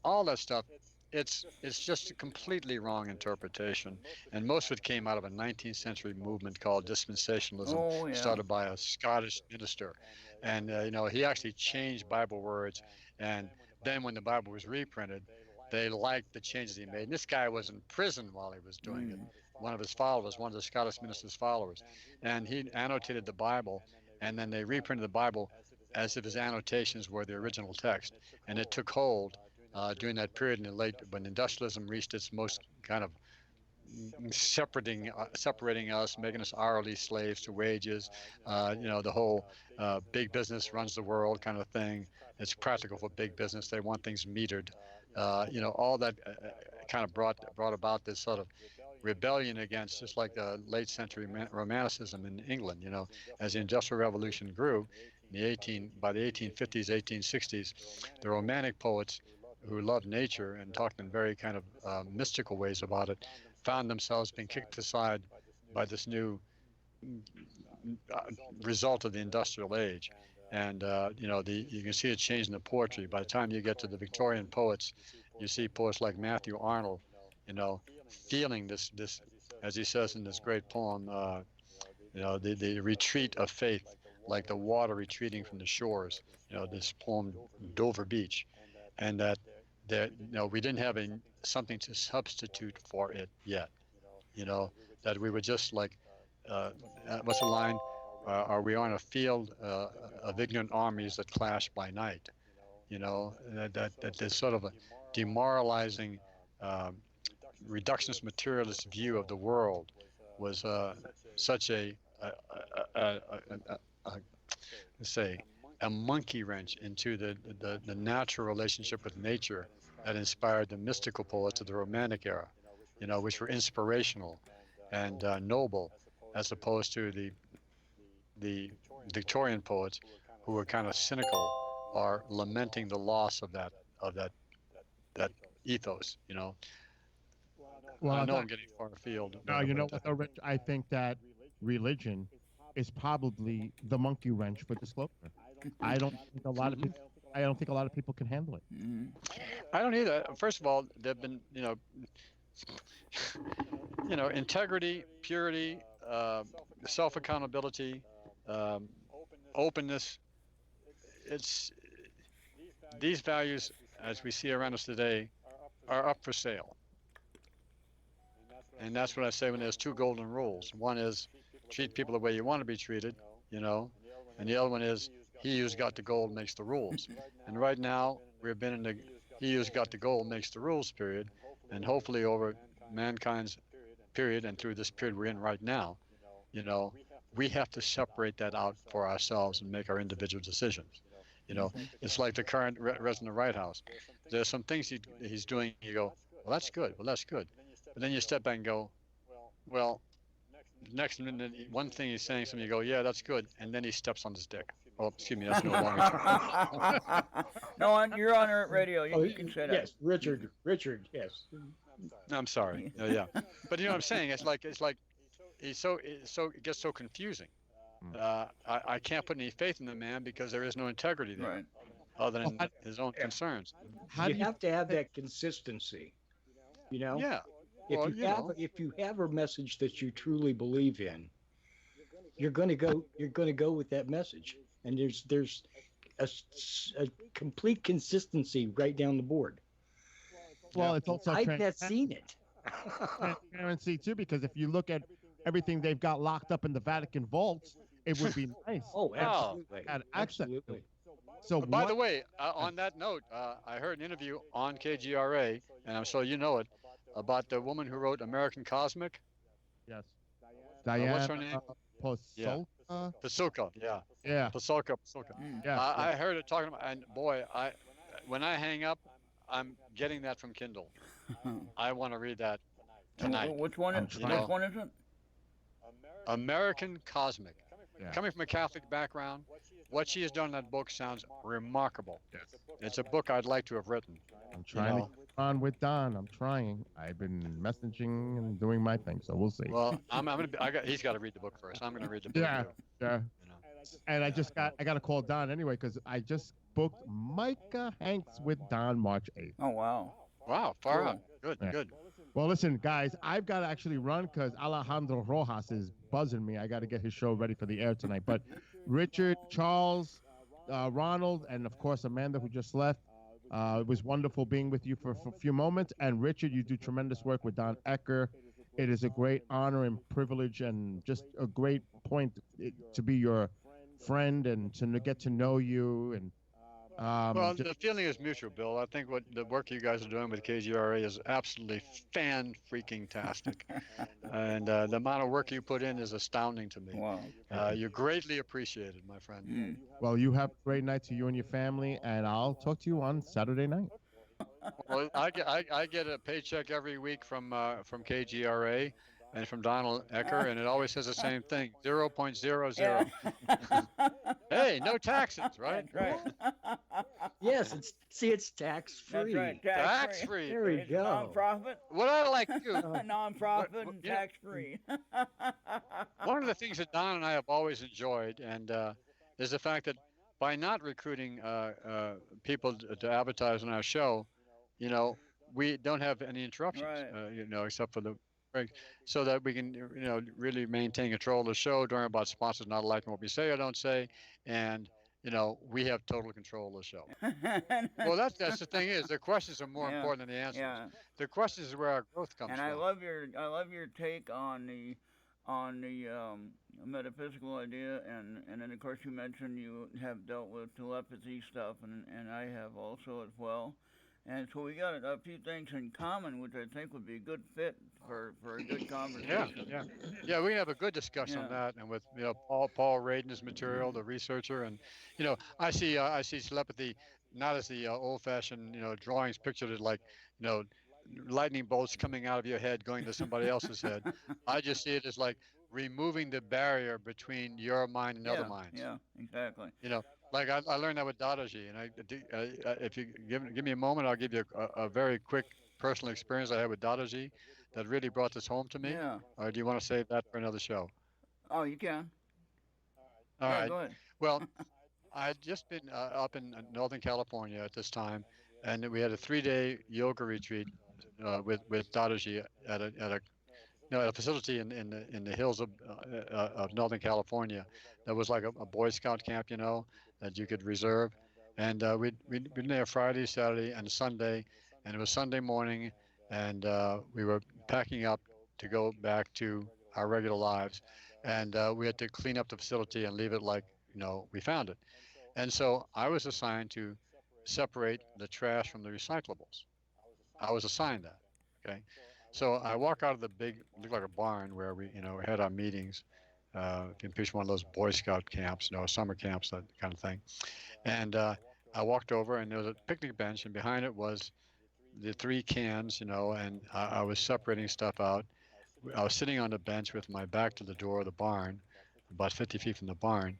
All that stuff, it's just a completely wrong interpretation, and most of it came out of a 19th century movement called dispensationalism, started by a Scottish minister, and he actually changed Bible words, and then when the Bible was reprinted, they liked the changes he made. And this guy was in prison while he was doing it. One of his followers, one of the Scottish minister's followers, and he annotated the Bible, and then they reprinted the Bible as if his annotations were the original text, and it took hold during that period in the late, when industrialism reached its most kind of separating us, making us hourly slaves to wages. The whole big business runs the world kind of thing. It's practical for big business. They want things metered. All that kind of brought about this sort of rebellion against, just like the late century Romanticism in England. As the Industrial Revolution grew, by the 1850s, 1860s, the Romantic poets who loved nature and talked in very kind of mystical ways about it, found themselves being kicked aside by this new result of the industrial age. And you can see a change in the poetry. By the time you get to the Victorian poets, you see poets like Matthew Arnold, feeling this, as he says in this great poem, the retreat of faith, like the water retreating from the shores. This poem, Dover Beach, and that we didn't have something to substitute for it yet. That we were just like, what's the line? Are we on a field of ignorant armies that clash by night? That this sort of a demoralizing, reductionist materialist view of the world was such let's say, a monkey wrench into the natural relationship with nature that inspired the mystical poets of the Romantic era, which were inspirational and noble, as opposed to the Victorian poets, who were kind of cynical or lamenting the loss of that that ethos. Well, I know I'm getting far afield. no, you know what, though, Rich? I think that religion is probably the monkey wrench for disclosure. I don't think a lot of people. I don't think a lot of people can handle it. Mhm. I don't either. First of all, there've been integrity, purity, self accountability, um, openness. It's these values, as we see around us today, are up for sale. And that's what I say when there's two golden rules. One is treat people the way you want to be treated, and the other one is he who's got the gold makes the rules. And right now we've been in the he who's got the gold makes the rules period, and hopefully over mankind's period and through this period we're in right now, we have to separate that out for ourselves and make our individual decisions. It's like the current resident of White House. There's some things he's doing. You go, well, that's good. Well, that's good. But then you step back and go, well, next minute, one thing he's saying, something you go, yeah, that's good. And then he steps on his dick. Oh, excuse me, that's no longer. No, you're on ERRT Radio. You can say that. Yes, Richard, yes. No, I'm sorry. Yeah. But you know what I'm saying? It's like it gets so confusing. I can't put any faith in the man because there is no integrity there, Right. other than his own concerns. You have to have that consistency. Yeah. If you have a message that you truly believe in, you're going to go with that message, and there's a complete consistency right down the board. Well, it's also I've not seen it. transparency too, because if you look at everything they've got locked up in the Vatican vaults, it would be nice. Oh, absolutely. Had access to Absolutely. it. So By the way, on that note, I heard an interview on KGRA, and I'm sure you know it, about the woman who wrote American Cosmic. yes, Diana what's her name? Pasulka? Pasulka, yeah. Yeah. Pasulka. Yeah. I heard her talking about, and boy, when I hang up, I'm getting that from Kindle. I want to read that tonight. Which one is it? American Cosmic. Yeah. Coming from a Catholic background, what she has done in that book sounds remarkable. Yes. It's a book I'd like to have written. I'm trying to get on with Don. I'm trying. I've been messaging and doing my thing, so we'll see. Well, he's got to read the book first. I'm going to read the book. Yeah. too, Yeah. you know. And I got to call Don anyway because I just booked Micah Hanks with Don March 8th. Oh wow. Wow, far Cool. out. Good, Yeah. good. Well, listen, guys, I've got to actually run because Alejandro Rojas is buzzing me. I got to get his show ready for the air tonight. But Richard, Charles, Ronald, and of course Amanda, who just left. It was wonderful being with you for a few moments. And Richard, you do tremendous work with Don Ecker. It is a great honor and privilege and just a great point to be your friend and to get to know you. And Well, the feeling is mutual, Bill. I think what the work you guys are doing with KGRA is absolutely fan-freaking-tastic. And the amount of work you put in is astounding to me. Wow. You're greatly appreciated, my friend. well, you have a great night to you and your family, and I'll talk to you on Saturday night. Well, I get a paycheck every week from KGRA and from Donald Ecker, and it always says the same thing: 0.00. Hey, no taxes, right? Right. Yes, it's tax free. That's right. Tax free. There we It's go. non-profit. What I like to do, Non-profit and yeah. tax-free. one of the things that Don and I have always enjoyed, and is the fact that by not recruiting people to advertise on our show, we don't have any interruptions, Right. except for the break, so that we can, really maintain control of the show during about sponsors not liking what we say or don't say, and we have total control of the show. Well, that's the thing is the questions are more Yeah, important than the answers. Yeah. The questions is where our growth comes And from. I love your take on the metaphysical idea, and then of course you mentioned you have dealt with telepathy stuff, and I have also as well. And so we got a few things in common, which I think would be a good fit for a good conversation. Yeah, we can have a good discussion on Yeah. that, and with Paul Radin's material, the researcher, and I see telepathy not as the old-fashioned drawings pictured it like lightning bolts coming out of your head going to somebody else's head. I just see it as like removing the barrier between your mind and other minds. Yeah, exactly. Like I learned that with Dadaji, and if you give me a moment, I'll give you a very quick personal experience I had with Dadaji that really brought this home to me. Yeah. Or do you want to save that for another show? Oh, you can. All Yeah, right. go ahead. Well, I had just been up in Northern California at this time, and we had a 3-day yoga retreat with Dadaji at a at a facility in the hills of Northern California that was like a Boy Scout camp, that you could reserve. And we'd been there Friday, Saturday, and Sunday, and it was Sunday morning, and we were packing up to go back to our regular lives, and we had to clean up the facility and leave it like we found it. And so I was assigned to separate the trash from the recyclables. I was assigned that. Okay. So I walk out of the big, looked like a barn where we had our meetings. If you picture one of those Boy Scout camps, summer camps, that kind of thing. And I walked over, and there was a picnic bench, and behind it was the 3 cans, and I was separating stuff out. I was sitting on the bench with my back to the door of the barn, about 50 feet from the barn,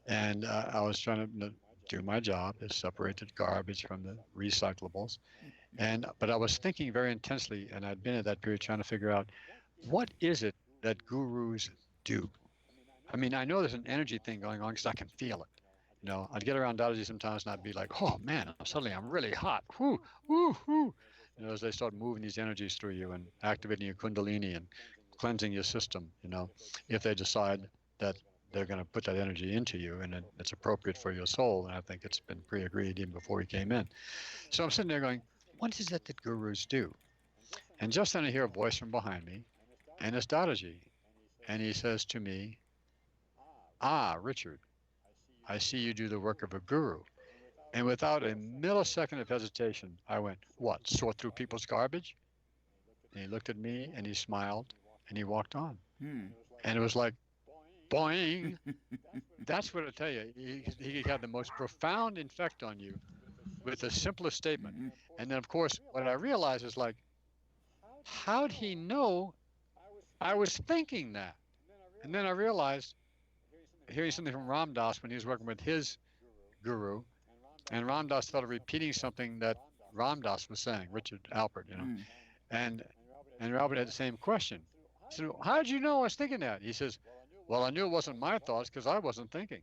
and I was trying to do my job, is separate the garbage from the recyclables. But I was thinking very intensely, and I'd been at that period trying to figure out what is it that gurus do. I mean, I know there's an energy thing going on because I can feel it. I'd get around Dadaji sometimes, and I'd be like, "Oh man, suddenly I'm really hot." Whoo, whoo, whoo. As they start moving these energies through you and activating your kundalini and cleansing your system. If they decide that they're going to put that energy into you and it's appropriate for your soul, and I think it's been pre-agreed even before we came in. So I'm sitting there going, what is it that gurus do? And just then I hear a voice from behind me, and it's Dadaji. And he says to me, "Ah, Richard, I see you do the work of a guru." And without a millisecond of hesitation, I went, "What, sort through people's garbage?" And he looked at me, and he smiled, and he walked on. Hmm. And it was like, boing. That's what I tell you. He had the most profound effect on you with the simplest statement. Mhm. And then, of course, what I realized is like, how'd he know I was thinking that? And then I realized, hearing something from Ram Dass when he was working with his guru, and Ram Dass started repeating something that Ram Dass was saying, Richard Alpert. Hmm. And Albert had the same question. He said, "How did you know I was thinking that?" He says, "Well, I knew it wasn't my thoughts because I wasn't thinking."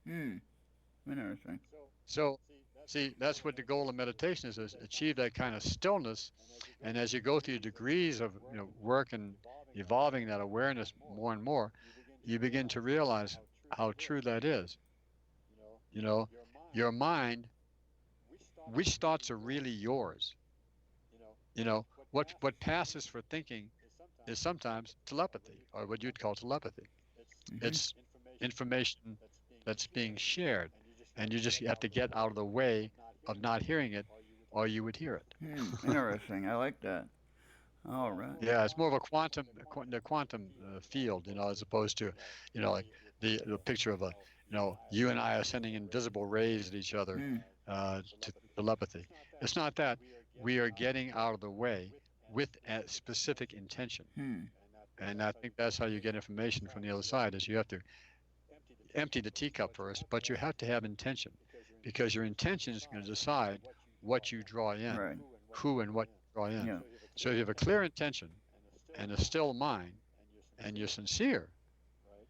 Hmm. Interesting. So, see, that's what the goal of meditation is achieve that kind of stillness. And as you go through degrees of work and evolving that awareness more and more, you begin to realize how true that is. Your mind, which thoughts are really yours? What passes for thinking is sometimes telepathy, or what you'd call telepathy. Mm-hmm. It's information that's being shared, and you just have to get out of the way of not hearing it, or you would hear it. Interesting. I like that. All right. Yeah, it's more of a the quantum field, as opposed to, like the picture of you and I are sending invisible rays at each other to telepathy. It's not that. We are getting out of the way with a specific intention. And I think that's how you get information from the other side, is you have to empty the teacup first, but you have to have intention, because your intention is going to decide what you draw in, Right. who and what you draw in. Yeah. So if you have a clear intention and a still mind and you're sincere,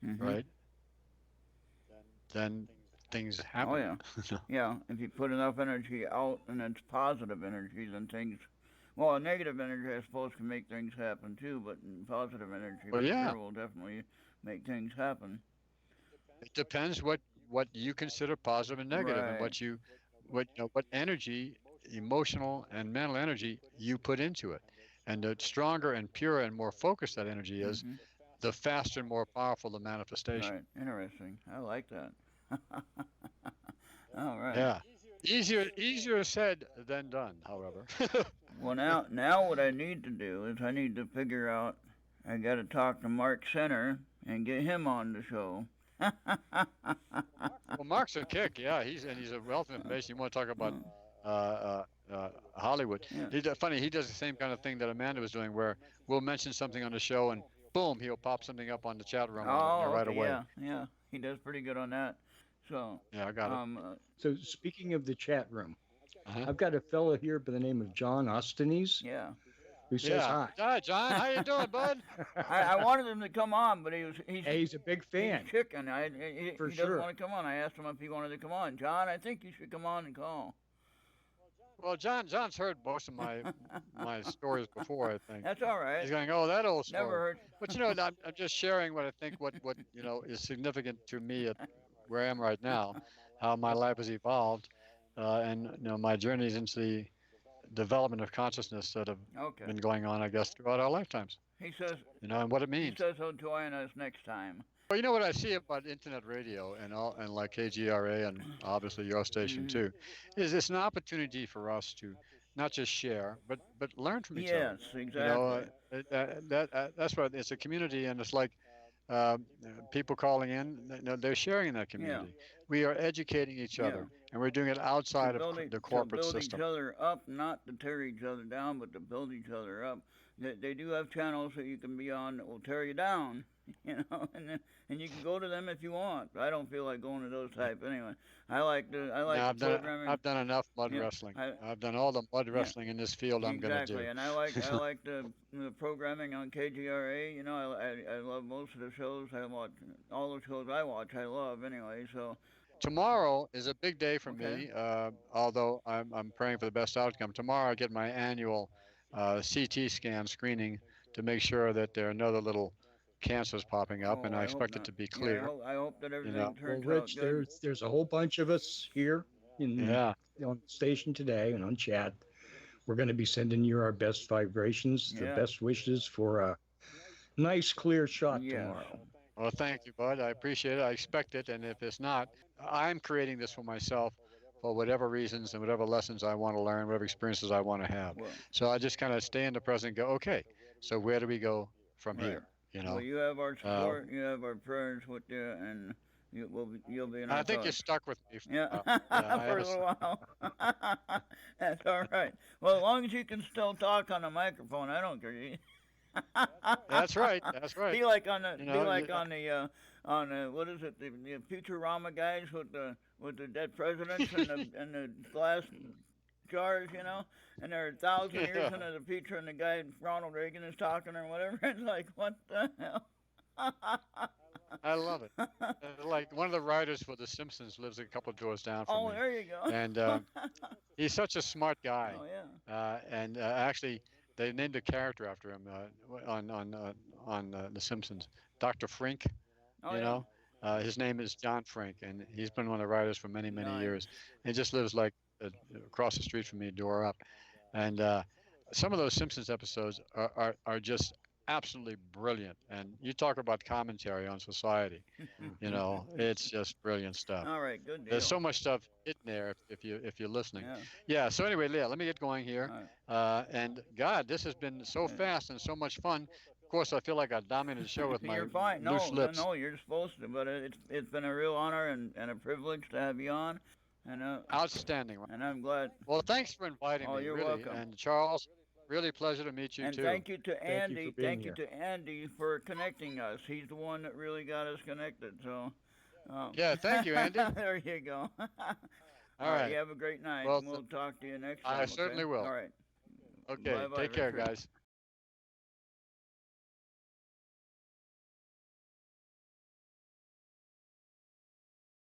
Mm-hmm. right, then things happen. Oh yeah. Yeah. If you put enough energy out and it's positive energy, then things. Well, negative energy, I suppose, can make things happen too, but positive energy Well, for yeah. sure will definitely make things happen. It depends what you consider positive and negative, and Right. what energy, emotional and mental energy, you put into it. And the stronger and purer and more focused that energy is, Mm-hmm. the faster and more powerful the manifestation. Right. Interesting. I like that. All right. Yeah. Easier said than done, however. Well, now what I need to do is I need to figure out. I got to talk to Mark Center and get him on the show. Well, Mark's a kick, yeah. He's a wealth of information. You want to talk about Hollywood? Yeah. Funny, he does the same kind of thing that Amanda was doing, where we'll mention something on the show, and boom, he'll pop something up on the chat room Oh, right okay, away. yeah. He does pretty good on that. So, Yeah, I got it. So speaking of the chat room, Uh-huh. I've got a fellow here by the name of John Ostenese yeah. who says Yeah. hi. Hi, John. How you doing, bud? I wanted him to come on, but He's a big fan. He's chicken. For he doesn't sure. want to come on. I asked him if he wanted to come on. John, I think you should come on and call. Well, John's heard most of my stories before, I think. That's all right. He's going, oh, that old story. Never heard. But I'm just sharing what I think, what is significant to me at where I am right now, how my life has evolved, and my journeys into the development of consciousness that have Okay. been going on, I guess, throughout our lifetimes. He says. And what it He means. says he'll join us next time. Well, what I see about internet radio and like KGRA and obviously your station too, is it's an opportunity for us to not just share, but learn from each other. Yes, exactly. That's what it's a community, and it's like uh, people calling in. They're sharing in that community. We are educating each other, and we're doing it outside of the corporate to build system. each other up, not to tear each other down, but to build each other up. They do have channels that you can be on that will tear you down, and you can go to them if you want. I don't feel like going to those type anyway. I like the programming. I've done enough mud wrestling. I've done all the mud wrestling in this field. I'm going to do. Exactly, and I like the programming on KGRA. I love most of the shows. I watch all the shows I watch. I love anyway. So tomorrow is a big day for me. Although I'm praying for the best outcome. Tomorrow I get my annual CT scan screening to make sure that there are no other little cancers popping up, and I expect it to be clear. Yeah, I hope that everything turns well, Rich, out good. there's a whole bunch of us here on the station today and on chat. We're going to be sending you our best vibrations, the best wishes for a nice, clear shot tomorrow. Well, thank you, bud. I appreciate it. I expect it, and if it's not, I'm creating this for myself for whatever reasons and whatever lessons I want to learn, whatever experiences I want to have. Well, so I just kind of stay in the present and go, okay, so where do we go from here? Well, you have our support, you have our prayers with you, and you'll be in our I think thoughts. you're stuck with me. For a little while. That's all right. Well, as long as you can still talk on the microphone, I don't care. That's right. That's right. Be like on the what is it? The Futurama guys with the dead presidents and the glass jars, and they're 1,000 years into the future, and the guy Ronald Reagan is talking or whatever. It's like, what the hell? I love it. Like one of the writers for The Simpsons lives a couple of doors down from me. Oh, there you go. And he's such a smart guy. Oh, yeah. And actually, they named a character after him on The Simpsons, Dr. Frink. Oh, his name is John Frink, and he's been one of the writers for many years. He just lives like across the street from me, door up. And some of those Simpsons episodes are just absolutely brilliant. And you talk about commentary on society, it's just brilliant stuff. All right, good deal. There's so much stuff hidden there if you're listening. Yeah. So anyway, Leah, let me get going here. And God, this has been so fast and so much fun. Of course, I feel like I dominated the show with my You're fine. loose lips. No, you're supposed to. But it's been a real honor and a privilege to have you on. And outstanding. And I'm glad. Well, thanks for inviting me. You're really. welcome. And Charles, really pleasure to meet you and too. thank you to Andy. Thank you to Andy for connecting us. He's the one that really got us connected. So. Yeah, thank you, Andy. There you go. All right. You have a great night. Well, we'll talk to you next time. I certainly will. All right. Okay. Bye-bye, Take care, Richard. guys.